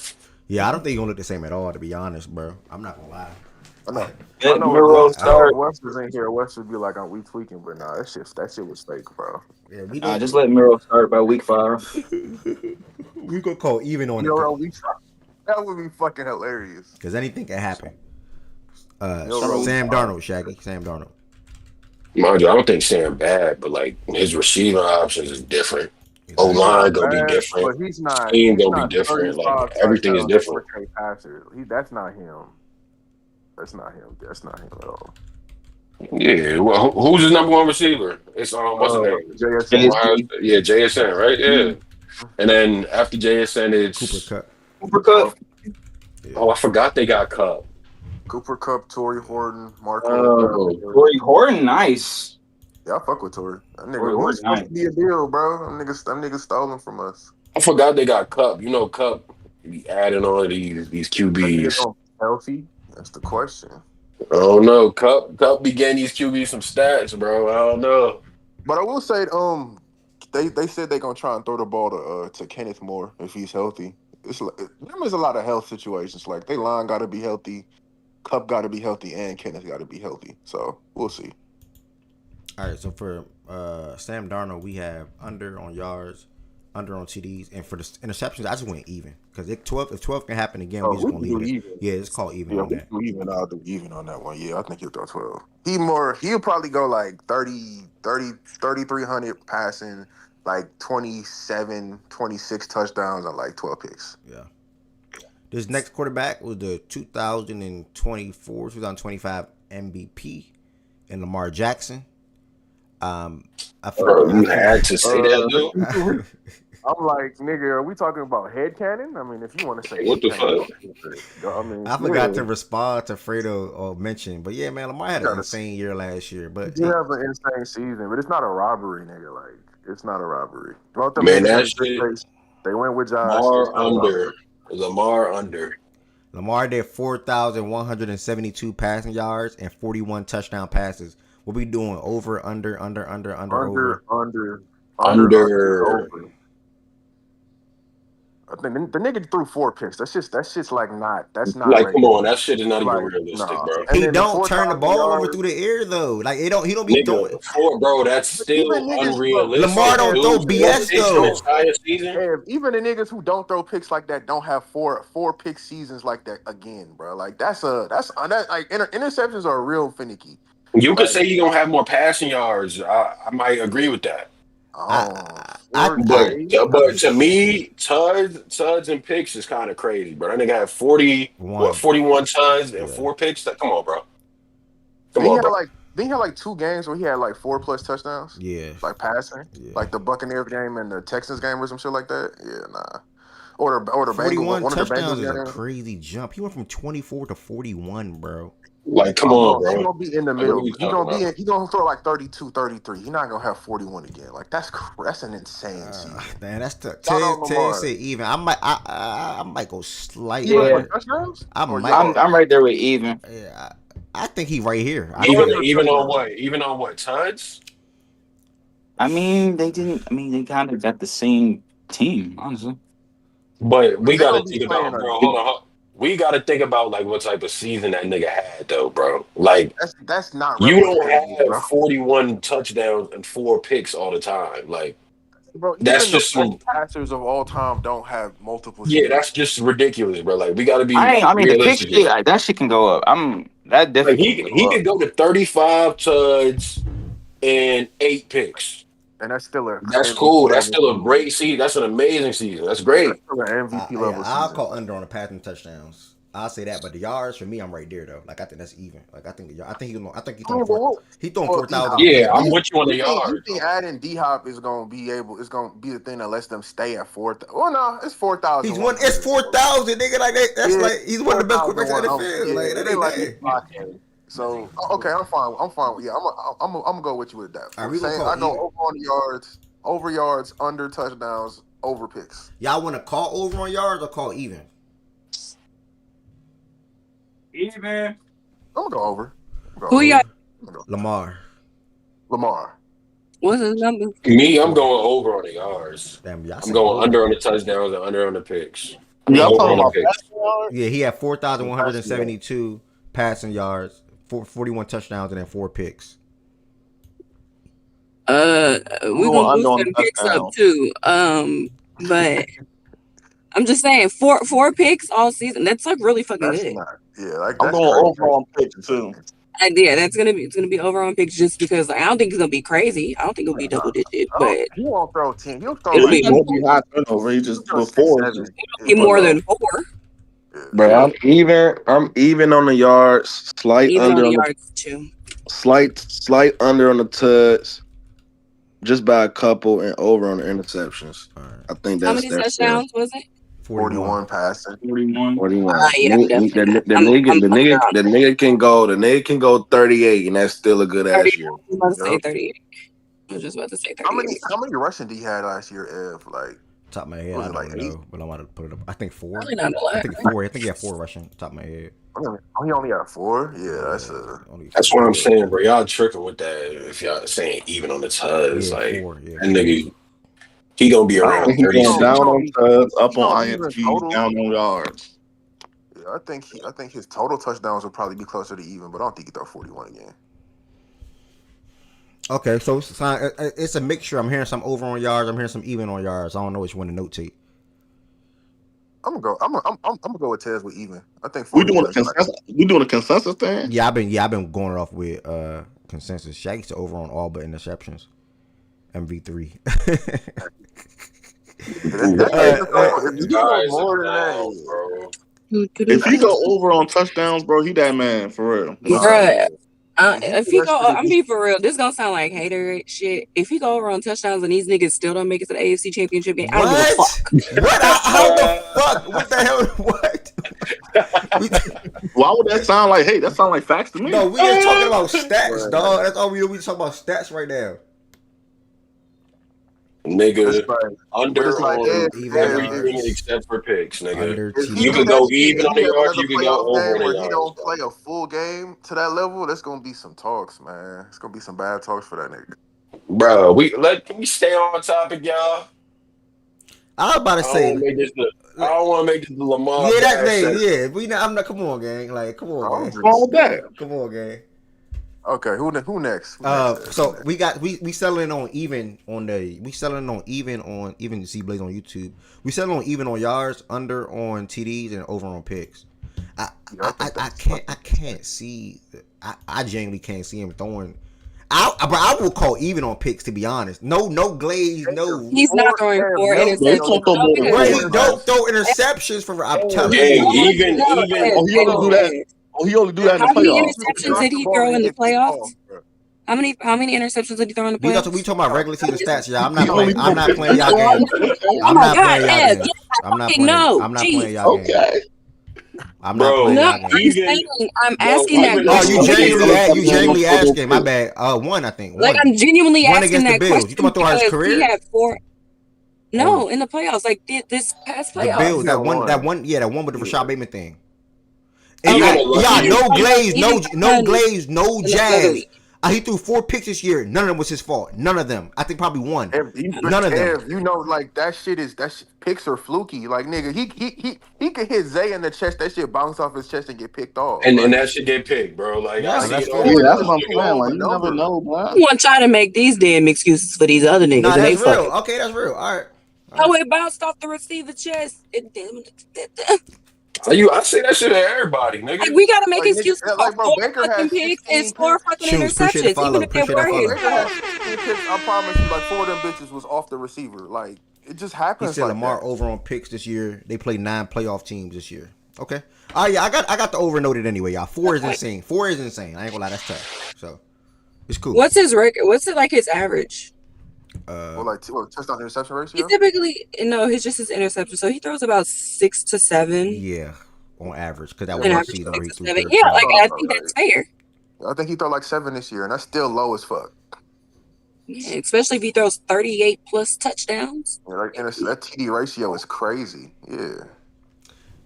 Yeah, I don't think he's gonna look the same at all. To be honest, bro, I'm not gonna lie. I know West was in here. West would be like, we tweaking, but nah, that shit was fake, bro. Yeah, just let Miro start by week 5. We could call even on it. That would be fucking hilarious. Because anything can happen. Sam Darnold, Shaggy. Sam Darnold. Mind you, I don't think Sam bad, but like his receiving options is different. O-line gonna be different. But he's not. Team gonna be different. Like everything is different. That's not him. That's not him. That's not him at all. Yeah, well, who's his number one receiver? It's what's his name? JSN. Yeah, JSN, right? Yeah. And then after JSN, it's Cooper Kupp. Oh, I forgot they got Cup. Cooper Kupp, Torrey Horton, Marco. Torrey Horton, nice. Yeah, I fuck with Torrey. That nigga was supposed to be a deal, bro. Them niggas stole him from us. I forgot they got Cup. You know, Cup be adding on these QBs. Healthy? That's the question. I don't know. Cup be getting these QBs some stats, bro. I don't know. But I will say, they said they're gonna try and throw the ball to Kenneth Moore if he's healthy. There's a lot of health situations. Like they line got to be healthy. Cup got to be healthy, and Kenneth got to be healthy. So we'll see. All right, so for Sam Darnold, we have under on yards, under on TDs, and for the interceptions, I just went even because if 12 can happen again, we just We gonna can do leave it. even. Yeah, it's called even Yeah, on we that. can do even. I'll do even on that one. Yeah, I think he'll throw 12. He'll probably go like 3,300 passing, like 27, 26 touchdowns, and like 12 picks. Yeah. This next quarterback was the 2024, 2025 MVP, and Lamar Jackson. I Bro, you think. had to say that, though. I'm like, nigga, are we talking about head cannon? I mean, if you want to say What head the cannon, fuck? I mean, I forgot to respond to Fredo or mention, but yeah, man, Lamar had an insane year last year. But he have an insane season, but it's not a robbery, nigga. Like, it's not a robbery. Both them Man, niggas that had good shit. face. They went with Josh. It's Lamar not a robbery. under. Lamar under. Lamar did 4,172 passing yards and 41 touchdown passes. What we doing? Over, under, over. Under. Over. I think the nigga threw 4 picks. That's just like not. That's not Like, come regular. on, that shit is not even Like, realistic, nah. bro. And He then the don't turn the 4,000 ball over yards. through the air though. Like he don't be throwing. Nigga, bro, that's Even still niggas, unrealistic. Lamar don't dude. throw 4 BS picks though. an entire season. Even the niggas who don't throw picks like that don't have four pick seasons like that again, bro. Like that's like interceptions are real finicky. You could Like, say you don't have more passing yards. I might agree with that. But to me, tuds and picks is kind of crazy, bro. That nigga had 41 tuds and 4 picks. Come on, bro. Come on, bro. Then he had like 2 games where he had like 4+ touchdowns. Yeah. Like passing. Yeah. Like the Buccaneers game and the Texans game or some shit like that. Yeah, nah. Or the 41 Bengals, touchdowns is games. a crazy jump. He went from 24 to 41, bro. Like, come on, bro. He's gonna be in the middle. He's gonna throw like 32, 33. He's not gonna have 41 again. Like that's an insane season. Man, that's the Ted said even. I might go slightly. Yeah. I'm right there with even. Yeah, I think he right here. Even on what? Even on what? Tuds? I mean, they kind of got the same team, honestly. But we got to think about, bro. Hold on. We got to think about like what type of season that nigga had, though, bro. Like that's not. You don't have 41 touchdowns and 4 picks all the time, like. Bro, that's even just the passers of all time don't have multiple. Yeah, that's just ridiculous, bro. Like we got to be. I mean, the pick shit, that shit can go up. That definitely. Like, he could go to 35 tuds and 8 picks. And that's still that's cool. That's still a great season. That's an amazing season. That's great. That's still an MVP level. I'll call under on the passing touchdowns. I'll say that, but the yards for me, I'm right there though. Like I think that's even. Like I think he throwing 4,000. Yeah, I'm with you on the yards. You think adding D-Hop is gonna be the thing that lets them stay at 4,000? Well, no, it's 4,000. It's 4,000, nigga. Like that's like he's one of the best quarterbacks in the field. Like that ain't bad. So okay, I'm fine. Yeah, I'm gonna go with you with that. Right, I go over on the yards, over yards, under touchdowns, over picks. Y'all want to call over on yards or call even? Even. I'm gonna go over. Who y'all? Lamar. What's his number? Me, I'm going over on the yards. Damn, I'm going under on the touchdowns and under on the picks. Yeah, he had 4,172 passing yards, 41 touchdowns, and then 4 picks. We're gonna boost them picks up too. But I'm just saying, four picks all season. That's like really fucking good. I'm going over on picks too. Yeah, it's gonna be over on picks just because I don't think it's gonna be crazy. I don't think it'll be double digit, but he won't throw 10. He'll throw. It'll be high turnover. He just before. It'll be more than 4. Bro, I'm even on the yards, slight Even under on the yards too. Slight under on the tuds, just by a couple, and over on the interceptions. I think that's how many touchdowns was it? 41 passing. 41. Yeah, the nigga can go. The nigga can go 38, and that's still a good ass year. I was about to say 38. I was just about to say 38. How many rushing D had last year? Like top of my head, I don't know, but I want to put it up. I think 4. Probably not a lot. I think 4. I think he had 4 rushing. Top of my head. He only had 4. Yeah, that's what I'm saying, bro. Y'all tricking with that. If y'all saying even on the tuds, like 4, that nigga, he gonna be around 30. Down on tuds, up on INT, down on yards. Yeah, I think his total touchdowns will probably be closer to even, but I don't think he throw 41 again. Okay, so it's a mixture. I'm hearing some over on yards. I'm hearing some even on yards. I don't know which one to notate. I'm gonna go with Tez with even. I think We 41 doing a is like, consensus. We doing a consensus thing. Yeah, I've been going off with consensus. Shaq used to over on all but interceptions. MV3. This guy is a clown, bro. If he go over on touchdowns, bro, he that man for real. Bruh. If he go, I'm being for real. This gonna sound like hater shit. If he go over on touchdowns and these niggas still don't make it to the AFC Championship game, I don't give a fuck. What? How the fuck? What the hell? What? Why would that sound like hate? That sound like facts to me. No, we ain't talking about stats, dog. That's all we do. We talking about stats right now. Nigga, under like, on everything except for picks, nigga. If you can go even on the yards, you can go over on the yards. He don't play a full game to that level. That's gonna be some talks, man. It's gonna be some bad talks for that nigga. Bro, can we stay on topic, y'all? I was about to say. I don't want to make this the Lamar. Yeah, that thing. Yeah, I'm not. Come on, gang. Like, come on, gang. What's wrong with that? Come on, gang. Okay, who next? So we settling on even on even Z Blaze on YouTube. We settling on even on yards, under on TDs, and over on picks. I can't see. I genuinely can't see him throwing. I will call even on picks, to be honest. No glaze, no. He's not throwing 4 interceptions. Right, he don't throw interceptions for. I'm telling you. Even. Oh, he only do that. Oh, he only do that in the playoffs. How many interceptions did he throw in the playoffs? How many interceptions did he throw in the playoffs? We talking about regular season stats, y'all. I'm not playing y'all game. I'm not playing y'all game. I'm not playing y'all game. Okay. I'm not playing y'all game. I'm asking that question. Oh, you genuinely asking. My bad. One, I think. Like, I'm genuinely asking that question. You talking about throughout his career? He had 4. No, in the playoffs, like this past playoffs. The Bills, that one with the Rashad Bateman thing. No glaze, no jazz. He threw 4 picks this year. None of them was his fault. None of them. I think probably one. None of them. You know, like that shit picks are fluky. Like nigga, he could hit Zay in the chest. That shit bounce off his chest and get picked off. And that shit get picked, bro. Like that's what I'm saying. Like you never know, bro. I want y'all to make these damn excuses for these other niggas. Nah, that's real. Okay, that's real. All right. Oh, it bounced off the receiver chest. I say that shit to everybody, nigga. Like, we gotta make excuses for 4 fucking picks and 4 fucking interceptions. Even if they were his. I promise you, like 4 of them bitches was off the receiver. Like it just happens. He said like Lamar that. over on picks this year. They played 9 playoff teams this year. Okay. All right, yeah, I got the over noted anyway, y'all. 4 is insane. 4 is insane. I ain't gonna lie, that's tough. So it's cool. What's his record? What's it like his average? Touchdown interception ratio? He typically it's just his interception. So he throws about 6 to 7. Yeah, on average, because that one season where he threw 13. Yeah, like I think that's fair. I think he threw like 7 this year, and that's still low as fuck. Yeah, especially if he throws 38 plus touchdowns. Yeah, like that TD ratio is crazy. Yeah.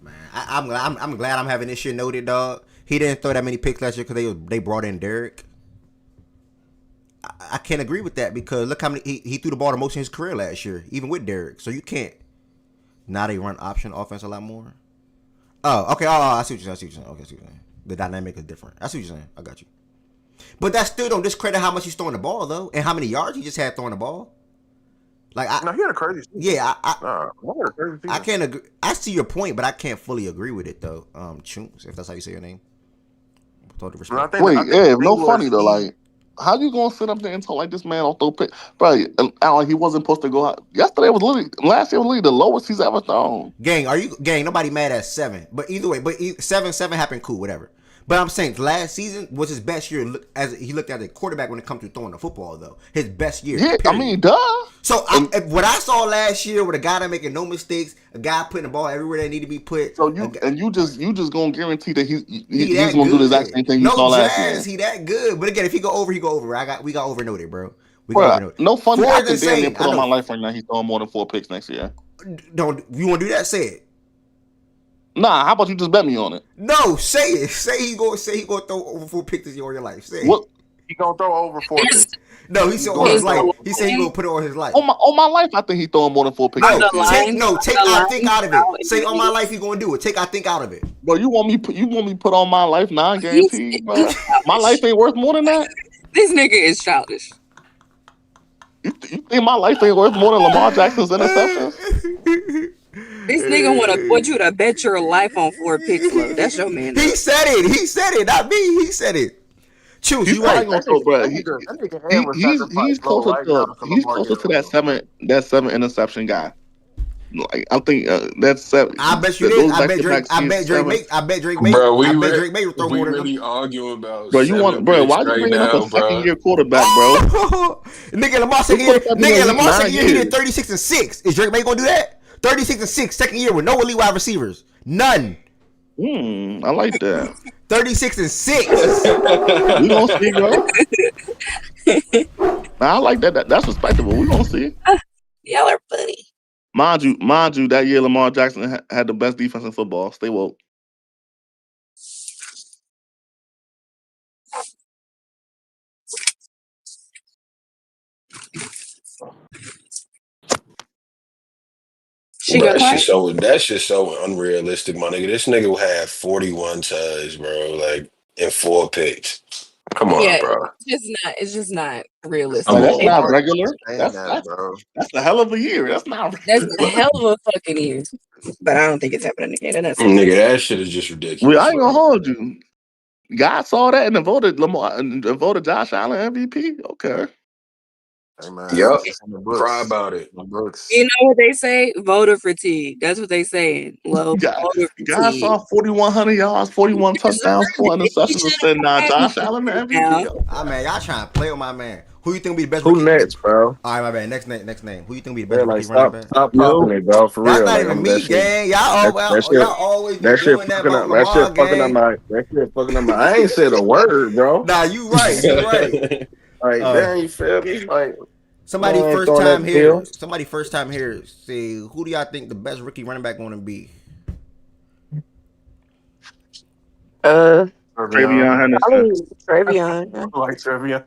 Man, I'm glad I'm having this shit noted, dog. He didn't throw that many picks last year because they brought in Derek. I can't agree with that because look how many he threw the ball the most in his career last year, even with Derek. So you can't. Now they run option offense a lot more. Oh, okay. Oh, I see what you're saying. Okay, I see what you're saying. The dynamic is different. I see what you're saying. I got you. But that still don't discredit how much he's throwing the ball though, and how many yards he just had throwing the ball. Like he had a crazy season. Yeah, I can't agree. I see your point, but I can't fully agree with it though. Chunks, if that's how you say your name. With all the respect. Funny though, like. How you gonna sit up there and talk like this man don't throw pick? Bro, Alan, he wasn't supposed to go out. Last year was literally the lowest he's ever thrown. Gang, nobody mad at 7. But either way, 7 happened, cool, whatever. But I'm saying last season was his best year as he looked at the quarterback when it comes to throwing the football, though. His best year. Yeah, period. I mean, duh. So what I saw last year with a guy that making no mistakes, a guy putting the ball everywhere that need to be put. So you just gonna guarantee that he's gonna do the exact same thing you saw last year. He that good. But again, if he go over, he go over. We got overnoted, bro. No funny. I can damn near put on my life right now. He's throwing more than 4 picks next year. Don't you want to do that? Say it. Nah, how about you just bet me on it? No, say it. Say he go throw over 4 picks this year in your life. Say what? it. He gonna throw over 4 His, picks. No, he said on his life. He said he gonna put it on his life. On my life, I think he throwing more than 4 picks. No, the take the I think lines out of it. out Say on my is- life he gonna do it. Take I think out of it. Bro, you want me put on my life non-guaranteed, he's bro? My life ain't worth more than that. This nigga is childish. You think my life ain't worth more than Lamar Jackson's interceptions? This nigga want you to bet your life on 4 picks, Flo. That's your man. He said it. He said it. Not me. He said it. Choose. He's You probably right. gonna throw, bro. That nigga head was He's sacrificed low closer right now to that seven interception guy. Like I think that's 7. I bet you this. I bet Drake. I bet Drake make. I bet Drake make. Bro, I bet Drake make throw we more than really them. arguing about Bro, you 7 bro? picks Why you right bringing up now, a second bro? year quarterback, bro? Nigga Lamar second year. Nigga Lamar second year. He did 36-6. Is Drake May gonna do that? 36-6 second year with no elite wide receivers. None. I like that. 36-6. We gonna see, bro. I like that. That's respectable. We gonna see. Y'all are funny. Mind you, that year Lamar Jackson had the best defense in football. Stay woke. She got quiet. That's just so unrealistic, my nigga. This nigga had 41 touchdowns, bro, like in 4 picks. Come on, bro. It's just not realistic. Come That's on, not bro. regular. bro. That's a hell of a year. That's not That's regular. a hell of a fucking year. But I don't think it's happening again. Nigga, that shit is just ridiculous. I ain't gonna hold you. God saw that and voted Lamar and voted Josh Allen MVP. Okay. Hey man, Yup. it's in the books. Cry about it. In the books. You know what they say? Voter fatigue. That's what they saying. Low God voter fatigue. saw 4,100 yards, 41 touchdowns, 4 interceptions, and said, "Nah, Josh Allen the MVP." Ah man, y'all trying to play with my man. Who you think will be the best? Who rookie? next, bro? All right, my bad. Next name. Who you think will be the Yeah, best like rookie running back? stop popping it, bro. For That's real. not Like, even that me, shit- gang. that shit- Y'all always be That shit doing that fucking about up. That Lamar, shit fucking up gang. my. That shit fucking up my. I ain't said a word, bro. Nah, you right. You right. Like, damn, you feel me? Like, Somebody man, first throwing time that here. pill. Somebody first time here. Say, who do y'all think the best rookie running back going to be? Travion Henderson. Probably Travion. I like trivia.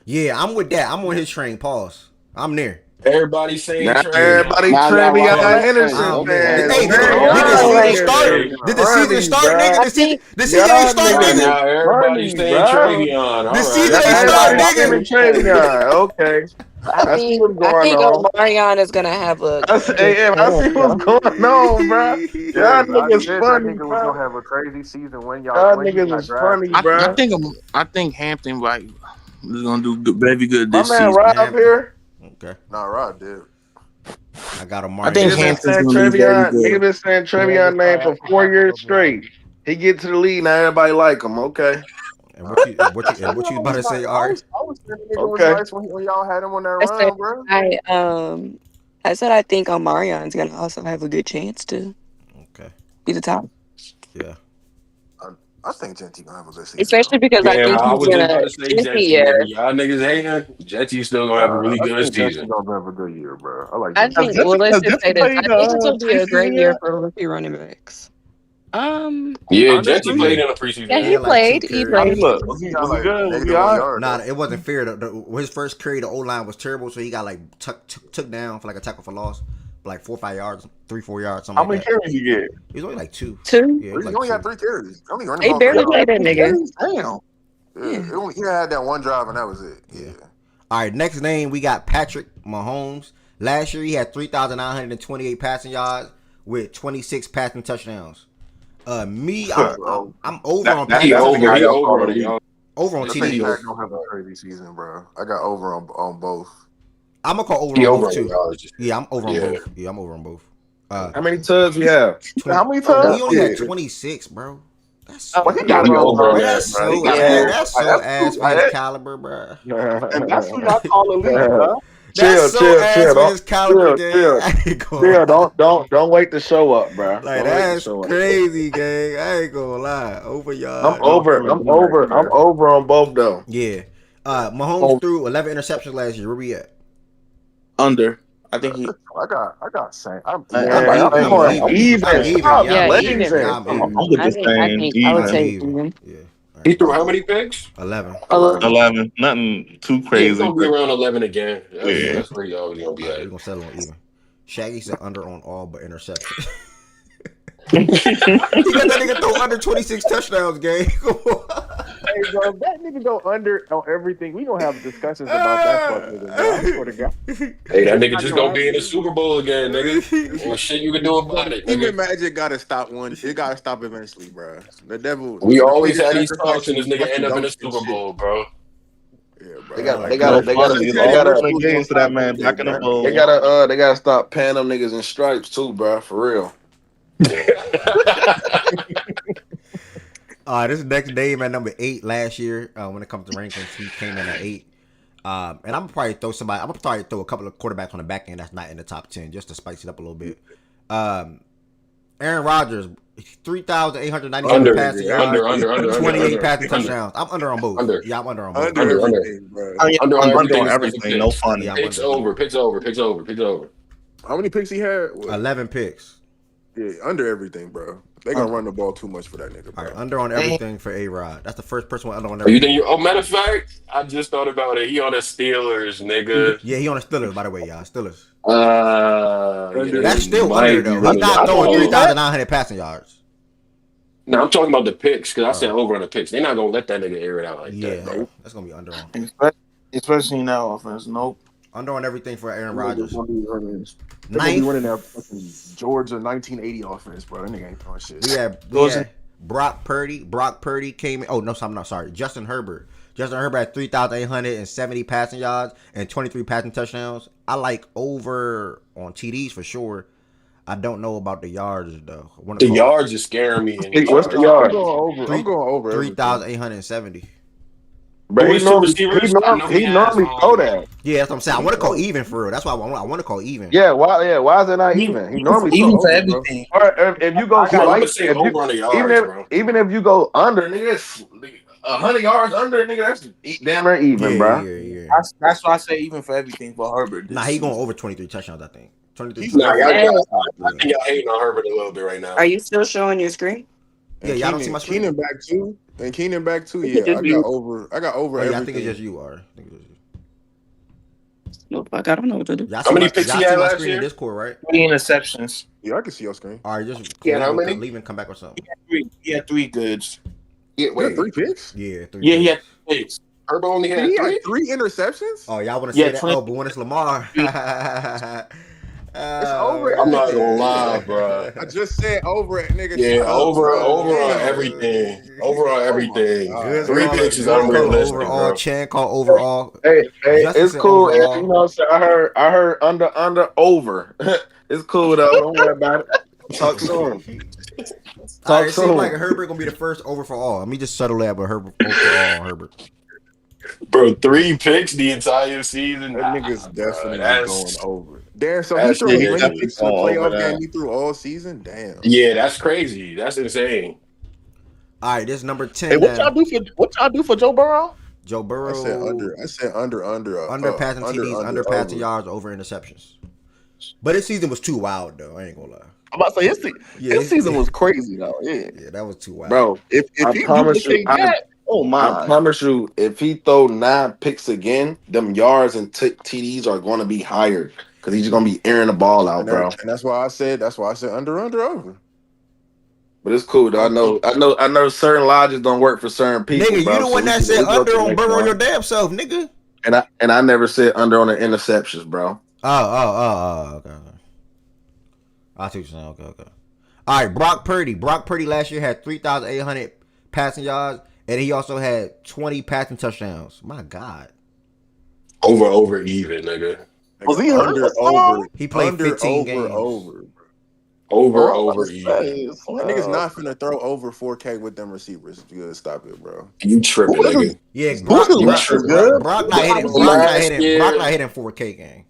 Yeah, I'm with that. I'm on his train. Pause. I'm there. Everybody saying Now Travion. everybody Nah, Travion nah, Henderson nah, fans. Hey, did Man, the y'all season like- start? Did the season funny, start, bruh. nigga? I think The season ain't y'all start, niggas nigga. Now everybody's funny, saying bro. Travion. All The right. season ain't Y'all start, everybody nigga. saying Travion. Okay. I see what's I going think on. Omarion is gonna have a I see, good I see camp, what's though. going on, bro. Yeah, Y'all I niggas said that funny, nigga was bro. gonna have a crazy season when he Niggas got is funny, drafted. bro. I think Hampton is gonna do very good My this man season. Rob here. Okay. Nah, Rod did. I got a I think Nigga been Marion. Hampton's saying gonna do very Trevion. good. Nigga been saying Trevion name for 4 years straight. He get to the league now. Everybody like him. Okay. And what you about to say, Art? I was saying the nigga was Okay. nice when y'all had him on that I said run, bro. I said I think Omarion's gonna also have a good chance to Okay. be the top, Yeah. I think Genty gonna have a good season. especially because I Man, think I he's was just about gonna. to say Jetty, nigga. Y'all niggas hating. Jetty's still gonna have a really I good think season. Genty gonna have a good year, bro. I like I Genty. think. Well, let's just say this. I played think this will be a great preseason year yet? for rookie running backs. Yeah, Jetty Honestly, played in a preseason Yeah, game. he had like 2 played. He carries. I mean, played. look, was he got like good? Was he -1 all right? yard. Nah, it wasn't fair. His first carry, the O line was terrible, so he got like took down for like a tackle for loss, like 4 or 5 yards, 3 4 yards, something How like many that. carries you get? He was only like 2. Two. Yeah, He like only 2. had 3 carries. Only running They ball barely carries. played that nigga. Damn. Yeah. He had that one drive and that was it. Yeah. All right, next name we got Patrick Mahomes. Last year he had 3,928 passing yards with 26 passing touchdowns. I'm over on That- He Patrick. that's the over. guy He y'all call over the on week. y'all. Over on I think TDs. Pat gonna have a crazy season, bro. I got over on both. I'm gonna call over He on over both on too. y'all. Yeah, I'm over on Yeah. both. Yeah, I'm over on both. How many tugs we have? How many He times? only had 26, bro. That's Oh, He He got over on bro, that. that's bro. He so got ass. Yeah. That's so ass for his caliber, bro. And that's who y'all call elite, bro. That's so ass for his caliber, gang. I ain't gonna lie. Don't wait to show up, bro. Like that's crazy, gang. I ain't gonna lie. Over y'all. I'm over on both though. Yeah. Mahomes threw 11 interceptions last year. Where we at? Under. I think he. I got Saint. I'm Even. I'm even. Stop Yeah, I'm Yeah, even. even. Yeah, I'm I'm even. with I the think. I same. think I would Even. take even. even. Yeah. All He threw how many picks? 11. 11. Nothing too Yeah, crazy. he's gonna be around 11 again. Yeah. That's where he always gonna be We're at. gonna settle on even. Shaggy said under on all but interceptions. Hey, He got that nigga throw under 26 touchdowns, game. bro, if that nigga go under on everything, we gonna have discussions about that fuck nigga, bro. I swear to God. Hey, that nigga just gonna be in the Super Bowl again, nigga. Ain't shit you can do about it, Even nigga. Magic gotta stop one. It gotta stop eventually, bro. The devil. We the always biggest had these talks, and sacrifice this nigga is end up in the dunks and Super shit. Bowl, bro. Yeah, bro. They got Like, they gotta games to that man back in the bowl. they gotta stop paying them niggas in stripes too, bro. For real. This next Dame at number 8 last year. When it comes to rankings, he came in at 8. And I'm gonna probably throw somebody. I'm gonna probably throw a couple of quarterbacks on the back end that's not in the top 10 just to spice it up a little bit. Aaron Rodgers, 3,897 passing yards, 28 passing touchdowns. I'm under on both. Under. Yeah, I'm under on both. under everything, bro. Under I'm on under on everything. everything. No funny. Yeah, I'm Picks under. over, picks over, picks over, picks over. How many picks he had? What? 11 picks. Yeah, under everything, bro. They gonna run the ball too much for that nigga, bro. All right, under on everything for A-Rod. That's the first person under on Are you everything. think oh, matter of fact, I just thought about it. He on the Steelers, nigga. Yeah, he on the Steelers, by the way, y'all. Steelers. That's still under, though. He's not throwing 3,900 passing yards. No, I'm talking about the picks, because I said over on the picks. They're not going to let that nigga air it out like Yeah, that, bro. that's going to be under on. Especially in that offense. Nope. Under on everything for Aaron Rodgers. They're gonna be running that fucking Georgia 1980 offense, bro. That nigga ain't throwing shit. We had Brock Purdy. Brock Purdy came in. Oh, no, I'm not sorry. Justin Herbert. Justin Herbert had 3,870 passing yards and 23 passing touchdowns. I like over on TDs for sure. I don't know about the yards, though. The yards is scaring me. What's the yard? I'm going over 3,870. But he normally throw that. Yeah, that's what I'm saying. I want to call even for real. That's why I want to call even. Yeah, why is it not even? He normally even for over, everything. Bro. Or if you go even if you go under, nigga, it's 100 yards under, nigga, that's damn near even, bro. Yeah. That's why I say even for everything for Herbert. Nah, he going over 23 touchdowns, I think. 23 I touchdowns. think y'all hating on Herbert a little bit right now. Are you still showing your screen? Yeah, y'all don't see my screen. Keenan back too. And Keenan back too. Yeah, I got over. I got over everything. I think it's just you, Ari. No, fuck, I don't know what to do. How many picks he had last year? In Discord, right? 3 interceptions. Yeah, I can see your screen. All right, just how many? leave and come back or something. He had 3 goods. Yeah, Wait, 3 picks? Yeah, 3 Yeah, he had 3 picks. Herbert only had 3 interceptions. Oh, y'all want to say that? Oh, but when it's Lamar. It's over. I'm not gonna lie, bro. I just said over it, nigga. Yeah, over on everything. Over on everything. 3 picks is unrealistic, overall, bro. Chan call overall. Hey, Justin it's cool. overall. You know what I'm saying? I heard under over. It's cool though. Don't worry about it. Talk soon. It seems like Herbert gonna be the first over for all. Let me just settle that with Herbert over for all on Herbert. Bro, 3 picks the entire season. That nigga's definitely going over. Damn, so That's he threw crazy. 20 picks in the playoff game he threw all season? Damn. Yeah, that's crazy. That's insane. All right, this number 10. Hey, what y'all do for Joe Burrow? Joe Burrow. I said under. Under passing TDs, under passing yards, over interceptions. But his season was too wild, though. I ain't gonna lie. I'm about to say his season was crazy, though. Yeah, that was too wild, bro. If he duplicate that, oh my! I promise you, if he throw 9 picks again, them yards and TDs are going to be higher because he's just going to be airing the ball out, bro. And that's why I said under over. But it's cool, though. I know certain logics don't work for certain people. Nigga, bro, you the one that said under on Burrow your damn self, nigga. And I never said under on the interceptions, bro. Oh, okay. I see what you're saying. Okay. All right, Brock Purdy. Brock Purdy last year had 3,800 passing yards, and he also had 20 passing touchdowns. My God. Over, even, nigga. Was he over? He played 15 games. Over, even. That nigga's not finna throw over 4K with them receivers. You gotta stop it, bro. You tripping, nigga. Yeah, Brock not hitting 4K game.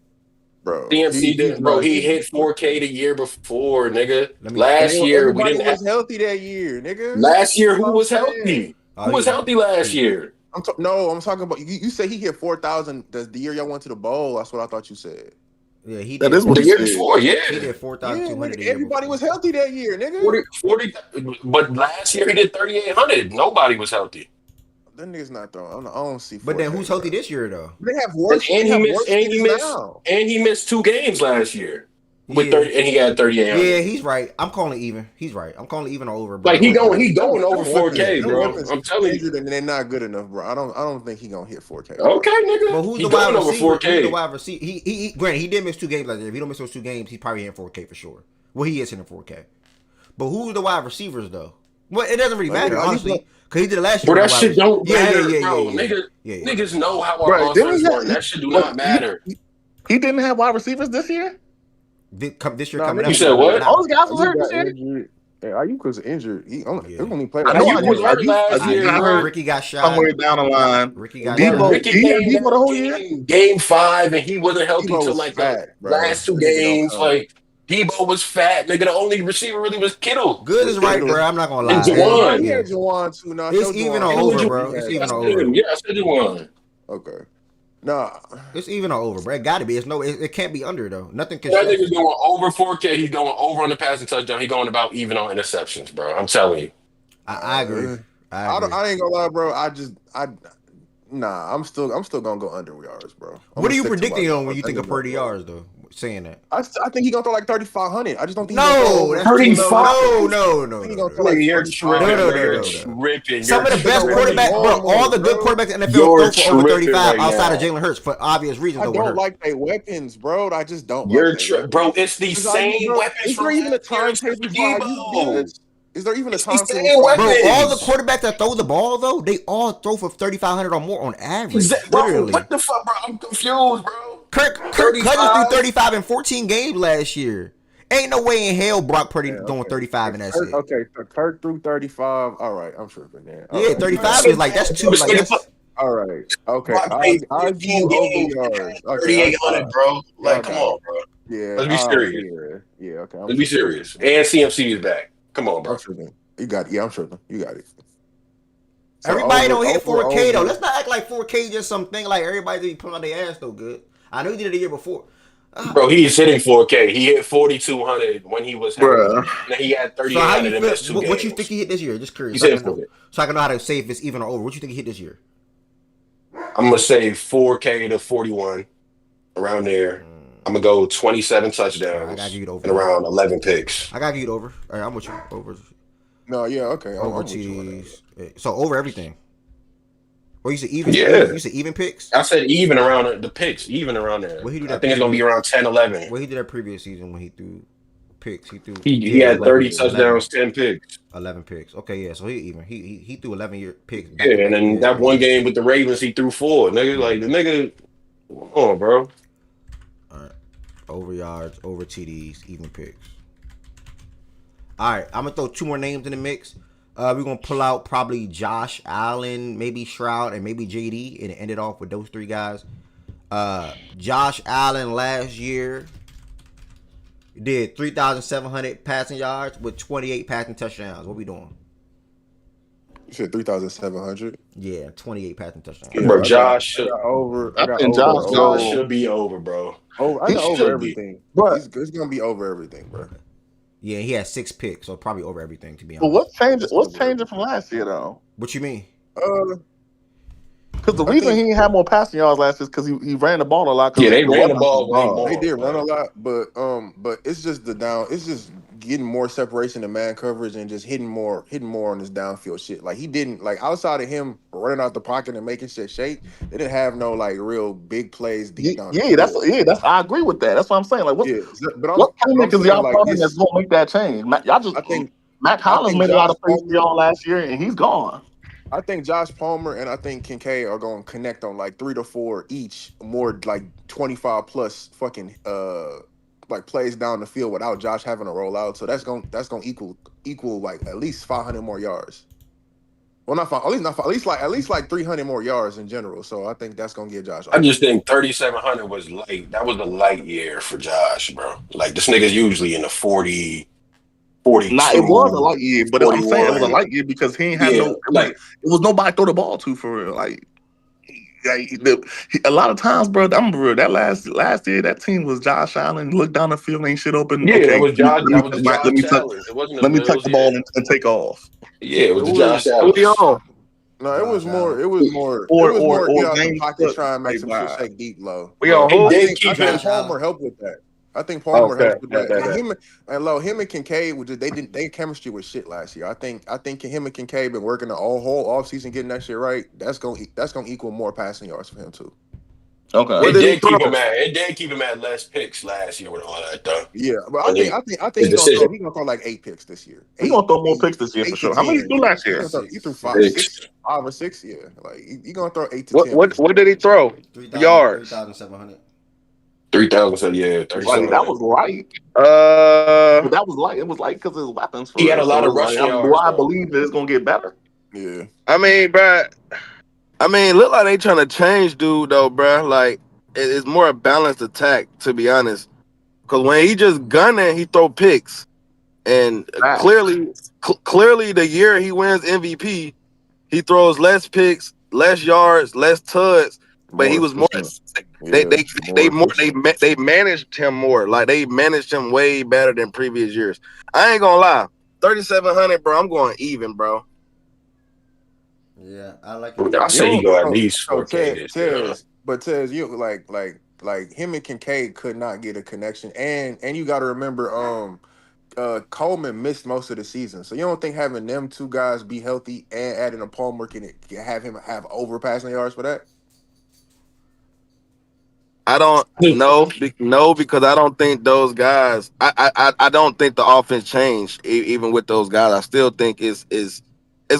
Bro, CMC did, bro. He hit 4K the year before, nigga. Last year, we didn't was healthy that year, nigga. Last year, who was healthy? Who was healthy last year? I'm talking about. You say he hit 4,000 the year y'all went to the bowl. That's what I thought you said. Yeah, he did. That is what the year before. Yeah, he did 4,200. Everybody was healthy that year, nigga. 40, but last year he did 3,800. Nobody was healthy. That nigga's not throwing. I don't see. 4K, But then who's healthy bro. this year though? They have worse. And They he have missed. worse And he niggas missed. now. And he missed 2 games last year with Yeah. 30, and he had 3,800. Yeah, he's right. I'm calling even. He's right. I'm calling even or over, bro. Like he going over Them 4K, them bro. weapons I'm telling you. injured and they're not good enough, bro. I don't think he gonna hit 4K. Bro. Okay, nigga. But who's he the wide going over receiver? 4K. Who's the wide receiver? He granted he did miss 2 games last year. If he don't miss those 2 games, he's probably hitting 4K for sure. Well, he is hitting 4K. But who's the wide receivers though? Well, it doesn't really matter, honestly. Because he did it last year. Bro, that shit don't matter, bro. Yeah. Niggas know how our offense works. That shit do not matter. He didn't have wide receivers this year? This year coming up. You said what? All those guys was hurt this year? Hey, Ayuk was injured. He only played. I know he was hurt last year. I heard Ricky got shot. somewhere down the line. Ricky got Debo, shot. he had Debo the whole year? Game 5, and he wasn't healthy Debo till was like fat, the bro. last 2 games. Like Debo was fat, nigga. The only receiver really was Kittle. Good is right, bro. I'm not gonna lie. And Juwan. He had Juwan too. Now It's even or over, bro. It's even or over. Yeah, I said Juwan. Okay. Nah, it's even or over, bro. It got to be. It can't be under though. Nothing can. That nigga's going over 4K. He's going over on the passing touchdown. He's going about even on interceptions, bro. I'm telling you. I agree. I ain't gonna lie, bro. I'm still gonna go under yards, bro. What are you predicting on when you think of 30 yards though? Saying that, I think he's gonna throw like 3,500. I just don't think. No, that's 35. No. You're tripping. Some of the best quarterbacks, bro. All the good quarterbacks in the NFL throw for over 35 outside of Jalen Hurts for obvious reasons. I don't like their weapons, bro. I just don't. Bro. It's the same weapons. Is there even a timetable for you? Is there even a timetable? Bro, all the quarterbacks that throw the ball though, they all throw for 3,500 or more on average. Literally. What the fuck, bro? I'm confused, bro. Kirk Cousins threw 35 in 14 games last year. Ain't no way in hell Brock Purdy throwing 35 and that's it. Okay, so Kirk threw 35. All right, I'm tripping there. Yeah, 35 is like that's too. Like that's, all right, okay. I'll give you over yards. 3,800, bro. Like, come on, bro. Yeah, let's be serious. Yeah, okay. Let's be serious. And CMC is back. Come on, bro. I'm tripping. You got it. Yeah, I'm tripping. You got it. So everybody don't hit 4K though. Let's not act like 4K just something like everybody be pulling on their ass though. Good. I know he did it the year before. Bro, he's hitting 4K. He hit 4,200 when he was healthy. And he had 3,800 in his 2 games. What you think he hit this year? Just curious. So I can know how to say if it's even or over. What you think he hit this year? I'm gonna say 4K to 41, around there. I'm gonna go 27 touchdowns. I gotta give it over. And around 11 picks. I gotta give it over. All right, I'm with you. Over. No, yeah, okay. Over TDs. So over everything. Or you said even? Yeah. You said even picks? I said even around the picks, even around there. Well, he do I think it's gonna be around 10, 11. Well, he did that previous season when he threw picks. He had 30 touchdowns, 10 picks. 11 picks. Okay, yeah. So he even he threw 11 picks. Yeah, and then that one game with the Ravens, he threw 4. Nigga, like the nigga, come on, bro. All right, over yards, over TDs, even picks. All right, I'm gonna throw 2 more names in the mix. We're gonna pull out probably Josh Allen, maybe Stroud, and maybe JD, and end it off with those 3 guys. Josh Allen last year did 3,700 passing yards with 28 passing touchdowns. What we doing? You said 3,700. Yeah, 28 passing touchdowns. Yeah, bro, Josh should Josh should be over, bro. Oh, I got over everything, but it's gonna be over everything, bro. Yeah, he had 6 picks, so probably over everything, to be honest. But what's changing from last year, though? What you mean? Because the reason he had more passing yards last year is because he ran the ball a lot. Yeah, they ran the ball. They did run a lot, but it's just it's just getting more separation in man coverage and just hitting more on this downfield shit. Like he didn't outside of him running out the pocket and making shit shake. They didn't have no real big plays deep down. That's I agree with that. That's what I'm saying. Like what playmakers y'all playing that's gonna make that change? I think Matt Collins made a lot of plays for y'all last year and he's gone. I think Josh Palmer and I think Kincaid are going to connect on 3 to 4 each, more 25 plus fucking plays down the field without Josh having to roll out. So that's going to equal at least 500 more yards. Well, not 5, at least 300 more yards in general. So I think that's going to get Josh. I just think 3,700 was light. That was a light year for Josh, bro. This nigga's usually in the 40. 42, it was a light year, but I'm saying it was a light year because he ain't had it was nobody to throw the ball to for real. A lot of times, bro, I'm real. That last year, that team was Josh Allen. Look down the field, ain't shit open. Yeah, it was Josh. That was Josh Allen. Let me touch the ball and take off. Yeah, it was Josh Allen. No, it was Josh more. Allen. It was more. It or was or more. or Get out the James pocket, Cook. try and make Like, some shit shake deep low. we on He who? did keep I think him. Josh Palmer Allen. helped with that. I think Palmer Okay, helped with that that. that And that. him and Kincaid would just, they chemistry was shit last year. I think him and Kincaid been working the whole offseason getting that shit right. That's gonna equal more passing yards for him too. Okay. What It did he did keep throw? him at. It did keep him at less picks last year with all that though. Yeah, but I And think he, I think I think his he gonna decision throw. He gonna throw like 8 picks this year. He gonna throw more Eight, picks this year for 8 to sure. How many 10. did he do last He year? gonna throw. He threw five, six. 6, 5 or 6. Yeah, like he gonna throw 8 to 10 What picks. what did he throw? 3,000, Yards. 3,700. 3,000. So yeah, Like that 3,700. was light. Uh, But that was light. It was light because of his weapons He for had real. a lot So of it's like, rushing do yards I though. believe that it's gonna get better? Yeah, I mean, bruh. I mean, look like they trying to change dude though, bruh. Like it's more a balanced attack, to be honest. Because when he just gunning, he throw picks, and Facts. clearly, the year he wins MVP, he throws less picks, less yards, less tuds, but he more was more. efficient. They Yeah, they more they more efficient. they managed him more. Like they managed him way better than previous years. I ain't gonna lie, 3,700, bro. I'm going even, bro. Yeah, I like it I too. You say he don't. go at Oh, least oh 4K this year. Tez, you like him and Kincaid could not get a connection, and you got to remember, Coleman missed most of the season, so you don't think having them two guys be healthy and adding a Palmer can have him have over passing yards for that? I don't know, no, because I don't think those guys. I don't think the offense changed even with those guys. I still think it's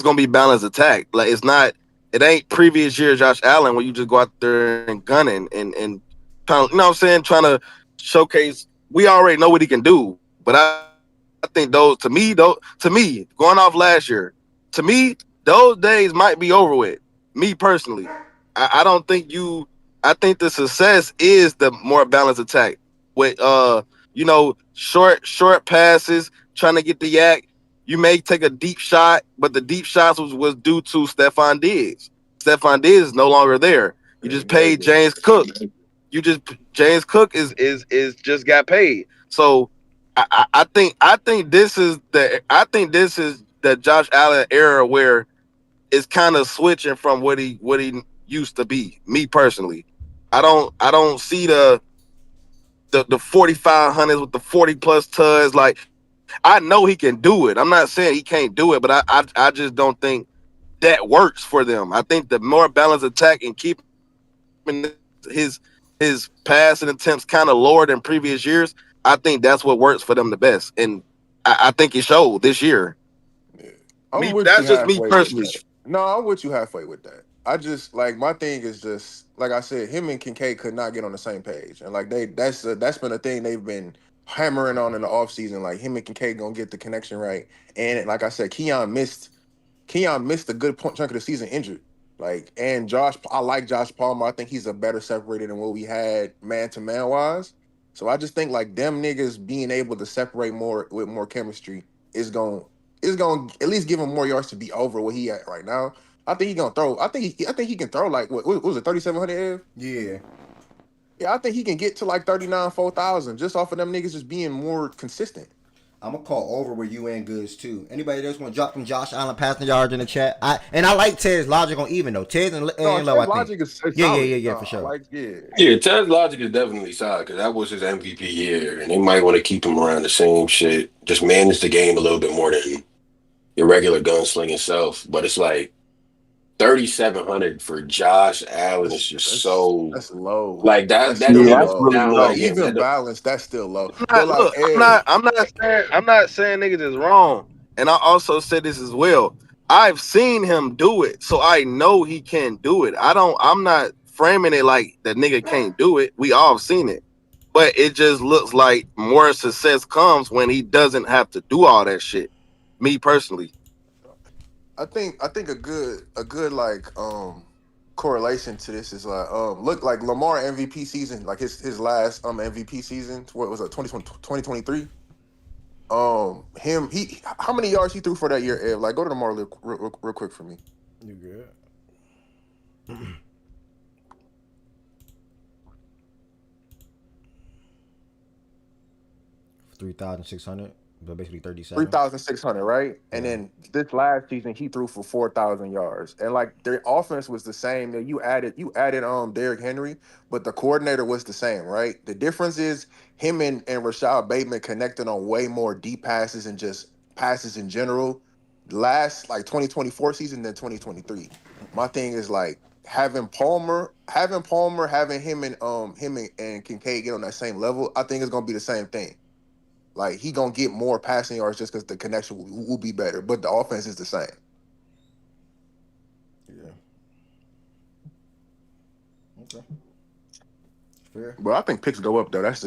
gonna be balanced attack. Like it's not. It ain't previous year Josh Allen where you just go out there and gunning and kind of, you know what I'm saying, trying to showcase. We already know what he can do, but I think to me going off last year, to me those days might be over with. Me personally, I don't think you. I think the success is the more balanced attack with short passes, trying to get the yak. You may take a deep shot, but the deep shots was due to Stephon Diggs. Stephon Diggs is no longer there. You Yeah, just paid maybe. James Cook. James Cook is just got paid. So I think this is the Josh Allen era where it's kind of switching from what he used to be. Me personally, I don't see the 4,500s with the 40 plus tuds. Like I know he can do it. I'm not saying he can't do it, but I just don't think that works for them. I think the more balanced attack and keeping his passing attempts kind of lower than previous years, I think that's what works for them the best. And I think it showed this year. Yeah. I'm with you That's just me halfway with personally. that. No, I'm with you halfway with that. I just like my thing is just like I said, him and Kincaid could not get on the same page, and like that's been a thing they've been hammering on in the offseason. Like him and Kincaid gonna get the connection right, and like I said, Keon missed a good chunk of the season injured. Like, and I like Josh Palmer. I think he's a better separator than what we had man to man wise. So I just think like them niggas being able to separate more with more chemistry is going to at least give him more yards to be over what he at right now. I think he gonna throw. I think he can throw like what was it 3,700? Yeah. Yeah, I think he can get to like 39, 4,000 just off of them niggas just being more consistent. I'm gonna call over with UN goods too. Anybody else want to drop them Josh Allen passing yards in the chat? I like Ted's logic on even though. Ted's No, and low, I Ted's think. logic is Yeah, solid. yeah, for I sure. like yeah. Yeah, Ted's logic is definitely solid because that was his MVP year, and they might want to keep him around the same shit. Just manage the game a little bit more than your regular gunslinging self. But it's like 3,700 for Josh Allen is That's just that's so that's low. like that. That's That still don't Yeah, even that's low. really sound Like like low. him. even balanced, that's still low. But Not, like look, Ev, I'm not saying niggas is wrong. And I also said this as well. I've seen him do it, so I know he can do it. I'm not framing it like the nigga can't do it. We all have seen it. But it just looks like more success comes when he doesn't have to do all that shit. Me personally. I think a good like correlation to this is like look like Lamar MVP season, like his last MVP season, what was it, 2023. Him he how many yards he threw for that year, Ev? Like go to Lamar real quick for me. You good? 3,600. So basically 37. 3,600, right? And Yeah. then this last season he threw for 4,000 yards. And like their offense was the same. You added Derrick Henry, but the coordinator was the same, right? The difference is him and Rashad Bateman connected on way more deep passes and just passes in general. Last like 2024 season than 2023. My thing is like having him and Kincaid get on that same level. I think it's gonna be the same thing. Like he gonna get more passing yards just because the connection will be better, but the offense is the same. Yeah. Okay. Fair. But I think picks go up though. That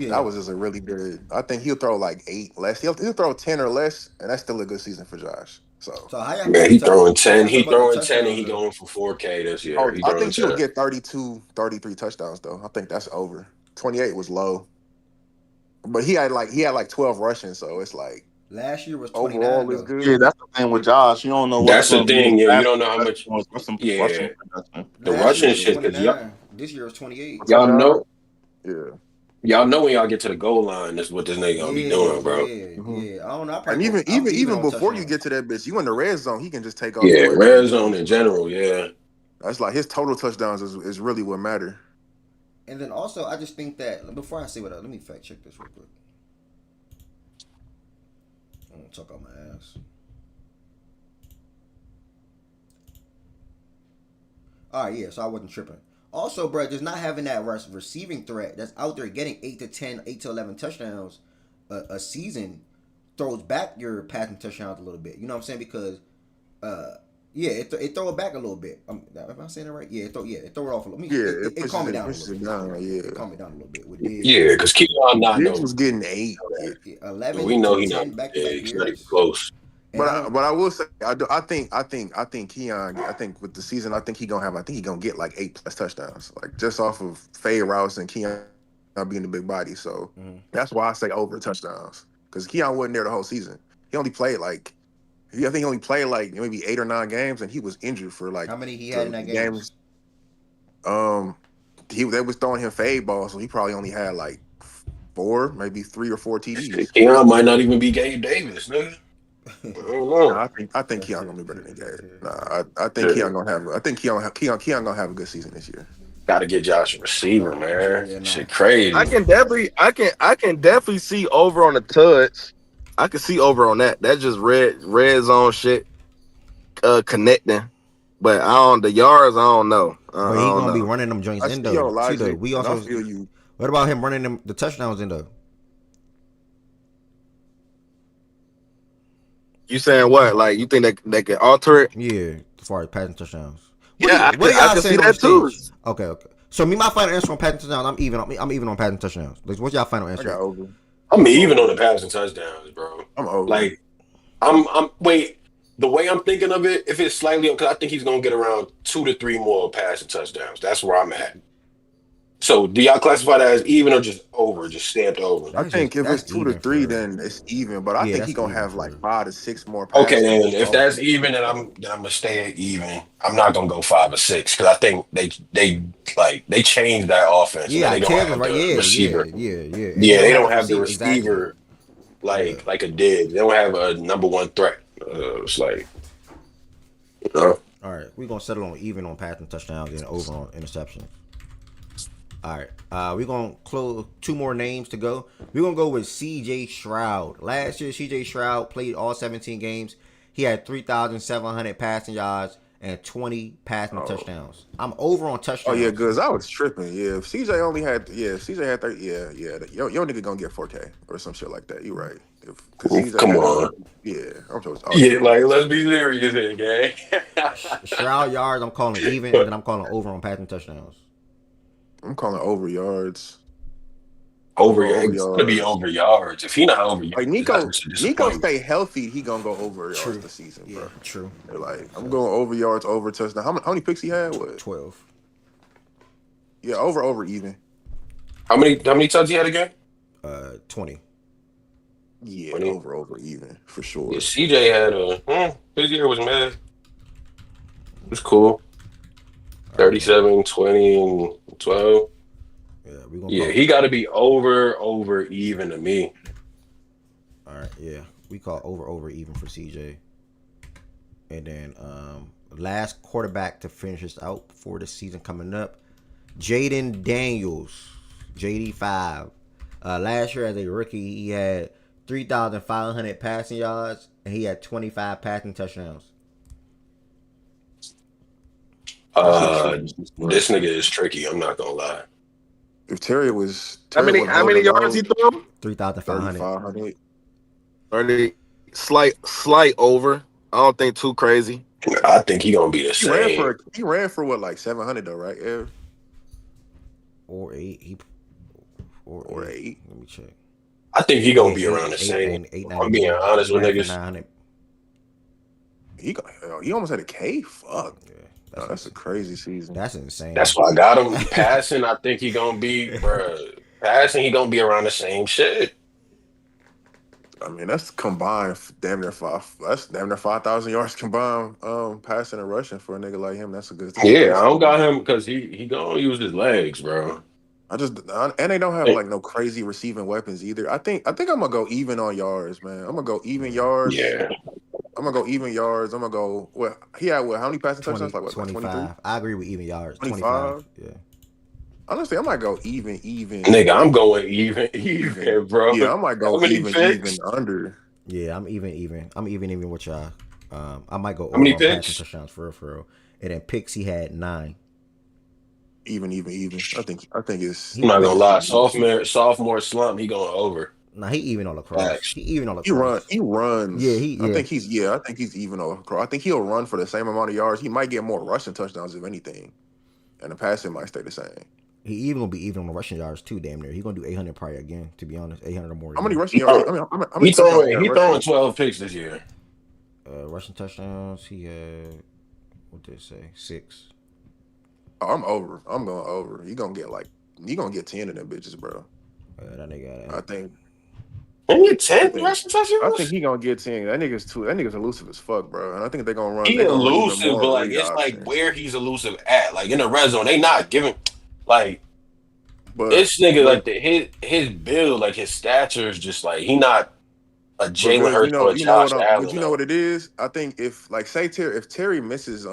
Yeah. was just a really good. I think he'll throw like 8 less. He'll throw 10 or less, and that's still a good season for Josh. So So how y'all feel Man, about the how y'all feel he about the throwing 10 and touchdowns he though? going for 4K this year. He I throwing think he'll 10. get 32, 33 touchdowns though. I think that's over. 28 was low, but he had like 12 rushing, so it's like Last year was 29 overall is though. Yeah, good. that's the thing with Josh. You don't know what's That's the going to be his thing. Yeah, you passing don't know how production much. or Yeah, rushing production. the Last year rushing was shit because y'all 29. This year was 28. y'all Touchdown. know Yeah. y'all know when y'all get to the goal line, that's what this nigga gonna be Yeah, doing, bro. yeah, Mhm. yeah. I don't know. And I'm even even on before you touchdowns. get to that bitch, you in the red zone, he can just take off and Yeah, do whatever he red zone wants. in general. Yeah, That's like his total touchdowns is really what matter. And then also, I just think that before I say what, let me fact check this real quick. I'm gonna talk out my ass. All right, yeah. So I wasn't tripping. Also, bro, just not having that receiving threat that's out there getting 8 to 10, 8 to 11 touchdowns a season throws back your passing touchdowns a little bit. You know what I'm saying? Because uh, yeah, it throw it back a little bit. Am I saying it right? Yeah, it throw it off a little. Yeah, It calm it down a pushes little it bit. down. Yeah, It calm it down a little bit with Diggs. yeah, because Keon not Diggs no. was getting 8. Yeah. Yeah, We 11 to know he not 10 back to back big. He's not even years, close. and I don't. But I will say I think Keon, I think with the season I think he gonna get like 8+ touchdowns, like just off of fade routes and Keon not being the big body. So Mhm. that's why I say over touchdowns, because Keon wasn't there the whole season. He only played like I think he only played like maybe 8 or 9 games, and he was injured for like How many he had in the that games? games. Um, they was throwing him fade balls, so he probably only had like 4, maybe 3 or 4 Shit, TDs. Keon might not even be Gabe Davis, nigga. I don't No, know. I think That's Keon it. gonna be better than Garrett. Nah, I think Yeah, Keon gonna have. I think Keon gonna have a good season this year. got to get Josh a receiver, man. Yeah, nah. Shit, crazy. I can definitely see over on the touch. I can see over on that. That's just red zone shit connecting. But the yards, I don't know. But I he don't gonna be know. running them joints I in see your though. Too though. logic, We and I also. feel you. What about him running them the touchdowns in though? You saying what? Like you think they can alter it? Yeah, as far as passing touchdowns. Yeah, What are I y'all can see saying on the that too. stage? Okay, okay. So me, my final answer on passing touchdowns, I'm even on passing touchdowns. Like, what's y'all final I answer? got over. I'm I'm even on over. the passing touchdowns, bro. I'm over. Like I'm wait. The way I'm thinking of it, if it's slightly up, because I think he's gonna get around 2 to 3 more passing touchdowns. That's where I'm at. So do y'all classify that as even or just over, just stamped over? I think if it's That's 2 to 3, even. then it's even. But I Yeah, think he that's gonna even have like for. 5 to 6 more Okay, passing. then if that's even, then I'm gonna stay at even. I'm not gonna go 5 or 6 because I think they changed that offense. Now Yeah, they don't Kev is have right. the Yeah, receiver. yeah. And they Yeah, don't they have don't that have the receiver exactly. receiver Yeah. like a dig. They don't have a number one threat. It's like you know. All right, we're gonna settle on even on passing touchdowns and over on interceptions. All right, we're gonna close 2 more names to go. We're gonna go with C.J. Stroud. Last year, C.J. Stroud played all 17 games. He had 3,700 passing yards and 20 passing Oh, touchdowns. I'm over on oh yeah, touchdowns. because I was tripping. Yeah, if CJ had 30. Yeah. Your nigga gonna get 4K or some shit like that. You right? Because CJ Come had on. yeah. I'm supposed. Oh Yeah, yeah. like let's be serious here, gang. Stroud yards, I'm calling even, and then I'm calling over on passing touchdowns. I'm calling over yards. I'm Over, going over it's gonna be yards. over yards. If he not over Like yards, that's Nico, just a Nico disappointment. stay healthy, he gonna go over yards True. this season, Yeah, bro. true. Like I'm So, going over yards, over touchdown. How many picks he had? What? 12. Yeah, over even. How many touchdowns he had again? 20. Yeah, 20. over even for Yeah, sure. CJ had his year was mad. It was cool. All right, 37, 20, and 12. yeah, we're gonna Yeah, call. he got to be over, even to me. All All right, yeah. We call over even for CJ. And then last quarterback to finish us out before the season coming up, Jaden Daniels, JD5. Last year as a rookie, he had 3,500 passing yards and he had 25 passing touchdowns. This nigga is tricky. I'm not gonna lie. If Terry was How many yards he threw? 3,500. 3,500. 30. Slight over. I don't think too crazy. I think he gonna be the same. He ran for what, like 700 though, right? Yeah. Or 8. Or 8. Let me check. I think he gonna be around the same. I'm being honest with niggas. He almost had a K. Fuck. Yeah, that's a crazy season. That's insane. That's why I got him. Passing, I think he gonna be, passing, he gonna be around the same shit. I mean, that's combined damn near 5,000 yards combined, passing and rushing for a nigga like him. That's a good thing. Yeah, I don't got him because he gonna use his legs, bro. And they don't have like no crazy receiving weapons either. I think I'm gonna go even on yards, man. I'm gonna go even yards. Yeah. I'm gonna go even yards. I'm gonna go. Well, he had how many passing touchdowns? Like what? 25. I agree with even yards. 25. Yeah. Honestly, I might go even. Nigga, I'm going even, bro. Yeah, I might go even under. Yeah, I'm even. I'm even with y'all. I might go over how many on picks? passing touchdowns for real. And then picks he had 9. Even. I think it's. I'm not gonna lie. Sophomore slump. He going over. Nah, he even on the cross. He even on the cross. He runs. Yeah, I think he's even on the cross. I think he'll run for the same amount of yards. He might get more rushing touchdowns if anything, and the passing might stay the same. He even gonna be even on the rushing yards too. Damn near. He gonna do 800 probably again. To be honest, 800 or more. How many rushing yards? He throwing 12 picks this year. Rushing touchdowns. He had what did it say? 6. Oh, I'm over. I'm going over. He gonna get 10 of them bitches, bro. That nigga. I think. He get 10 rushing touchdowns. I think he gonna get 10. That nigga's elusive as fuck, bro. And I think they're gonna run. He elusive, but like it's like where he's elusive at. Like in the red zone, they not giving like. But this nigga like his build, like his stature is just like he not a Jalen Hurts or a Josh Allen. But you know what it is? I think if Terry misses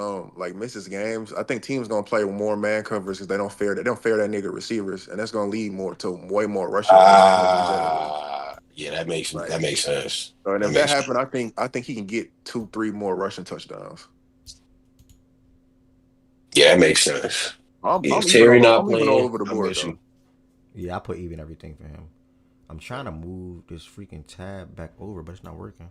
games, I think teams gonna play with more man covers because they don't fear that nigga receivers, and that's gonna lead more to way more rushing. Yeah, that makes sense. And if that happens, I think he can get 2-3 more rushing touchdowns. Yeah, that makes sense. I'm Terry not playing all over the board though. Yeah, I put even everything for him. I'm trying to move this freaking tab back over, but it's not working.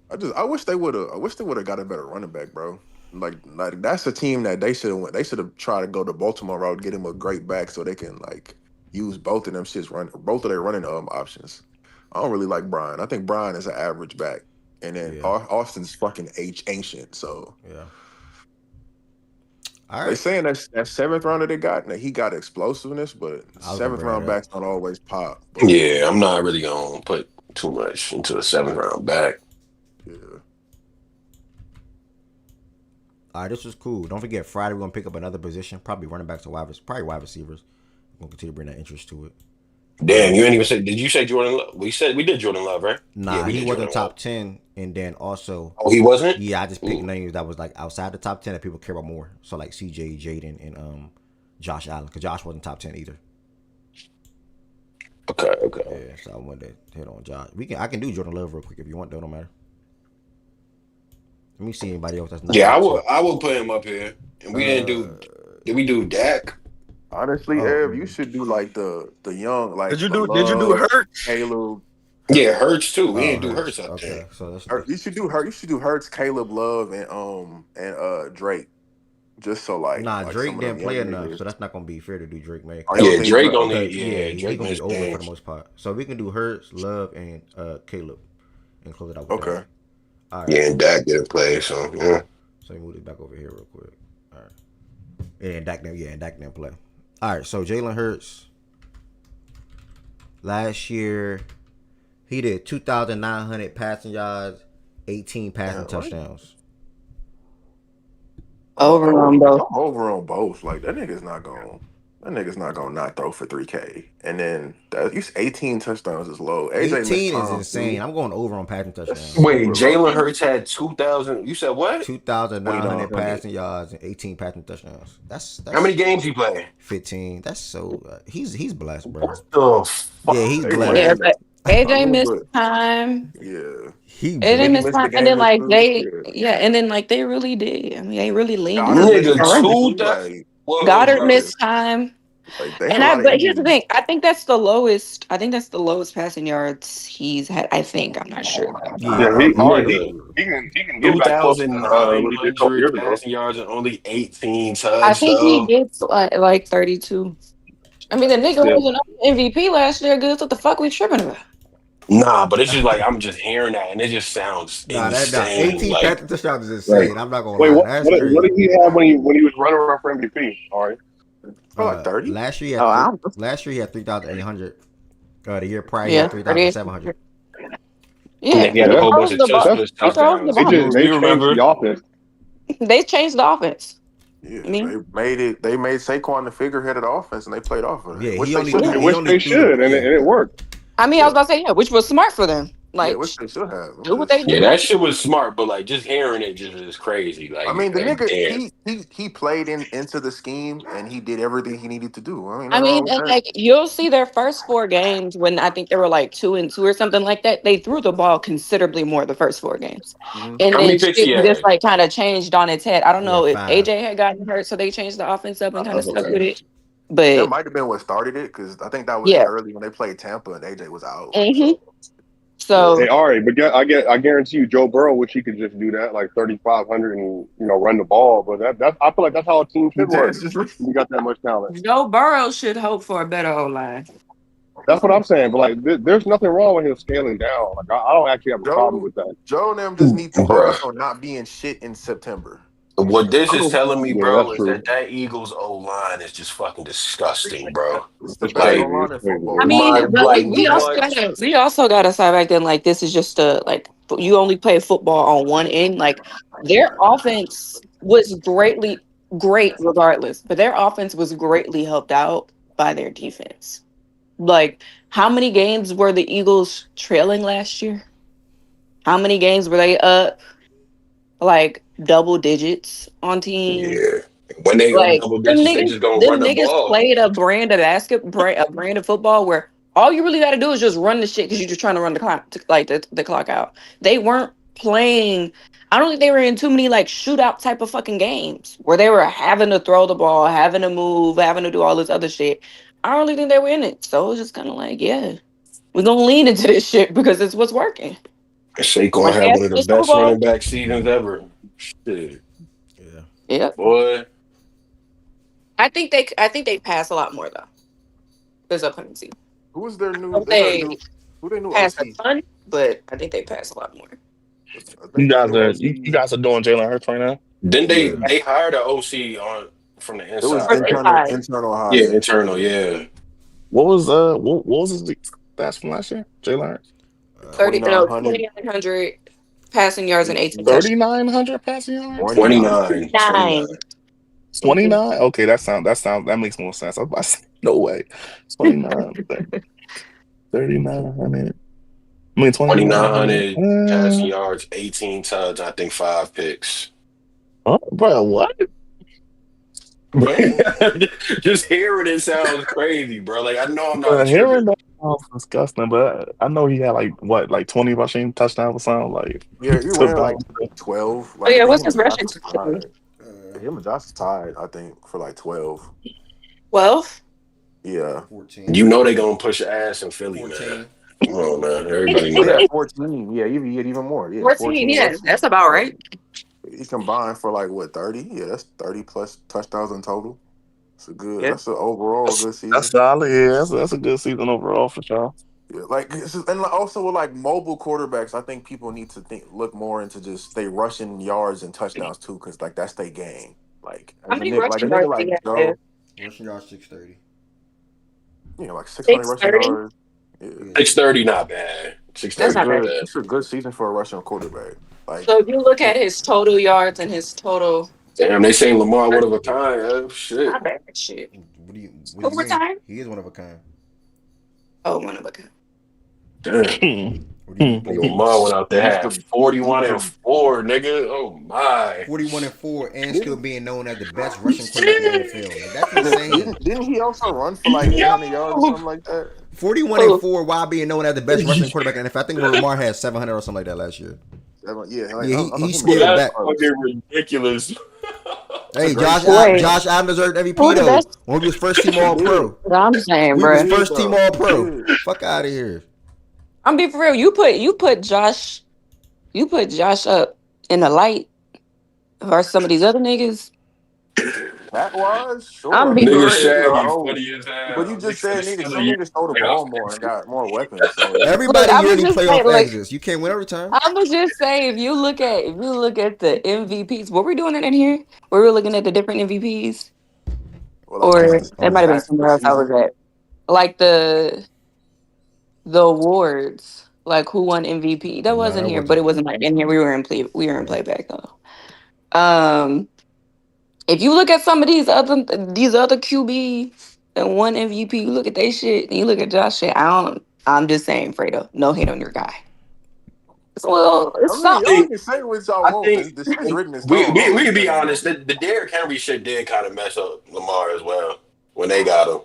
I wish they would have got a better running back, bro. Like that's a team that they should have went. They should have tried to go the Baltimore route, get him a great back so they can like use both of them shits both of their running options. I don't really like Brian. I think Brian is an average back, and then Austin's fucking ancient. So yeah. All right. They saying that 7th rounder they got, and he got explosiveness, but 7th round backs don't always pop. But yeah, I'm not really gonna put too much into a 7th round back. Yeah. All right, this was cool. Don't forget, Friday we're gonna pick up another position, probably running backs or probably wide receivers. We're gonna continue to bring that interest to it. Damn, you ain't even say. Did you say Jordan Love? We did Jordan Love, right? Nah, he wasn't top 10, and then also. Oh, he wasn't. Yeah, I just picked names that was like outside the top 10 that people care about more. So like CJ, Jaden, and Josh Allen, because Josh wasn't top 10 either. Okay. Yeah, so I wanted to hit on Josh. I can do Jordan Love real quick if you want. Though, don't matter. Let me see anybody else that's not. Yeah, I will put him up here. And we didn't do. Did we do Dak? Honestly, Ev, you should do like the young, like did you do Hurts? Caleb. Yeah, Hurts too. We didn't do Hurts up there. So you should do Hurts, Caleb Love, and Drake. Just so like Drake didn't play enough, so that's not gonna be fair to do Drake, man. Yeah, Drake only Drake gonna be over games for the most part. So we can do Hurts, Love, and Caleb, and close it out with that. All right. Yeah, and Dak didn't play, so yeah. So we move it back over here real quick. All right. And Dak didn't play. All right, so Jalen Hurts last year he did 2,900 passing yards, 18 passing touchdowns. Over on both. Over on both. Like that nigga's not going. That nigga's not gonna not throw for 3K. And then 18 touchdowns is low. AJ missed 18 is time insane. too. I'm going over on passing That's touchdowns. Wait, super Jalen low. Hurts had 2,000. You said what? 2,900 2,900. passing yards and 18 passing touchdowns. That's How many games he played? 15. That's so. He's blessed, bro. What the fuck? Yeah, he's They Yeah, blessed. ran. but I AJ mean, missed but time. yeah. He AJ And he blessed. missed missed time, the and game then this like week. they, Yeah. yeah, and then like they really did. I mean, they really leaned into Goddard it. missed Nigga, time Running. two too. that. Like, Whoa, Goddard yeah. bro. missed time. Like they had a lot of But here's the injuries. thing. I think that's the lowest. I think that's the lowest passing yards he's had. I think. I'm not sure. Yeah, Yeah, Nigga, he can get back close to what he did a couple 2,900 years ago. passing yards and only 18 I touch, think he though. gets like 32. I mean, the nigga Yeah. was an MVP last year. Good. What the fuck we tripping about? Nah, but it's just like I'm just hearing that and it just sounds nah. insane. 18 Like, passing touchdowns is Right. insane. I'm not gonna Wait, lie. what That's what crazy. did he have when he was running around for MVP? All right. For like 30. Last year he Oh, had I three, don't. last year he had 3,800. The year prior he Yeah, had 38. 3,700. Yeah, nigga he had Yeah, a he whole bunch throws of the ball. touch that's push He throws the touchdowns. ball. they You changed remember? the offense. They changed the offense. Yeah, I mean, they made it. They made Saquon the figurehead of the offense, and they played off of Yeah, it, which they should Which, have. he which only they threw the should, and yeah. it worked. I was Yeah, about to say, yeah, which was smart for them. yeah, Like, which they should have. I'm do what they just. Yeah, do. that shit was smart, but like just hearing it just is crazy. I mean, the Like nigga damn. he played into the scheme, and he did everything he needed to do. I mean, I nothing mean, wrong with and that. like you'll see their first four games when I think they were like 2-2 or something like that. They threw the ball considerably more the first four games, Hmm. and How then many picks shit he just had? like kind of changed on its head. I don't Yeah, know if 5. AJ had gotten hurt, so they changed the offense up and kind of stuck with Okay. it. That But might have been what started it, because I think that was yeah, early when they played Tampa and AJ was out. hmm So yeah, Hey, so all right, but I guarantee you, Joe Burrow wish he could just do that, like 3,500, and run the ball. But that I feel like that's how a team should work. that's just You got that much talent. Joe Burrow should hope for a better O line. That's what I'm saying. But like, there's nothing wrong with him scaling down. Like, I don't actually have a problem Joe. with that. Joe and them just need to Bruh. focus on not being shit in September. What this is Oh, telling me, Yeah, bro, that's is true. that Eagles O line is just fucking disgusting, bro. It's the It's best crazy. Like online It's in crazy. football. I It's mean, my trash. but like like what? we also gotta start acting like this is just a like you only play football on one end. Like their offense was great regardless, but their offense was greatly helped out by their defense. Like how many games were the Eagles trailing last year? How many games were they up like double digits on teams? Yeah. When they up Like double digits, they just gonna run them the niggas ball. played a a brand of football where all you really got to do is just run the shit because you're just trying to run the clock, like the clock out. They weren't playing. I don't think they were in too many like shootout type of fucking games where they were having to throw the ball, having to move, having to do all this other shit. I don't really think they were in it. So it was just kind of like, yeah, we're gonna lean into this shit because it's what's working. Saquon Run had ass one of to the the Super best Bowl. running back seasons ever. Shit. Yeah. Yep. Boy. I think they pass a lot more though this upcoming season. Who is their new? Hope They got a they new. Who they new pass a OC? ton, but I think they pass a lot more. I You think the guys new are OC. you guys are doing Jalen Hurts right now. Then Yeah, they hired an OC on from the it was inside, First right? internal inside. internal Yeah, hire. internal, yeah. What was his stats from last year? Jalen Hurts 30, no, 2,900. 2,900 passing yards and 18 touchdowns. 3,900 passing yards. 29. 29. 9. 29. Okay, that makes more sense. I was about to say, no way. 29, 3,900. I mean 2,900. 2,900 passing yards, 18 touchdowns, I think 5 picks. Oh, bro, what? Just hearing it sounds crazy, bro. Like I know I'm not Hearing tripping. that sounds disgusting, but I know he had like 20 rushing touchdowns or something. Like Yeah, he to ran like balance it. 12. Oh Like I yeah, think what's him his and Josh rushing was touchdown? tied. Him and Josh was tied, I think, for like 12. 12? Yeah. 14. You know they gonna push ass in Philly, 14. man. Come on, man. Everybody Oh know yeah, that. 14. Yeah, he had even more. Yeah, 14, 14 yeah, rushing. that's about right. He combined for like what, 30? Yeah, that's 30 plus touchdowns in total. Yeah. That's an overall good That's season. solid. Yeah, that's a good season overall for sure. Yeah, like and also with like mobile quarterbacks, I think people need to look more into just they rushing yards and touchdowns too, because like that's their game. Like How as a many nigga, like a rushing nigga yards do like you have? Joe, Rushing yards 630. like 600 rushing 630? yards. Yeah. Yeah, 630, not bad. That's 630 not not bad. bad. It's a good season for a rushing quarterback. Like So if you look at his total yards and his total, Damn, they saying Lamar one of a kind. Oh, shit. not bad shit. What do you mean? Overtime? He is one of a kind. Oh, one of a kind. Damn. What do you mean? What do you Nigga mean? Lamar went out there He's had the 41 he's and the 4, nigga. Oh my. 41-4 and still being known as the best rushing quarterback in the NFL. Like that's insane. didn't he also run for like 800 yards or Yo. something like that? 41 and Oh, 4 while being known as the best rushing quarterback in the NFL. I think Lamar had 700 or something like that last year. Yeah, like, Yeah, I know he's he must still have been That's back. close. fucking ridiculous. That's a Hey, great stat. wait. Josh Allen deserved Who MVP the though. best? When we was first team He All did. Pro, I'm saying, we He was bruh. did first team though. All He Pro. did. Fuck out of here. I'm be for real. You put Josh up in the light versus some of these other niggas. That wise, sure. I'm I be mean, for you Nigga just real. said Shaggy, oh, funny as but you hell. just Nigga said said it's niggas. still a Some year niggas throw the away. ball more and got more weapons. So Look, Everybody I'm yearly just saying, playoff look, exits. You can't win every time. I'm gonna just say if you look at the MVPs, what we're doing it in here, we were looking at the different MVPs, well, like On or the that on might have been the stats for the somewhere else. I was season. at like the awards, like who won MVP. That no, wasn't that here, but wasn't. it wasn't like in here. We were in Yeah. playback though. If you look at some of these other QB and one MVP, you look at they shit and you look at Josh shit. I'm just saying, Fredo, no hate on your guy. Well, I it's mean, something. y'all can say what y'all I want. think The shit's written in we stone. I we, don't we really can say be nothing honest. about it. The Derrick Henry shit did kind of mess up Lamar as well when they got him.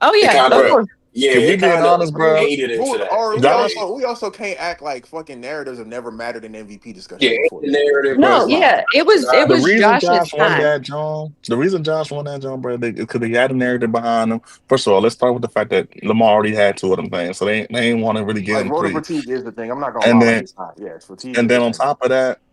Oh It yeah, kind of of, Bruh, course. yeah, if we it being kind of honest, I mean, bro, aided into that. or It did. we also can't act like fucking narratives have never mattered in MVP Yeah, discussions ain't before the either. narrative, So but it's No, like, yeah, it the was reason Josh's Josh won time. that, John, bro, because he had a narrative behind him. First of all, let's start with the fact that Lamar already had two of them things, so they ain't want to really give like him rotor three. fatigue is the thing. I'm not gonna And lie. Like then, it's not. Yeah, it's fatigue and is then the thing.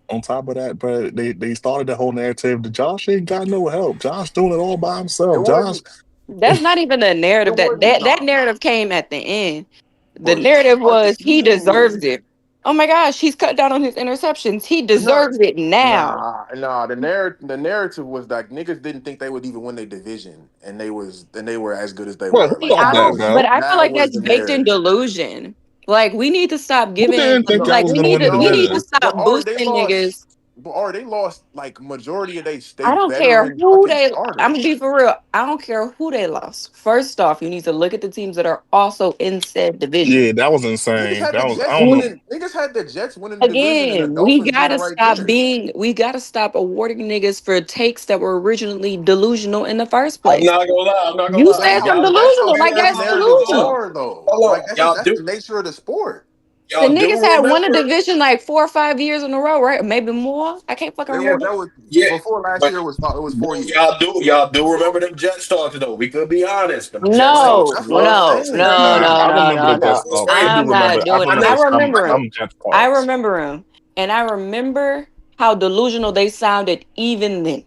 on top of that, bro, they started the whole narrative that Josh ain't got no help. Josh doing it all by It himself. Josh, wasn't. That's not even a It narrative. wasn't. That Nah. narrative came at the end. The But narrative start the was he season. deserves it. Oh my gosh, he's cut down on his interceptions. He No, deserves it now. nah. The narrative was like niggas didn't think they would even win their division, and they were as good as they bro, were. who Like thought I that, don't, but bro? I feel that like was that's the baked in narrative. delusion. Like we need to stop Who giving, didn't think y'all like was gonna win the we need to No, division? but stop they boosting lost. niggas. But they lost like majority of they I don't care veteran who fucking they. I'm gonna starters. be for real. I don't care who they lost. First off, you need to look at the teams that are also in said division. Yeah, that was insane. That was I don't know. Niggas had the Jets winning the division and the Again, Dolphins being right there. we gotta stop awarding niggas for takes that were originally delusional in the first I'm place. not gonna lie. I'm not gonna You But lie. said that's something Y'all, that's how delusional, like hold sports that's on, narratives hold on, delusional. are though. hold Like on. Y'all that's the do, nature of the sport. The y'all niggas do had won a remember? division like 4 or 5 years in a row, right? Maybe more. I can't fucking remember. That was Yeah, before last but year was 4 years. y'all do remember them Jets talks though. We could be honest. Them Jets Right. talks No, That's what I'm was no, saying. no, crazy. no, I no, remember no, the It no. Jets was talk. I do I'm crazy. not remember. I doing it. remember I I know. I remember him. know. some Jets I talks. remember him. And I remember how delusional they sounded even then.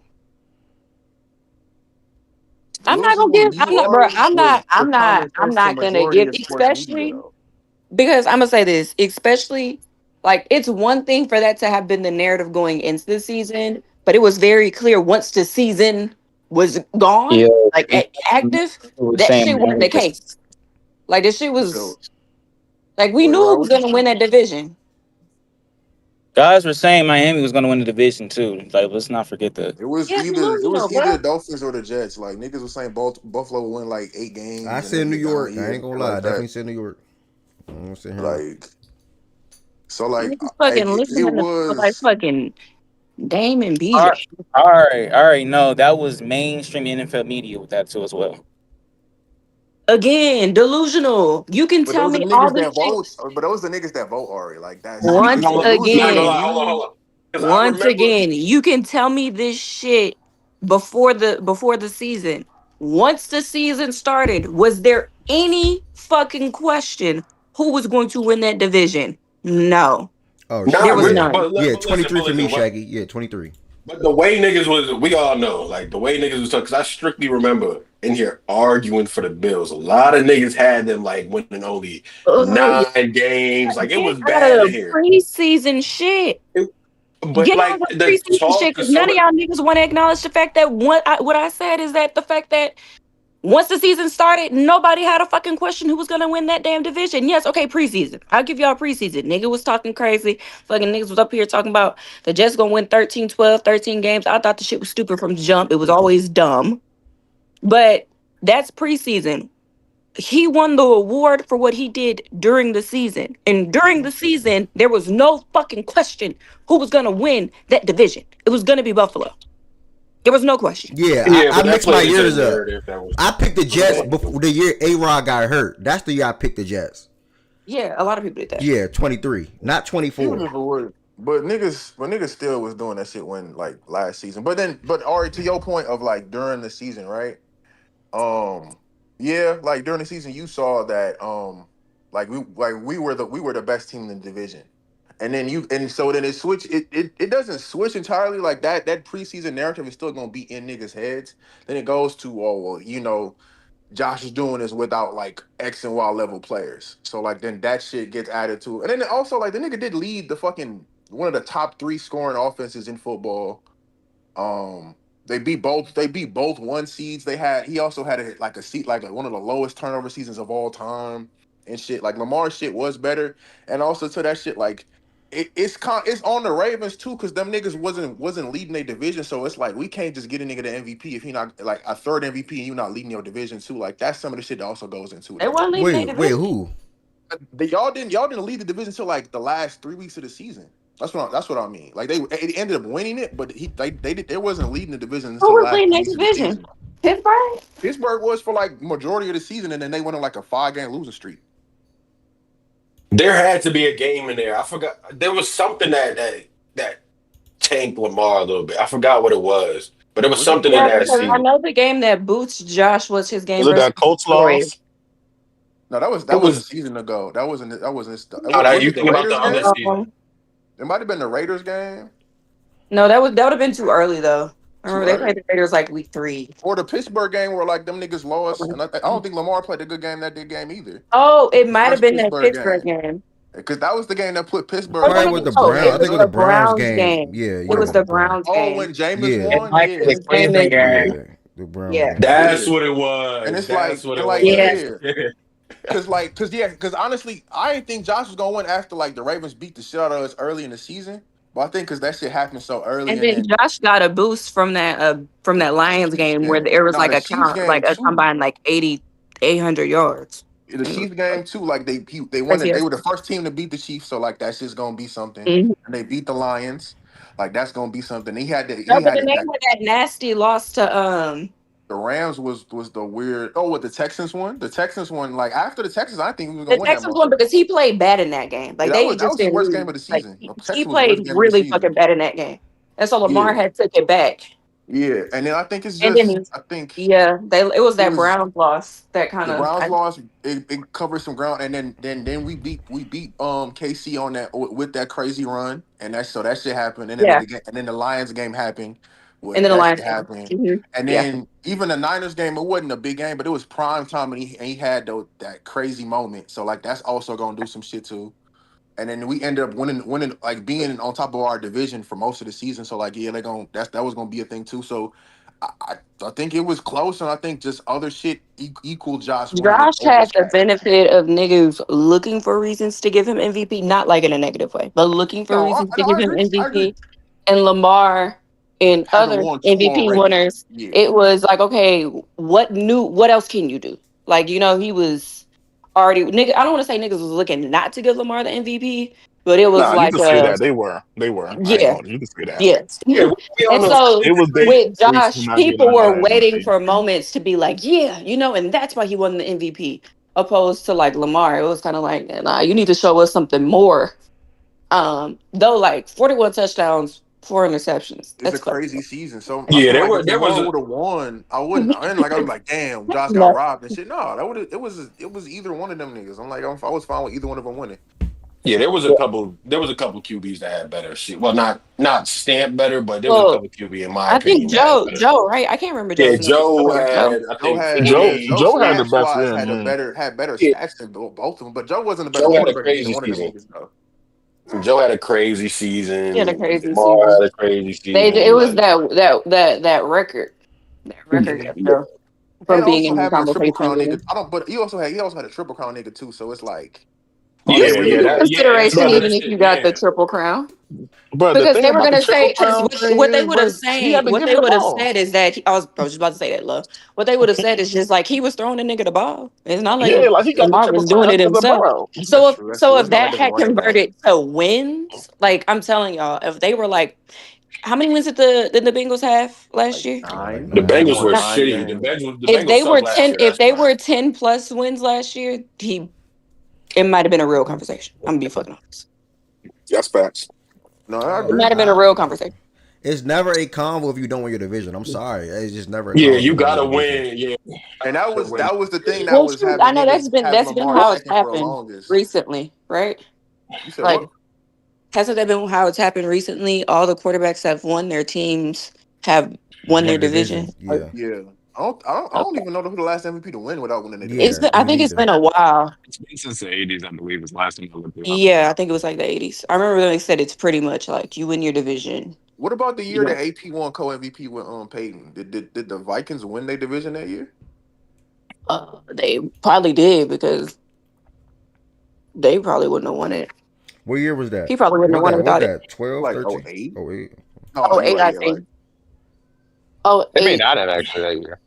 Delusional I'm you not, bro. are was the common I'm sense to not gonna majority give, of sports media especially though. because I'm gonna say this, especially like it's one thing for that to have been the narrative going into the season, but it was very clear once the season was gone, Yeah, like active, was that saying shit wasn't Miami the was case. Like this shit was So like we wait, knew who Rob, was what you gonna say? win that division. guys were saying Miami was going to win the division too. Like, let's not forget that. Yeah, It was delusional, either bro. the Dolphins or the Jets. Like niggas was saying Buffalo would win like 8 games I and they said would New get down York. here I and ain't gonna shit lie. I like that. definitely said New York. I'm gonna sit here. Like so like Niggas fucking it listening to people like was fucking Dame and All BJ. right, all right. No, that was mainstream NFL media with that too as well. Again, delusional. You can but tell those are me the all niggas this that shit vote. But those are the niggas that vote Ari. Like that's once niggas Not delusional gonna to again. lie. Hold on, you. hold on. Because I Once remember. again, you can tell me this shit before the season. Once the season started, was there any fucking question who was going to win that division? No, Oh there Not shit, was really, yeah, none. yeah. but listen, 23 but for me, listen. Shaggy. Yeah, 23. But the way niggas was, we all know, like the way niggas was talking. Because I strictly remember in here arguing for the Bills. A lot of niggas had them like winning only Yeah. 9 games. Like it Get was out bad in of here. preseason shit. But Get out of like the preseason talk, shit because because none some of y'all niggas want to acknowledge the fact that what I said is that the fact that once the season started, nobody had a fucking question who was gonna win that damn division. Yes, okay, preseason. I'll give y'all preseason. Nigga was talking crazy. Fucking niggas was up here talking about the Jets gonna win 13, 12, 13 games. I thought the shit was stupid from the jump. It was always dumb. But That's preseason. He won the award for what he did during the season. And during the season, there was no fucking question who was going to win that division. It was going to be Buffalo. There was no question. Yeah, Yeah, I but that mixed my played into the years up. narrative that was I picked the Jets going before the year A-Rod got hurt. That's the year I picked the Jets. Yeah, a lot of people did that. Yeah, 23, not He was 24. just a word. But niggas still was doing that shit when like last season. But Ari, to your point of like during the season, right? Yeah, like during the season you saw that we were the best team in the division. And so then it doesn't switch entirely like that preseason narrative is still gonna be in niggas' heads. Then it goes to, oh well, Josh is doing this without like X and Y level players. So like then that shit gets added to it. And then also like the nigga did lead the fucking one of the top 3 scoring offenses in football. Um they beat both 1 seeds. He also had a seat like one of the lowest turnover seasons of all time and shit. Like Lamar's shit was better. And also to that shit, like it's on the Ravens too, because them niggas wasn't leading their division. So it's like we can't just get a nigga the MVP if he not like a third MVP and you not leading your division too. Like that's some of the shit that also goes into it. They weren't leaving their Wait, division. who? Y'all didn't lead the division till like the last 3 weeks of the season. That's what I mean. Like they ended up winning it, but they wasn't leading the division Who until the was last leading 3 their weeks of the division? season. Pittsburgh? Pittsburgh was for like majority of the season, and then they went on like a 5-game losing streak. There had to be a game in there. I forgot. There was something that tanked Lamar a little bit. I forgot what it was, but there was Was it something in Yeah, that Miami because I season. game? know the game that boots Josh was his game Was it versus that Colts Detroit. loss? No, that was It that was a was. season ago. That wasn't. Oh, that Was you it the think about the Raiders other game? season? It might have been the Raiders game. No, that would have been too early though. I Too remember they played early. the Raiders like week 3. Or the Pittsburgh game where like them niggas lost, and I don't think Lamar played a good game that game either. Oh, it The might have first been that Pittsburgh Pittsburgh game, game. because that was the game that put Oh Pittsburgh no, Probably like no, with on the some no! Browns. It I shit. think was it was the the Browns Browns game. game. Yeah, It yeah, was with the the Browns. Browns Oh, game. when Jameis Yeah, It won, might yeah, be the His Cleveland Jameis. game. yeah, the Browns Yeah, game. That's yeah. what it And was. it's like, That's what and it like, yeah. was. yeah, because honestly, I didn't think Josh was gonna win after like the Ravens beat the shit out of us early in the season. But I think because that shit happened so early, And and then then Josh got a boost from the that Lions Chiefs game where game, there was nah, like the a Chiefs count, game like a too. combined like 800 yards. The And Chiefs game too, like they won it. crazy They ass- were the first team to beat the Chiefs, so like that's just gonna be something. Mhm. And they beat the Lions, like that's gonna be something. No, He but had the it name that of that nasty loss to the Rams was the weird. Oh, what the Texans won? The Texans won. Like after the Texans, I think we were the gonna win that Texans won motherfucker. because he played bad in that game. Yeah, Like that they was that just was his didn't worst game lose. of the Like season. The he Texans was the worst played game of the really fucking season. bad in that game. And so Lamar Yeah, had took it back. yeah. And then I think it's And just then I think yeah, it was it that was Browns loss that kind the of Browns lost. It covered some ground, and then we beat KC on that with that crazy run, and that shit happened, and then yeah. and then the Lions game happened, And with then the that Lions shit game. happened, Mhm. and Yeah. then even the Niners game, it wasn't a big game, but it was prime time, and he had that crazy moment, so like that's also gonna do some shit too. And then we ended up winning, like being on top of our division for most of the season. So like, yeah, that was gonna be a thing too. So I think it was close, and I think just other shit equal Josh winning it Josh over had the Shaq. benefit of niggas looking for reasons to give him MVP, not like in a negative way, but looking for No, reasons to no, give I him agree. I agree. MVP. And Lamar and Having other won two MVP already, winners, yeah. it was like, okay, what else can you do? Like, he was already nigga. I don't want to say niggas was looking not to give Lamar the MVP, but it was Nah, you like can say that they were. They were. I ain't yeah, gonna. You can say that. yes. Yeah, we on And the so It was their with excuse for Josh, not giving people Lamar were the waiting MVP. for moments to be like, yeah, and that's why he won the MVP. Opposed to like Lamar, it was kind of like, nah, you need to show us something more. Though like 41 touchdowns, 4 interceptions. It's a That's fucking crazy season. So I Yeah, feel there like were if there was Lamar a would have won, I was like, damn, Josh got no. robbed and shit. No, it was either one of them niggas. I'm like, I was fine with either one of them winning. yeah, there was a couple QBs that had better shit. Well, not stamp better, but there was a Well, couple QB in my I think opinion that had better. Joe, right? I can't remember Yeah, Joe's name. Joe Joe. had I Joe think had Joe yeah, 50. Joe Joe had the stats best wise year in game. had better Yeah, stats than both of them, but Joe wasn't a better Joe had a quarterback than either crazy one of them season. niggas though. Joe had a crazy He had a season. crazy Lamar season. had a crazy It season. was Like, that record. That record Yeah. kept Joe And from being also in the having a triple conversation crown again. nigga. I don't but he also had a triple crown nigga too, so it's like, are You they yeah, still really yeah, get that gonna yeah, that's consideration true. Brother, even That if shit, you got the yeah. triple crown. But the Because thing they were about the gonna say, triple because crown thing what they is, would have bro, he saying, had to what give they it the would have ball. said is that I was just about to say that, love. What they would have said is just like he was throwing the nigga the ball. It's not like Yeah, like he got the Lamar triple was doing crown it because of himself. Burrow. That's So if true. That's so true. if It's not like that that's a had running back. converted to wins, like I'm telling y'all, if they were like, how many wins did the Bengals have last Like year? Like 9. The They 9. Bengals won were 9 shitty. games. The If Bengals they were sucked last 10, year. if That's they why. were 10 plus wins last year, it might have been a real conversation. I'm gonna be fucking honest. That's facts. No, I It agree. might have been a real conversation. It's never a convo if you don't win your division. I'm sorry. It's just never a Yeah, convo if you you don't win gotta your division. win. Yeah, And that was the thing that Well, was true. I having know niggas having that's been Lamar how it's second for the happened longest. recently, right? You said what? Like, hasn't that been how it's happened recently? All the quarterbacks have won their teams, have won their One division. division. Yeah. Yeah. I don't even know who the last MVP to win without winning the It's Yeah. division. been, I Me think it's neither. been a while. It's been since the '80s, I believe, was the last time I looked it up. Yeah, I think it was like the 80s. I remember they said it's pretty much like you win your division. What about the year You that AP won co MVP with Peyton? Did the Vikings win their division that year? They probably did because they probably wouldn't have won it. What year was that? He probably wouldn't have won it What without it. that? 12, Like 13, 08? 08. Oh, Oh, you eight, right, I yeah, like think. Oh, They may eight. not have actually that year.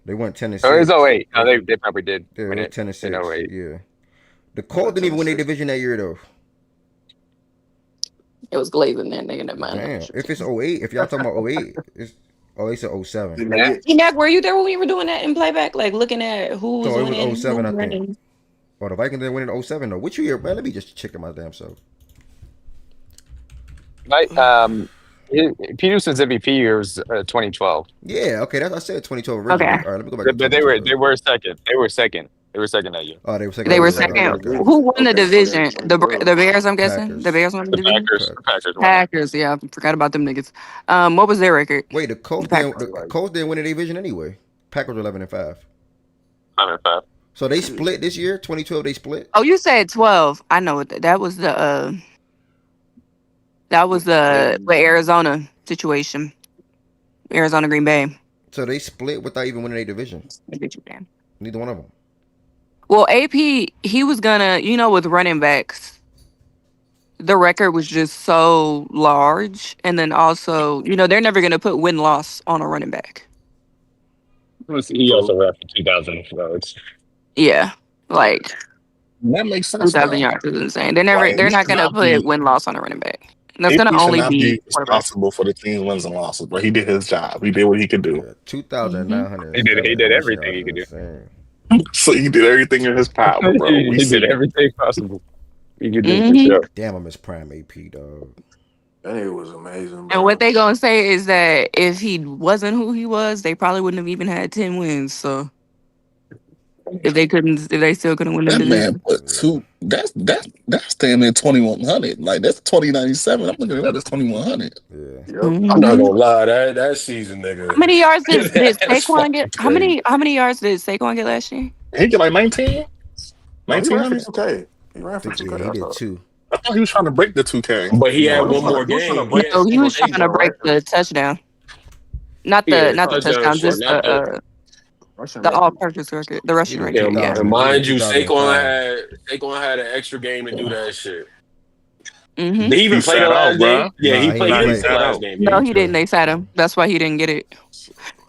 They went 10 and Oh, it was 6. '08. No, they probably did Yeah, it win was it 10 and in 6. '08. Yeah. The was Colts like didn't even win their 10-6. division that year though. It was Glazing then. They ended up mind. Damn. If it's 08, if y'all talking about 08, it's 07. Didn't they Yeah. get T-Mac, were you there when we were doing that in playback? Like looking at who was So it was winning, who 07, was I think. running? Oh, the Vikings didn't win in 07 though. Which year, man? Let me just check my damn self. Right. Peterson's MVP year was 2012. Yeah, okay. That's I said 2012 Okay. originally. All right, let me go back to But they 2012. were second. They were second. They were second that year. Oh, they were second They that were year. second Okay, in second. the okay. Who division? won the Okay, so yeah, division? The 2012. Bears, I'm guessing. The Packers. Bears won the The division. Packers won it. Packers, yeah, I forgot about them niggas. What was their record? Wait, the The Colts didn't. Packers. The Like Colts didn't win the division anyway. Packers were 11-5. 5-5. So they shit. split this year. 2012, they split. Oh, you said 12. I know what that was that was With the Peyton. Arizona situation. Arizona Green Bay. So they split without even winning a division. Neither one of them. Well, AP, he was gonna, with running backs, the record was just so large. And then also, they're never gonna put win-loss on a running back. He So also rapped in 2000. So it's Yeah. Like That makes sense 2,000 though. yards is insane. Like They're he not gonna cannot be put win-loss on a running back. That's gonna AP should only not be be quarterback. responsible for the team's wins and losses, but he did his job. He did what he could do. Yeah, Hmm. he 2,907 did rushing everything yards he is could do. insane. So he did everything in his power, bro. We He see did it. everything possible he could do for Hmm. sure. Damn, I miss prime AP, dog. that nigga was amazing, And what bro. they gonna say is that if he wasn't who he was, they probably wouldn't have even had 10 wins. So if they still couldn't win the That man division. put Yeah. two. That's damn near 2,100. Like that's 2097. I'm looking at that as 2,100. Yeah. Yep. I'm not Hmm. gonna lie, that season, How many nigga, yards did that's Saquon get? fucking crazy. How many yards did Saquon get last year? He get like 19, No, he ran for 1,900. 2K. He ran I for think, yeah, 2K. he I did thought. too. I thought he was trying to break the 2K. But he No, had No, one more he was trying to game. He break had No, he one more was game. trying to season break the records. touchdown, not Yeah, the touchdown touchdown, shit, just not the. Rushing the record. all-purpose record, the He rushing did Yeah, record. Yeah. 2,000. and He did mind you, 2005. Saquon had an extra game to do that shit. Hmm. Did he He even play the sat out, last game? bro. Yeah, he Nah, he played. ain't He Nah, he didn't play. play sat last out. game. He No, didn't he didn't. play. They sat him. That's why he didn't get it.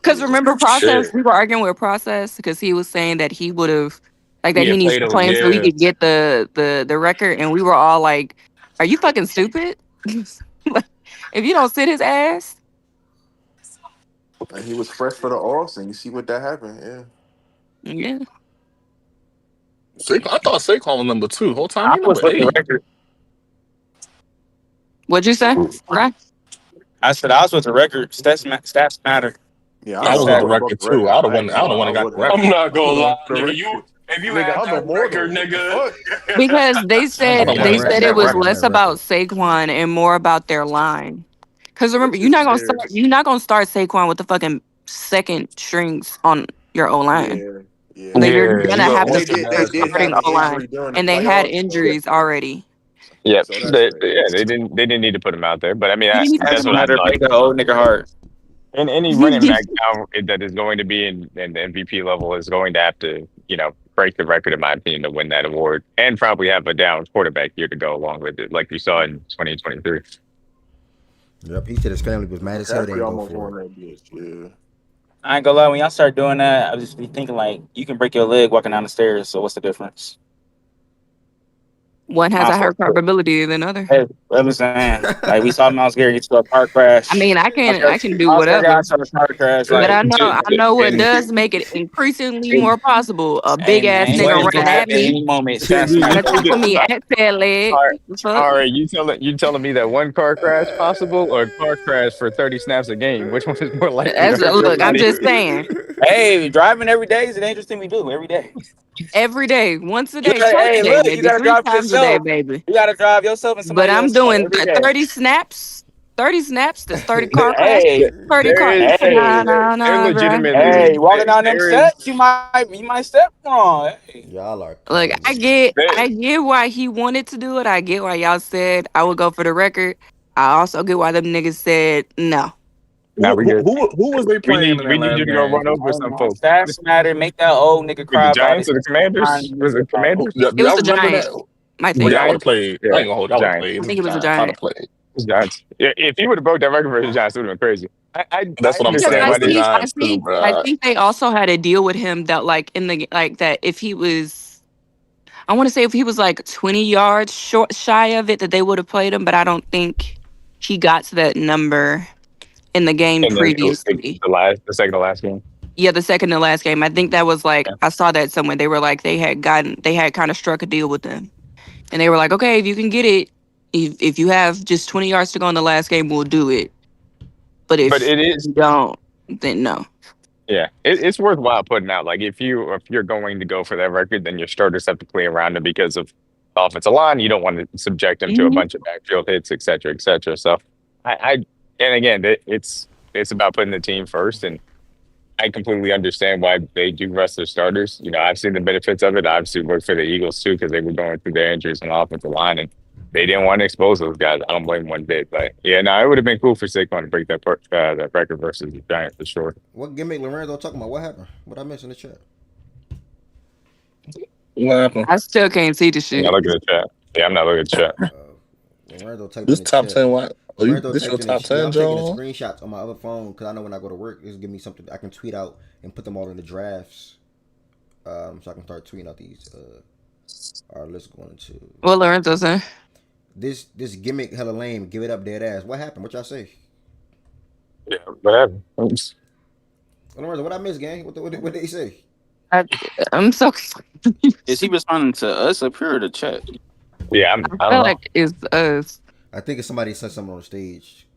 Because Yeah. remember, process. Shit. We were arguing with process because he was saying that he would have, like, that Yeah, he needs played to him. play him so he Yeah. could get the record, and we were all like, "Are you fucking stupid? Like, if you don't sit his ass, And he was fresh for the All, and you see what that happened. Yeah. yeah." I thought Saquon was number 2. Whole time I he was number with the 8. record. What'd you say? Right? I said I was with the record. Stats matter. Yeah, Not I I was know with I the stats. was above record the too. record. I'd have I won. ain't I'd gonna have lie, won I and got the would have. I'm record. not I gonna would have lie, went for the nigga. record. If you Nigga, had I'm that immortal. record, What the nigga. fuck? Because I'd have they won that said record. it I'd was have won less that about record. Saquon and more about their line. Because remember, Which is you're not gonna start Saquon with the fucking second strings on your O line. yeah, yeah. Like you're Yeah, gonna you have gonna And to they want your start did your they guys did fresh. have starting an O line, injury during the and they had playoffs, so injuries already. Yep. that's Yeah, crazy. they didn't need to put him out there. But I mean, You didn't that's Stats what I matter. thought. Make an old nigga hard. And any running back now that is going to be in the MVP level is going to have to, break the record, in my opinion, to win that award, and probably have a down quarterback year to go along with it, like we saw in 2023. Yep, he said his family was mad as hell. They McCaffrey didn't go almost for won it. that bitch. Yeah. I ain't gonna lie. When y'all start doing that, I just be thinking like, you can break your leg walking down the stairs. So what's the difference? One has My a higher fault. probability than other. Hey, I'm saying, like we saw Miles Garrett get into a car crash. I mean, I can do Miles Garrett whatever, got into a car crash. but Like, I know what And, does make it increasingly and, more possible. A hey big ass man, nigga anything can running at happen at me, any moment. you, Stats trying might to throw tackle me you. at that leg. all right, The fuck? all right, you telling me that one car crash possible or a car crash for 30 snaps a game? Which one is more likely to That's, hurt your look, I'm body? just saying. Hey, driving every day is a dangerous thing we do every day. Every day, once a You day, gotta, twice a hey, day, look, you baby, gotta three drive times a day, yourself. baby. You gotta drive yourself and But somebody I'm else doing every day. 30 snaps. 30 snaps. That's 30 There, car crashes. Hey, 30 there car. is hey, there Nah, bruh. legitimately hey, walking down them there is steps, you might step wrong. Hey. Y'all are Look, crazy. there, I get why he wanted to do it. I get why y'all said I would go for the record. I also get why them niggas said no. now we good. Who was they We playing need in we that need last you to go game? run over Hey, some man, folks. stats matter. Make that old nigga With the cry about Giants it. or the Commanders? Was it Commanders? Do It was y'all the remember that? Giants, I Oh, think. y'all would have Giants? played. I Yeah, ain't gonna hold. Y'all would have Giants. played. I It was think the it was the Giants. I'd have Giants. played. Giants. Yeah, if he would have broke that record for the Giants, it would have been crazy. I That's what I'm Because saying. understand I why It's the they. think Giants too, I bro. think they also had a deal with him that like in the like that if he was I want to say if he was like 20 yards short shy of it that they would have played him, but I don't think he got to that number in the game And then previously. the second to last game. Yeah, the second to last game. I think that was like Yeah. I saw that somewhere. They were like they had kind of struck a deal with them. And they were like, okay, if you can get it, if you have just 20 yards to go in the last game, we'll do it. But But if it is, you don't, then no. yeah, it's worthwhile putting out. Like if you're going to go for that record, then your starters have to play around him because of the offensive line. You don't want to subject him to a Mhm. bunch of backfield hits, et cetera, et cetera. So I and again, it's about putting the team first, and I completely understand why they do rest their starters. You know, I've seen the benefits of it. I obviously worked for the Eagles too because they were going through their injuries on the offensive line, and they didn't want to expose those guys. I don't blame them one bit. But yeah, no, it would have been cool for Saquon to break that record versus the Giants for sure. What gimmick Lorenzo talking about? What happened? What I missed in the chat? What happened? I still can't see the I'm not shit. looking at the chat. Yeah, I'm not looking at the chat. Lorenzo typed in This the top chat. 10. What? Oh, you? Lorenzo This your typed in the top yeah. 10, I'm taking the Joe? screenshots on my other phone because I know when I go to work, it's give me something I can tweet out and put them all in the drafts. So I can start tweeting out these. Our list going into What Lorenzo said? this gimmick hella lame. Give it up, dead ass. What happened? What y'all say? Yeah, whatever. Oops. Lorenzo, what I missed, gang? What did he say? I, I'm so Is he confused. responding to us up here or the chat? Yeah, I I don't feel know. like it's us. I think it's somebody said something on the stage.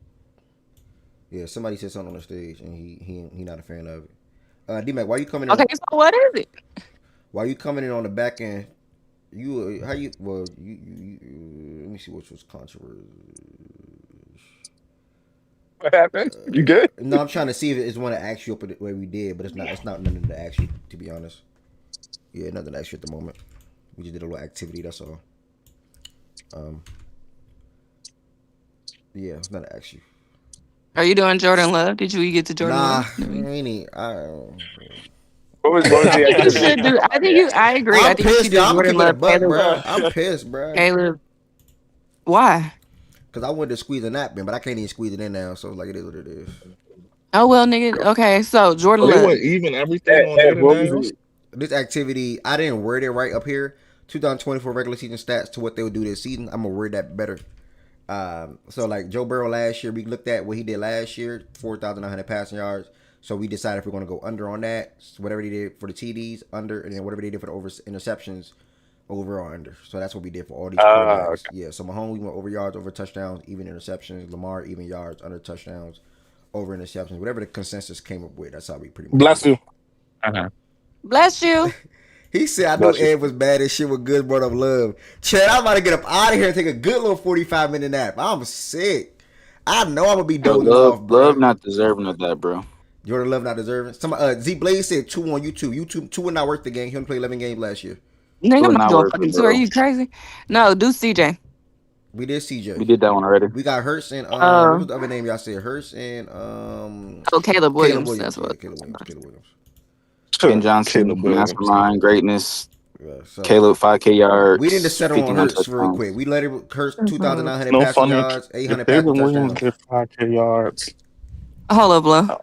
Yeah, somebody said something on the stage, and he not a fan of it. D-Mac, why you coming in? Okay, so what is it? Why you coming in on the back end? You how you well you let me see which was controversial. What happened? You good? No, I'm trying to see if it's one to ask you up the way we did, but it's not. It's not nothing to ask you, to be honest. Yeah, nothing to ask you at the moment. We just did a little activity. That's all. Um, yeah, it's not to ask you. Are you doing Jordan Love? Did you get to Jordan Nah, Love? I ain't. What was the I think you activity? should do. I think Yeah. you. I agree. I I'm think you pissed, should do y'all. I'm gonna Jordan keep it a Love, buck, Caleb. bro. I'm pissed, bro. Caleb. Why? Cause I wanted to squeeze a nap in, but I can't even squeeze it in now. So like, it is what it is. Oh well, nigga. Okay, so Jordan Oh, they Love. went even everything on What Jaden was Daniels. it? This activity, I didn't word it right up here. 2024 regular season stats to what they would do this season. I'm gonna word that better. So like Joe Burrow last year, we looked at what he did last year, 4,900 passing yards. So we decided if we're gonna go under on that, so whatever they did for the TDs, under, and then whatever they did for the over interceptions, over or under. So that's what we did for all these quarterbacks. Okay. Yeah. So Mahomes we went over yards, over touchdowns, even interceptions. Lamar even yards, under touchdowns, over interceptions. Whatever the consensus came up with, that's how we pretty much did Bless it. you. Uh-huh. Bless you. He said, I knew Bless you. Ed was bad as shit with good word of love. Chad, I'm about to get up out of here and take a good little 45-minute nap. I'm sick. I know I'm going to be Bro, dozing off, love bro. not deserving of that, bro. Jordan Love not deserving. Somebody, Z Blaze said 2 on YouTube. YouTube 2 would not worth the game. He only played 11 games last year. Nigga, It I'm was not not doing worth fucking it, two. Are bro. you crazy? No, do CJ. We did We CJ. did that one already. We got Hurts and what Uh, was the other name y'all said? Hurts and oh, Caleb Caleb Williams. Williams. That's Yeah, what. Caleb Williams. Caleb Williams. Ken Johnson, Caleb Williams. mastermind, greatness. Yeah, so Caleb 5K yards. we didn't settle on 51 Hurts real quick. touchdowns. We let it Hurts Mhm. 2,900 No passing funny. yards, If 800 passing Caleb Williams touchdowns. get 5K yards, Hold up, Lo.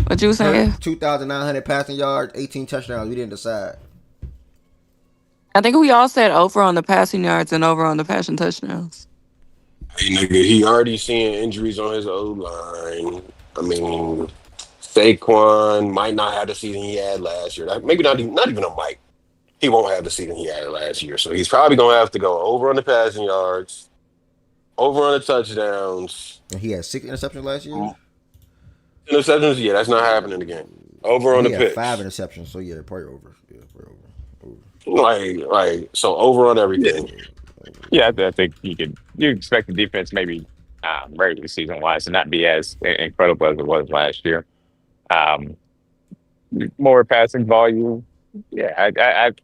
What you saying? Hurts 2,900 passing yards, 18 touchdowns. We didn't decide. I think we all said over on the passing yards and over on the passing touchdowns. Hey, nigga, he already seeing injuries on his O line. I mean, Saquon might not have the season he had last year. Maybe not even a Mike. He won't have the season he had last year. So he's probably gonna have to go over on the passing yards, over on the touchdowns. And he had 6 interceptions last year. Interceptions, yeah, that's not happening again. Over And on he the had 5 picks. interceptions. So yeah, probably over. Yeah, probably over. So over on Yeah, everything. yeah. I think you expect the defense maybe regular season wise to not be as incredible as it was last year. Um, More passing volume. Yeah,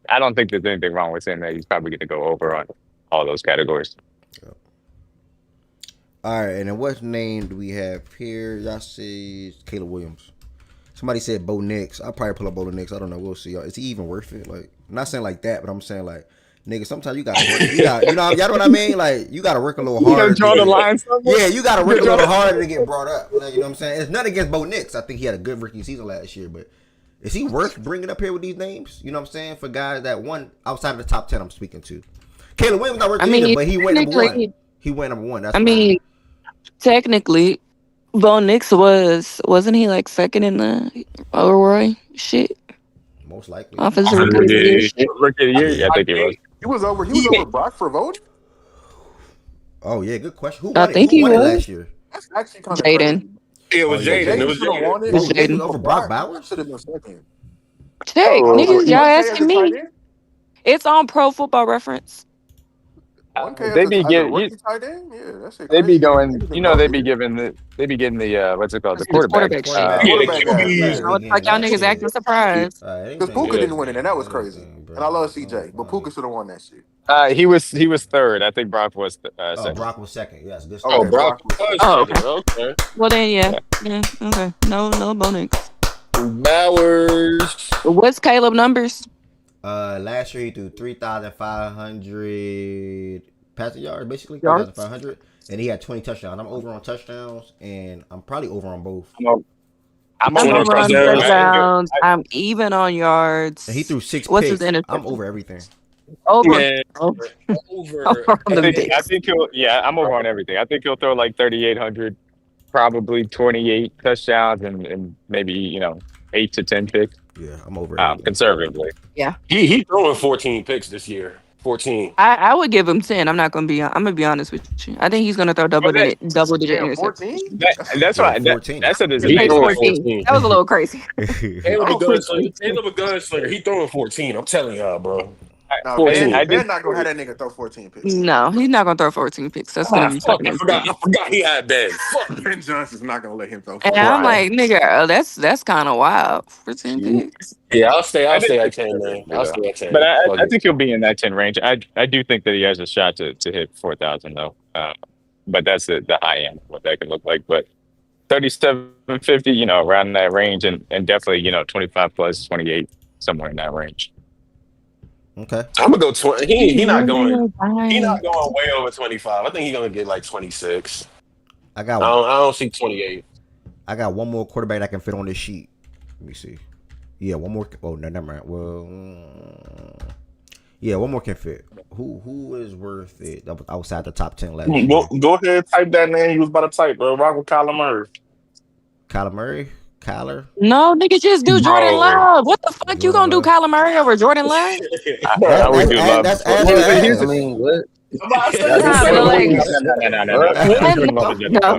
I don't think there's anything wrong with saying that he's probably going to go over on all those categories. All right, and then what name do we have here? Y'all see Caleb Williams. Somebody said Bo Nix. I'll probably pull up Bo Nix. I don't know. We'll see. Is he even worth it? Like, I'm not saying like that, but I'm saying like, nigga, sometimes you gotta work. Y'all know what I mean? Like, you gotta work a little You harder. gonna draw the line somewhere? Yeah, you gotta work a little harder to get brought up. Like, you know what I'm saying? It's nothing against Bo Nix. I think he had a good rookie season last year, but is he worth bringing up here with these names? You know what I'm saying? For guys that won outside of the top 10, I'm speaking to. Caleb Williams not worth it either, but he went number one. He went number one. That's Technically, Bo Nix wasn't he like second in the Roy shit? Most likely. Offensive rookie of the year shit. Rookie of the year? Yeah, I think he was. He was over Brock for voting? Oh yeah, good question. Who I won it? think Who he won it was. last year? That's actually kind of Jaden. crazy. It was Jaden. It was should have Jaden. won it. Bo Nix was Jaden. over Brock Bowers? Should have been second. Check, niggas, y'all asking me. End? It's on Pro Football Reference. 1K They as be a getting rookie tight end? Yeah, that shit they be crazy. going. You know, they be getting the what's it called, the quarterback. Quarterback I guy. was like, y'all niggas acting surprised. Because Puka didn't win it, and that was crazy. And I love CJ, but Puka should have won that shit. He was third. I think Brock was second. Brock was second. Yes, good Oh, stuff. Brock was second. Okay. Well then, yeah, okay. No Bo Nix. Bowers. What's Caleb numbers? Last year he threw 3,500 passing yards, basically Yards? 3,500, and he had 20 touchdowns. I'm over on touchdowns, and I'm probably over on both. I'm over on touchdowns. touchdowns. I'm even on yards. And he threw 6 What's picks. his interception? I'm over everything. Over. Man, Over. Over. Over on them dicks. I think he'll. Yeah, I'm over on everything. I think he'll throw like 3,800, probably 28 touchdowns, and maybe 8 to 10 picks. Yeah, I'm over everything. Conservatively. Yeah. He throwing 14 picks this year. 14. I would give him 10. I'm gonna be honest with you. I think he's gonna throw double digit interceptions. 14? That's why. 14. That's a He disadvantage. throwing 14. 14. That was a little crazy. Caleb a gunslinger. He throwing 14. I'm telling y'all, bro. No, 14. Ben not gonna have that nigga throw 14 picks. No, he's not gonna throw 14 picks. That's gonna be Fuck, fucking I forgot he had Ben. Fuck. Ben Johnson's not gonna let him throw. And I'm like, nigga, that's kind of wild. 14 picks. Yeah, I'll stay at 10, man. I'll stay at 10. But I think he'll be in that 10 range. I do think that he has a shot to hit 4,000 though. But that's the high end of what that could look like. But 3,750, around that range, and definitely 25 plus 28, somewhere in that range. Okay. I'm gonna go 20. He not going way over 25. I think he's gonna get like 26. I don't see 28. I got one more quarterback that can fit on this sheet. Let me see. Yeah, one more. Oh, no, never mind. Well, yeah, one more can fit. Who is worth it outside the top 10 last year? go ahead and type that name you was about to type, bro. Rock with Kyler Murray. Kyler Murray? Kyler? No, nigga, just do Jordan Love. What the fuck you gonna do, Kyler Murray over Jordan Love? I would do Love. That's I mean, what? No,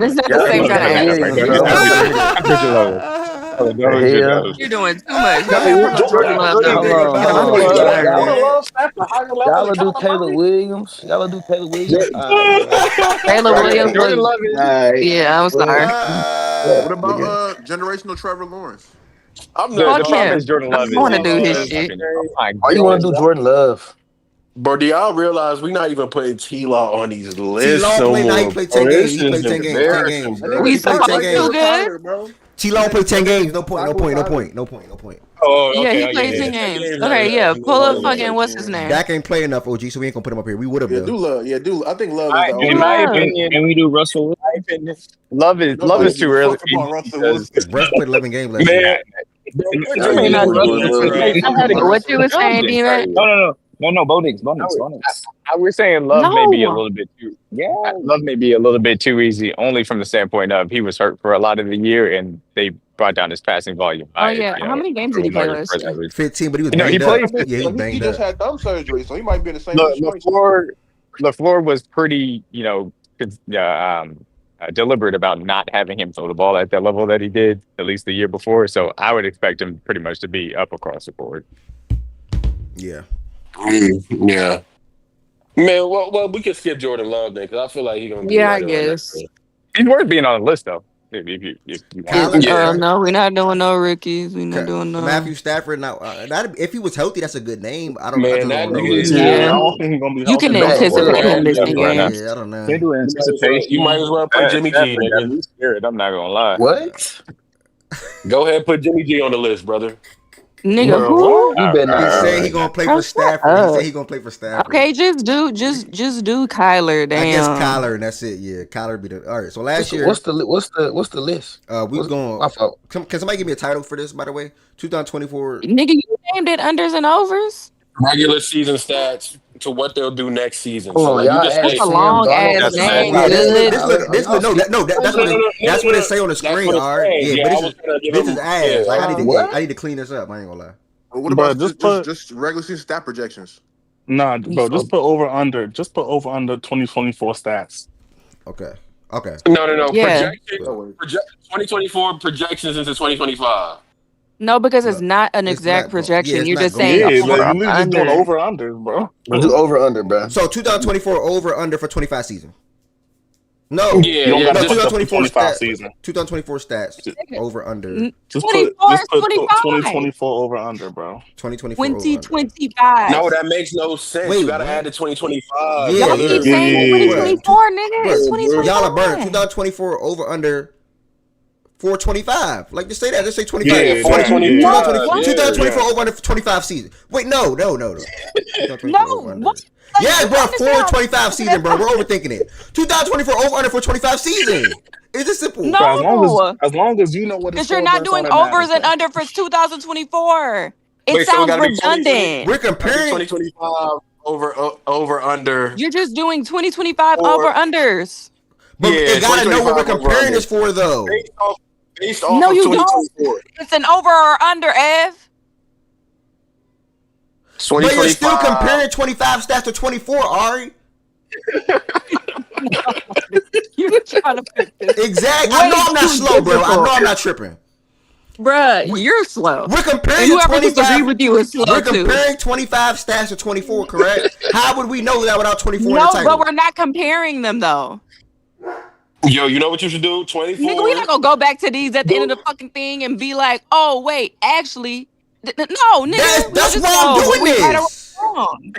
this is not the same kind of answer. You're doing too much. Jordan Love. Y'all do Taylor Williams. Taylor Williams. Jordan Love is. Yeah, I'm sorry. What about generational Trevor Lawrence? I'm The not. problem is Jordan Love. I want to do his shit. Why you want to do Jordan Love? Bro, do y'all realize we not even putting T-Law on these lists T-Law no played, more? he played 10 games. He played 10 games. We supposed to Tyler, good. bro. T-Long played 10 games. No point. No point. Oh, Yeah, okay. he Oh, played yeah, 10 yeah. games. games, Okay, yeah. he Pull up was fucking like what's his 10. name? Dak ain't play enough, OG, so we ain't gonna put him up here. We would have Yeah, though. do love. Yeah, do. I think love is the In over. my Love. opinion, Can we do Russell? in my opinion, love is Nobody too give a early fuck about Russell because Wilson. Russ played 11 games last year. man, Bro, put I Jimmy mean, G not on Russell the list, Wilson. bro. I had to go What with you was saying, intelligence right D-Man? here. No, Bonix, I, Bonix, was- Bonix. I was saying love may be a No. little bit too. Yeah, love may be a little bit too easy, only from the standpoint of he was hurt for a lot of the year, and they brought down his passing volume Oh, by yeah. How many games did he play large last year? percentage. 15, but he was You know, he banged up. played Yeah, he was 15. But he banged just up. had thumb surgery, so he might be in the same situation. LaFleur was pretty, deliberate about not having him throw the ball at that level that he did, at least the year before. So I would expect him pretty much to be up across the board. Yeah. Yeah. Man, well, we can skip Jordan Love then, because I feel like he's gonna be Yeah, I right around that. guess. He's worth being on the list, though, if you want. Kyler, Yeah. No, we're not doing no rookies. We're not doing no. Matthew Stafford. Now, if he was healthy, that's a good name. I Man, just that don't know. nigga Yeah, Yeah. I don't think he's gonna be You can healthy no bad. more. anticipate him Bad. missing Right now. games. Yeah, I don't know. Can't do anticipation. You might as well put Jimmy G in Stafford got there. me scared. I'm not gonna lie. What? Go ahead and put Jimmy G on the list, brother. Nigga, Bro, who? what? You better He not. said he gonna play Bro, for shut Stafford. He up. said he gonna play for Stafford. Okay, just do Kyler. Damn. I guess Kyler, and that's it. Yeah, Kyler be the all right. So last year, What's the list? we going. My fault. Can somebody give me a title for this? By the way, 2024. Nigga, you named it unders and overs. Regular season stats to what they'll do next season. Hold So on, like you y'all just add That's a say, long ass That's name. Yeah, Good. that's what it say on the screen. what it's All right, saying. yeah, Yeah, but I was trying to give this him. is ass. Yeah, Like what? I need to clean this up. I ain't gonna lie. What Bro, about just regular season stat projections? Nah, bro, just put over under. Just put over under 2024 stats. Okay. No. Yeah. Projection. 2024 projections into 2025. No, because it's not an It's exact not, bro. projection. Yeah, it's You're not just going saying to Yeah, be. over like, you literally just doing under. over unders, bro. We'll do over under, bro. So 2024 over under for 25 season. No, Yeah, You don't yeah. gotta Just, put the 2024 25 stats. season. 2024 stats over under. Just 24 is put 25. 2024 over under, bro. 2024 over under. 2025. no, that makes no sense. Wait, you gotta what? add the 2025. Yeah, Y'all yeah. keep saying Yeah. 2024, nigga. Bro, It's 2025. y'all are burning. 2024 over under 425. Like just say that. Just say 25. Yeah, 425. 2024 Yeah. over under 25 season. Wait, no. 2024 No, over under. what? Yeah, bro, Understand how- 425 season, bro. We're overthinking it. 2024 over under for 25 season. It's just simple. No. Bro, as long as you know what it's Because you're not doing overs and under for 2024. It Wait, so it sounds gotta be redundant. We're comparing 2025 over under. You're just doing 2025 Or- over unders. But Yeah, it gotta know what we're 2025 over comparing under. this for though. Based off No, of you don't. 2024. It's an over or under, Ev. But you're still 2025. comparing 25 stats to 24, Ari. You're trying to put this. Exactly. I know I'm not slow, bro. I know I'm not tripping. Bruh, you're slow. We're And comparing whoever disagrees 25. with you is slow We're too. comparing 25 stats to 24, correct? How would we know that without 24 in the No, title? but we're not comparing them though. Yo, you know what you should do? 24. Nigga, we not gonna go back to these at the end of the fucking thing and be like, oh wait, actually, no, nigga. That's we'll just why I'm go, doing we right or this. wrong.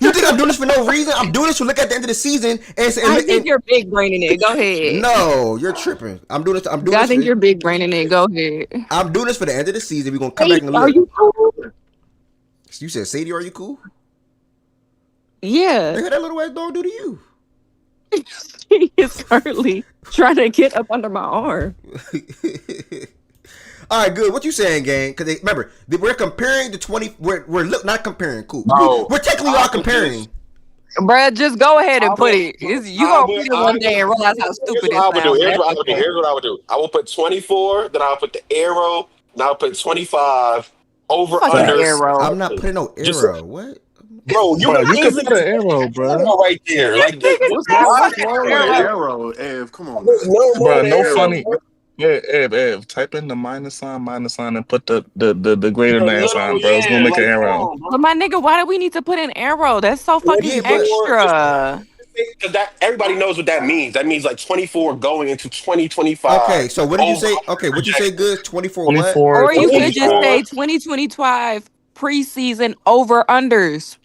You think I'm doing this for no reason? I'm doing this to look at the end of the season and say, I think you're big braining it. Go ahead. no, you're tripping. I'm doing this. I think you're big braining it. Go ahead. I'm doing this for the end of the season. We're gonna come back and Are look. you cool? You said, Sadie, are you cool? Yeah. Look how that little ass dog do to you. She is currently trying to get up under my arm. All right, good. What you saying, gang? Because remember, we're comparing the 20. We're not comparing. Cool. No. We're technically all comparing. Bruh, just go ahead and put it. You I gonna would- read it one day and realize how stupid it Here's what I would do. sounds. Here's what I would do. I will put 24, then I'll put the arrow, and I'll put 25 over Fucking under. arrow. I'm not putting no Just- arrow. What? Bro, you Bro, you can easily put an arrow, bro. right there. Like What's wrong with an arrow? Ev, come on. Bro, no arrow. funny. Yeah, Ev, type in the minus sign, and put the greater than sign, bro. It's gonna make an arrow. But my nigga, why do we need to put an arrow? That's so fucking Yeah, but- extra. Because that everybody knows what that means. That means like 24 going into 2025. Okay, so what did you say? Okay, what you say? Good. 24. What? 24. Or you could 24. just say 2025 preseason over unders.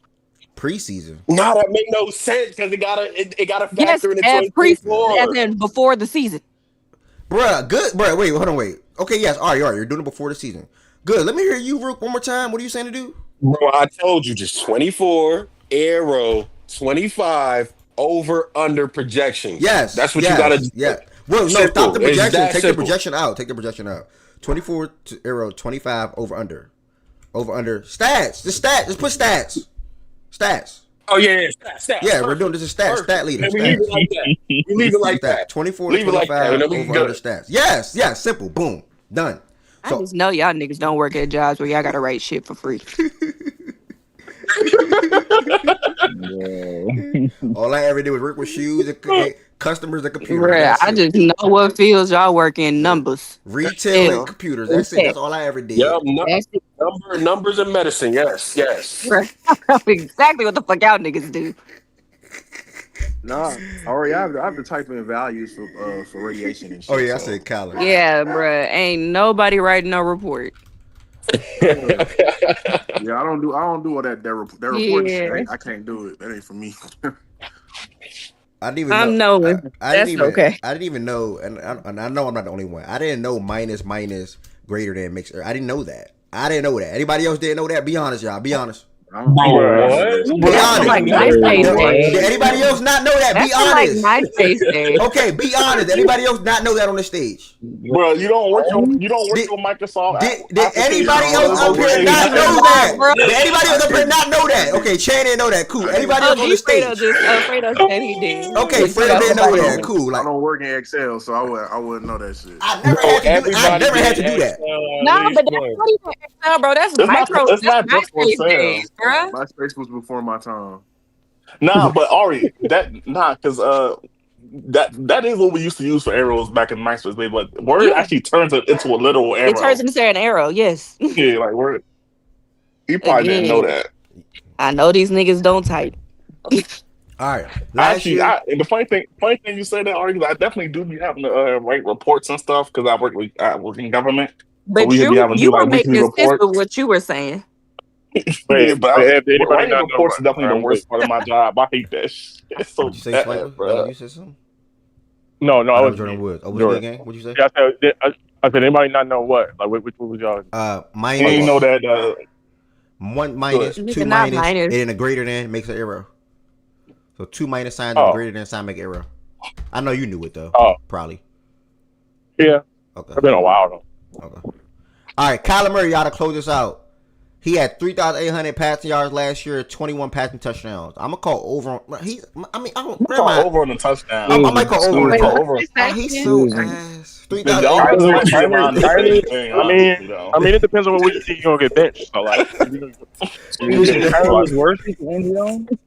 Preseason. No, that make no sense because it gotta Yes, factor into as preseason, 2024. as in before the season. Bruh, good. Bruh, wait, hold on, wait. Okay, yes. All right. You're doing it before the season. Good. Let me hear you, Rook, one more time. What are you saying to do? Bro, I told you just 24, arrow, 25, over, under projections. Yes. That's what you got to Yes. do. Yeah. Well, no. Stop the Simple. It's projection. that Take the simple. projection out. Take the projection out. 24 to arrow. 25 over under. Over under. Stats. The stats. Just put stats. Stats. Oh, yeah. Stats. Yeah, Perfect. we're doing this is stats. Stat leader. And we leave Stats. it like that. We leave it like Stats. that. 24 Leave it like that. 25 And then we over good. under stats. Yes. Yes. Simple. Boom. Done. I just know y'all niggas don't work at jobs where y'all gotta write shit for free. All I ever did was work with shoes and customers and computers. Bruh, That's I it. just know what fields y'all work in. Numbers. Retail and Hell. computers. That's it. That's all I ever did. Yup. That's it. Numbers and medicine. Yes. Bruh, exactly what the fuck y'all niggas do. Nah, already I have to type in values for radiation and shit. Oh yeah, I so. said calories. Yeah, bruh. Ain't nobody writing no report. Yeah, I don't do all that report shit. I can't do it. That ain't for me. I didn't even I'm know. knowing. I That's didn't even. okay. I didn't even know, and I know I'm not the only one. I didn't know minus greater than makes. I didn't know that. Anybody else didn't know that? Be honest, y'all. Be honest. What? Be honest. Like MySpace days. Did anybody else not know that? Be That's honest. like MySpace days. Okay, be honest. Did anybody else not know that on the stage? Bro, you don't work your Microsoft. Did anybody else up here not know that? Did anybody else up here not know that? Okay, Chan didn't know that. Cool. Anybody else on the stage? Fredo said he did. Okay, Fredo didn't know that. Cool. I don't work in Excel, so I wouldn't know that shit. I never had to do that. No, but that's not even Excel, bro. That's micro. It's not just for MySpace sales. days, bro. MySpace was before my time. Nah, but Ari, because that is what we used to use for arrows back in MySpace, but Word actually turns it into a literal arrow. It turns into an arrow, yes. Yeah, like Word. You probably didn't know that. I know these niggas don't type. All right. Actually, and the funny thing you say that, Ari, I definitely do be having to write reports and stuff because I work in government. But so you were making sense with what you were saying. Wait, but writing not reports is definitely the worst part of my job. I hate that shit. It's so Did you say bad, Swiper? bro. You said something? No, I was Jordan Woods. Oh, was Jordan. it again? What'd you say? Yeah, I said anybody not know what? Like what was y'all? Minus. You know that one minus, two Not minus, minus. and a greater than makes an arrow. So two minus signs and a greater than sign make an arrow. I know you knew it though. Oh, probably. Yeah. Okay. It's been a while though. Okay. All right, Kyler Murray, y'all to close this out. He had 3,800 passing yards last year, 21 passing touchdowns. I'm gonna call over. I don't. call over on the touchdown. I might call over. He's so ass. 3,800. I mean, it depends on what you think you're gonna get benched. So like, was worth it, Andy.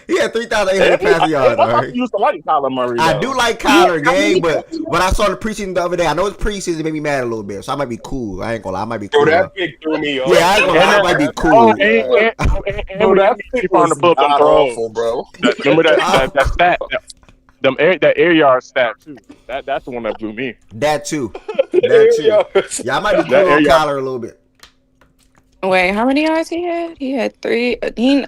He had 3,800 passing yards. I used to like Kyler Murray. I do like Kyler, gang, but when I saw the preseason the other day, I know it's preseason, it made me mad a little bit, so I might be cool. I ain't gonna lie, I might be cool. Bro, that pick threw me off. Yeah, I ain't gonna lie, I might be cool. And that pick was awful, bro. Remember that stat, that air yard stat too. That's the one that blew me. That too. Yeah, I might be cool on Kyler a little bit. Wait, how many yards he had? He had 3.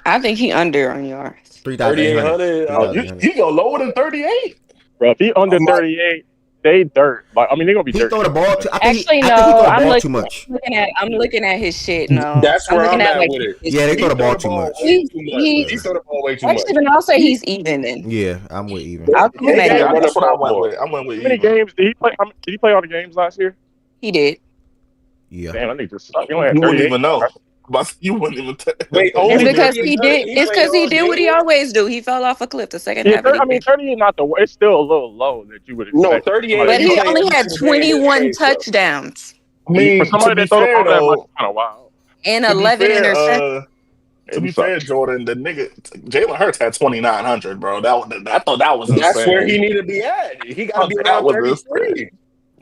I think he under on yards. 3,800. He go lower than 38. Bro, if he under 38, they dirt. Like, I mean, they're gonna be dirt. He throw the ball too. Actually, no. I'm looking at his shit. No, that's where I'm at with it. Yeah, they throw the ball too much. He throw the ball way too much. Actually, then I'll say he's even then. Yeah, I'm with even. That's what I went with. I went with. How many games did he play? Did he play all the games last year? He did. Yeah. Damn, I need to. You wouldn't even know. But you wouldn't even. It's because he did. It's because he did what he always do. He fell off a cliff the second half. I mean, 30 is not the. It's still a little low that you would expect. No, 38. But he only had 21 touchdowns. I mean, for somebody that throws that much, kind of wild. And 11 interceptions. To be fair, Jordan, the nigga Jalen Hurts had 2,900, bro. I thought that was insane. That's where he needed to be at. He got to be around 33.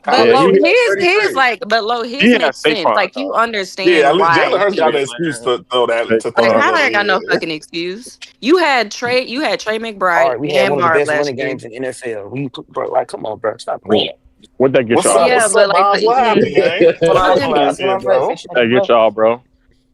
But his makes sense. Like, you understand why. Jalen Hurts got an excuse to throw that. Tyler ain't got no fucking excuse. You had Trey McBride. We had one of the best running games in the NFL. Bro, like, come on, bro, stop playing. What'd that get y'all? Yeah, but like, what happened, gang? What happened last year, bro? That get y'all, bro.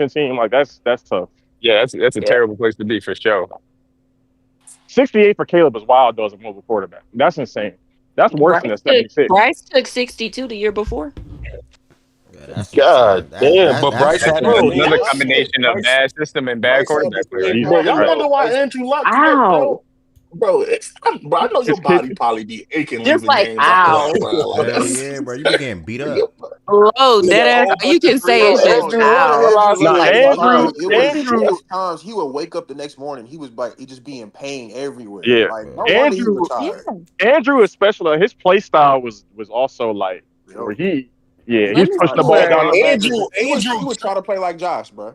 expansion team, like that's tough. Yeah, that's a Yeah. terrible place to be for sure. 68 for Caleb is wild though as a mobile quarterback. That's insane. That's worse than a 76. Bryce took 62 the year before. Yeah, that's God insane. damn, but Bryce That's had that Bro, mean another look. combination of Bryce, bad system and bad Bryce had quarterback this play right thing, he's bro. there. not Y'all right. wonder why Andrew Luck quit, Ow. bro. Bro, I know your His kid, body probably be aching Just losing like, games like ow. that, bro. Like Hell that's yeah, bro. You be getting beat up. your Low, nigga, dead a ass. whole All you bunch of can say bro. is just, Andrew Bro, Luck ow. realized he nah, was Like, fucked Andrew, bro, up, it bro. was Andrew, times he would wake up the next morning. He was like, he just be in pain everywhere. yeah, Like, no wonder he Andrew, yeah. retired. Andrew is special. His play style was also like where Yo, he, he yeah, was he's Let me pushing see the trying to ball play where. down the. linebacker. Andrew, He would try to play like Josh, bro.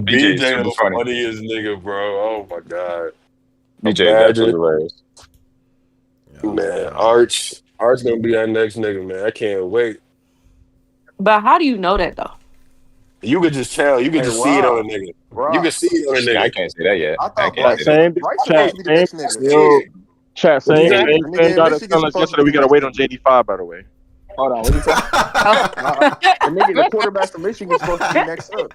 BJ is BJ super the funny. funniest nigga, bro. Oh my god. BJ is absolutely Imagine, hilarious. Yeah, man. man. Arch gonna be our next nigga, man. I can't wait. But how do you know that though? You could just tell. You could Hey, just see it on a Rob. nigga. You could Rob. see it on a I nigga. can't say that yet. I I thought can't Right, say Bryce that. same, Bryce supposed chat, to be the same, next nigga. Yo, chat, what you same, say? same The thing. nigga in Got us Michigan telling us supposed to yesterday be we the gotta next wait on nigga. JD5, by the way. Hold on. What you say? Oh. Nah, the quarterback from Michigan is supposed to be next up.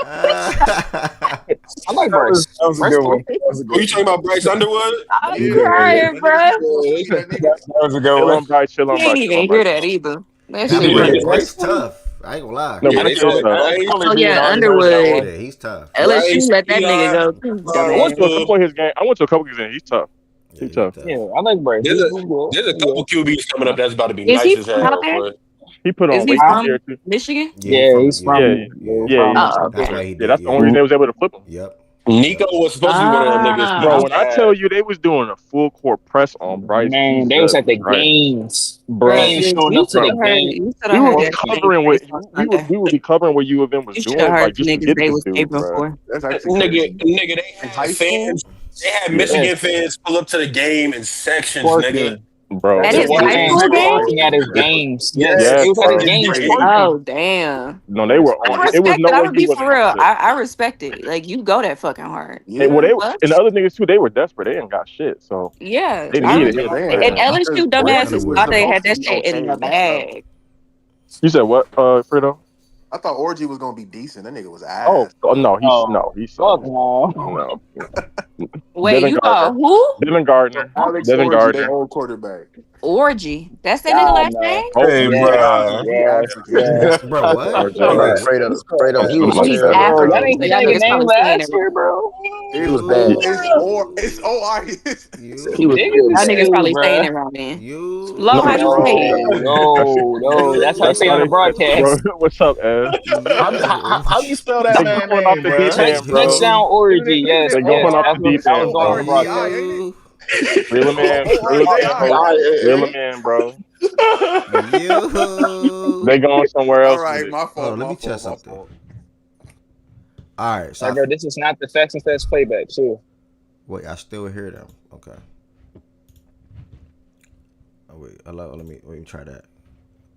I like That Bryce. was a Bryce good cool. one. That was a Who good you talking about? Bryce Underwood? I'm Yeah, Yeah, crying, that nigga bro. supposed to be Yeah, that nigga. That was a good chill one. on Bryce, chill on He Bryce, ain't chill on even hear Bryce. that either. That That shit boy, yeah. crazy. Bryce Bryce. tough. I ain't gonna lie. No, Yeah, Bryce they is said. tough. I I ain't, only Oh agreed with yeah, Andre with that Underwood. one. Yeah, he's tough. LSU Bryce, let that nigga Eli, go too, I went to a Arthur. dumbass. couple of his games. I went to a couple of his games. He's tough. Yeah, He's he's tough. tough. Yeah, I like Bryce. There's He, a he good. there's He a couple good. QBs coming up that's about to be Is nice he as from out hell. there? But He put Is on he weight this Huh? year from too. Michigan? Yeah, he Yeah, from he's yeah, Yeah, from yeah, yeah. he's yeah, from yeah. Oh, That's okay. why he Yeah, did. that's the Yeah. only reason they was able to flip him. Yep. Nico Yep. was supposed to be one of them niggas. He Bro, Ah, was when I bad. tell you they was doing a full court press on Bryce, man. They was Jesus at the Christ, games. They bruh, ain't bro. sis, showing you up to should the have heard. game. You should We have would heard be that shit in covering what Vegas on we Sunday. would be covering what U of M was You should have doing, heard like the just to niggas get to they this was dude, caping bro. for. That's actually Nigga, crazy. nigga, they In had high school, fans. They had Yeah, Michigan Yes, fans pull up to the game in sections, nigga. twerking. bro, At that's To his watch high Man, these school game? niggas. twerking at his crazy. games. Yes, yes, it Yes, was at his bro. fucking games Drake. twerking. Oh damn. No, they That's were I on. crazy. It was respect it. no I'm way gonna he be for wasn't on real. shit. I respect it. Like you go that fucking hard. And well, Yeah. they What? and the other niggas too. They were desperate. They ain't got shit, so Yeah, they I needed Yeah, him. respect they it. ain't And had Yeah. because LSU Orgy dumbasses was thought Underwood. they had supposed to that be shit in okay the also. bag. You said what, Fredo? I thought Orgy was gonna be decent. That nigga was Oh, ass. oh no, Oh, he fuck sucks. no. No, Wait, Devin you thought Gardner, who? Devin Gardner, Alex Devin Orgy, they Gardner. old quarterback. Orgy. That's that nigga God last name? no. Oh, Hey, He Yes, bruh. African. He yes, African. yes. Bro, what? RJ. Hold Fredo, on. Fredo, Fredo. He I'm was Oh, about he's to. terrible, Y'all bro. African. didn't So get y'all that nigga niggas name probably saying last it year, wrong. bro. He It's was O. bad. It's You. O. It's O I. He was You. Nigga Y'all niggas say, probably saying bro. it wrong then. Low, You. how'd you say it? No, That's no, no. That's how I that's say how on the they. Bro, broadcast. what's up, Ed? How do you spell that They man going off name, the deep bruh? Touch end, bro. touchdown orgy. Yes, They yes. going off the deep That was end, going on O the bro. R G I, broadcast. ain't it? You. Reel him in, ORJI. ho. Reel I, him in, bro. You. They going somewhere All else with right, it. my Hold fault. on, let My me fault. test My something. fault. All right, so Hey, bro, this is not the Facts and Fest playback, too. wait, I still hear them. Okay. Oh wait, hello. Let me try that.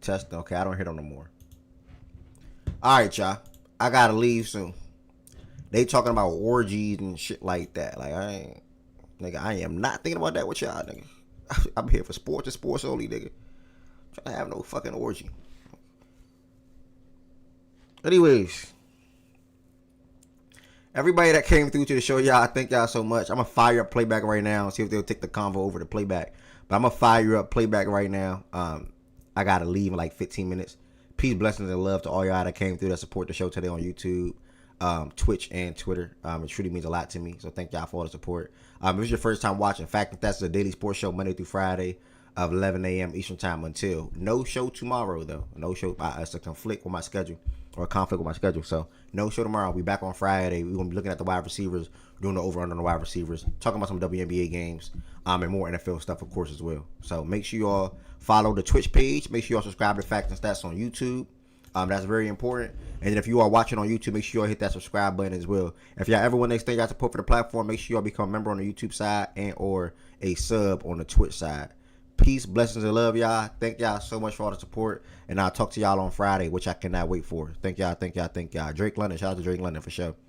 Test. Okay, I don't hear them no more. All right, y'all. I gotta leave soon. They talking about orgies and shit like that. Like I ain't, nigga. I am not thinking about that with y'all, nigga. I'm here for sports and sports only, nigga. Trying to have no fucking orgy. Anyways, everybody that came through to the show, y'all, I thank y'all so much. I'm gonna fire up playback right now and see if they'll take the convo over to playback. But I'm gonna fire up playback right now. I gotta leave in like 15 minutes. Peace, blessings, and love to all y'all that came through that support the show today on YouTube, Twitch, and Twitter. It truly means a lot to me. So thank y'all for all the support. If it's your first time watching, Fact that's the daily sports show Monday through Friday of 11 a.m. Eastern time until no show tomorrow though. No show. It's a conflict with my schedule or a conflict with my schedule. So no show tomorrow. We'll be back on Friday. We're gonna be looking at the wide receivers, doing the over under on the wide receivers, talking about some WNBA games, and more NFL stuff of course as well. So make sure you all follow the Twitch page. Make sure you all subscribe to Facts and Stats on YouTube. That's very important. And then if you are watching on YouTube, make sure you all hit that subscribe button as well. If y'all ever want to extend y'all support for the platform, make sure y'all become a member on the YouTube side and or a sub on the Twitch side. Peace, blessings, and love, y'all. Thank y'all so much for all the support. And I'll talk to y'all on Friday, which I cannot wait for. Thank y'all, thank y'all, thank y'all. Drake London, shout out to Drake London for sure.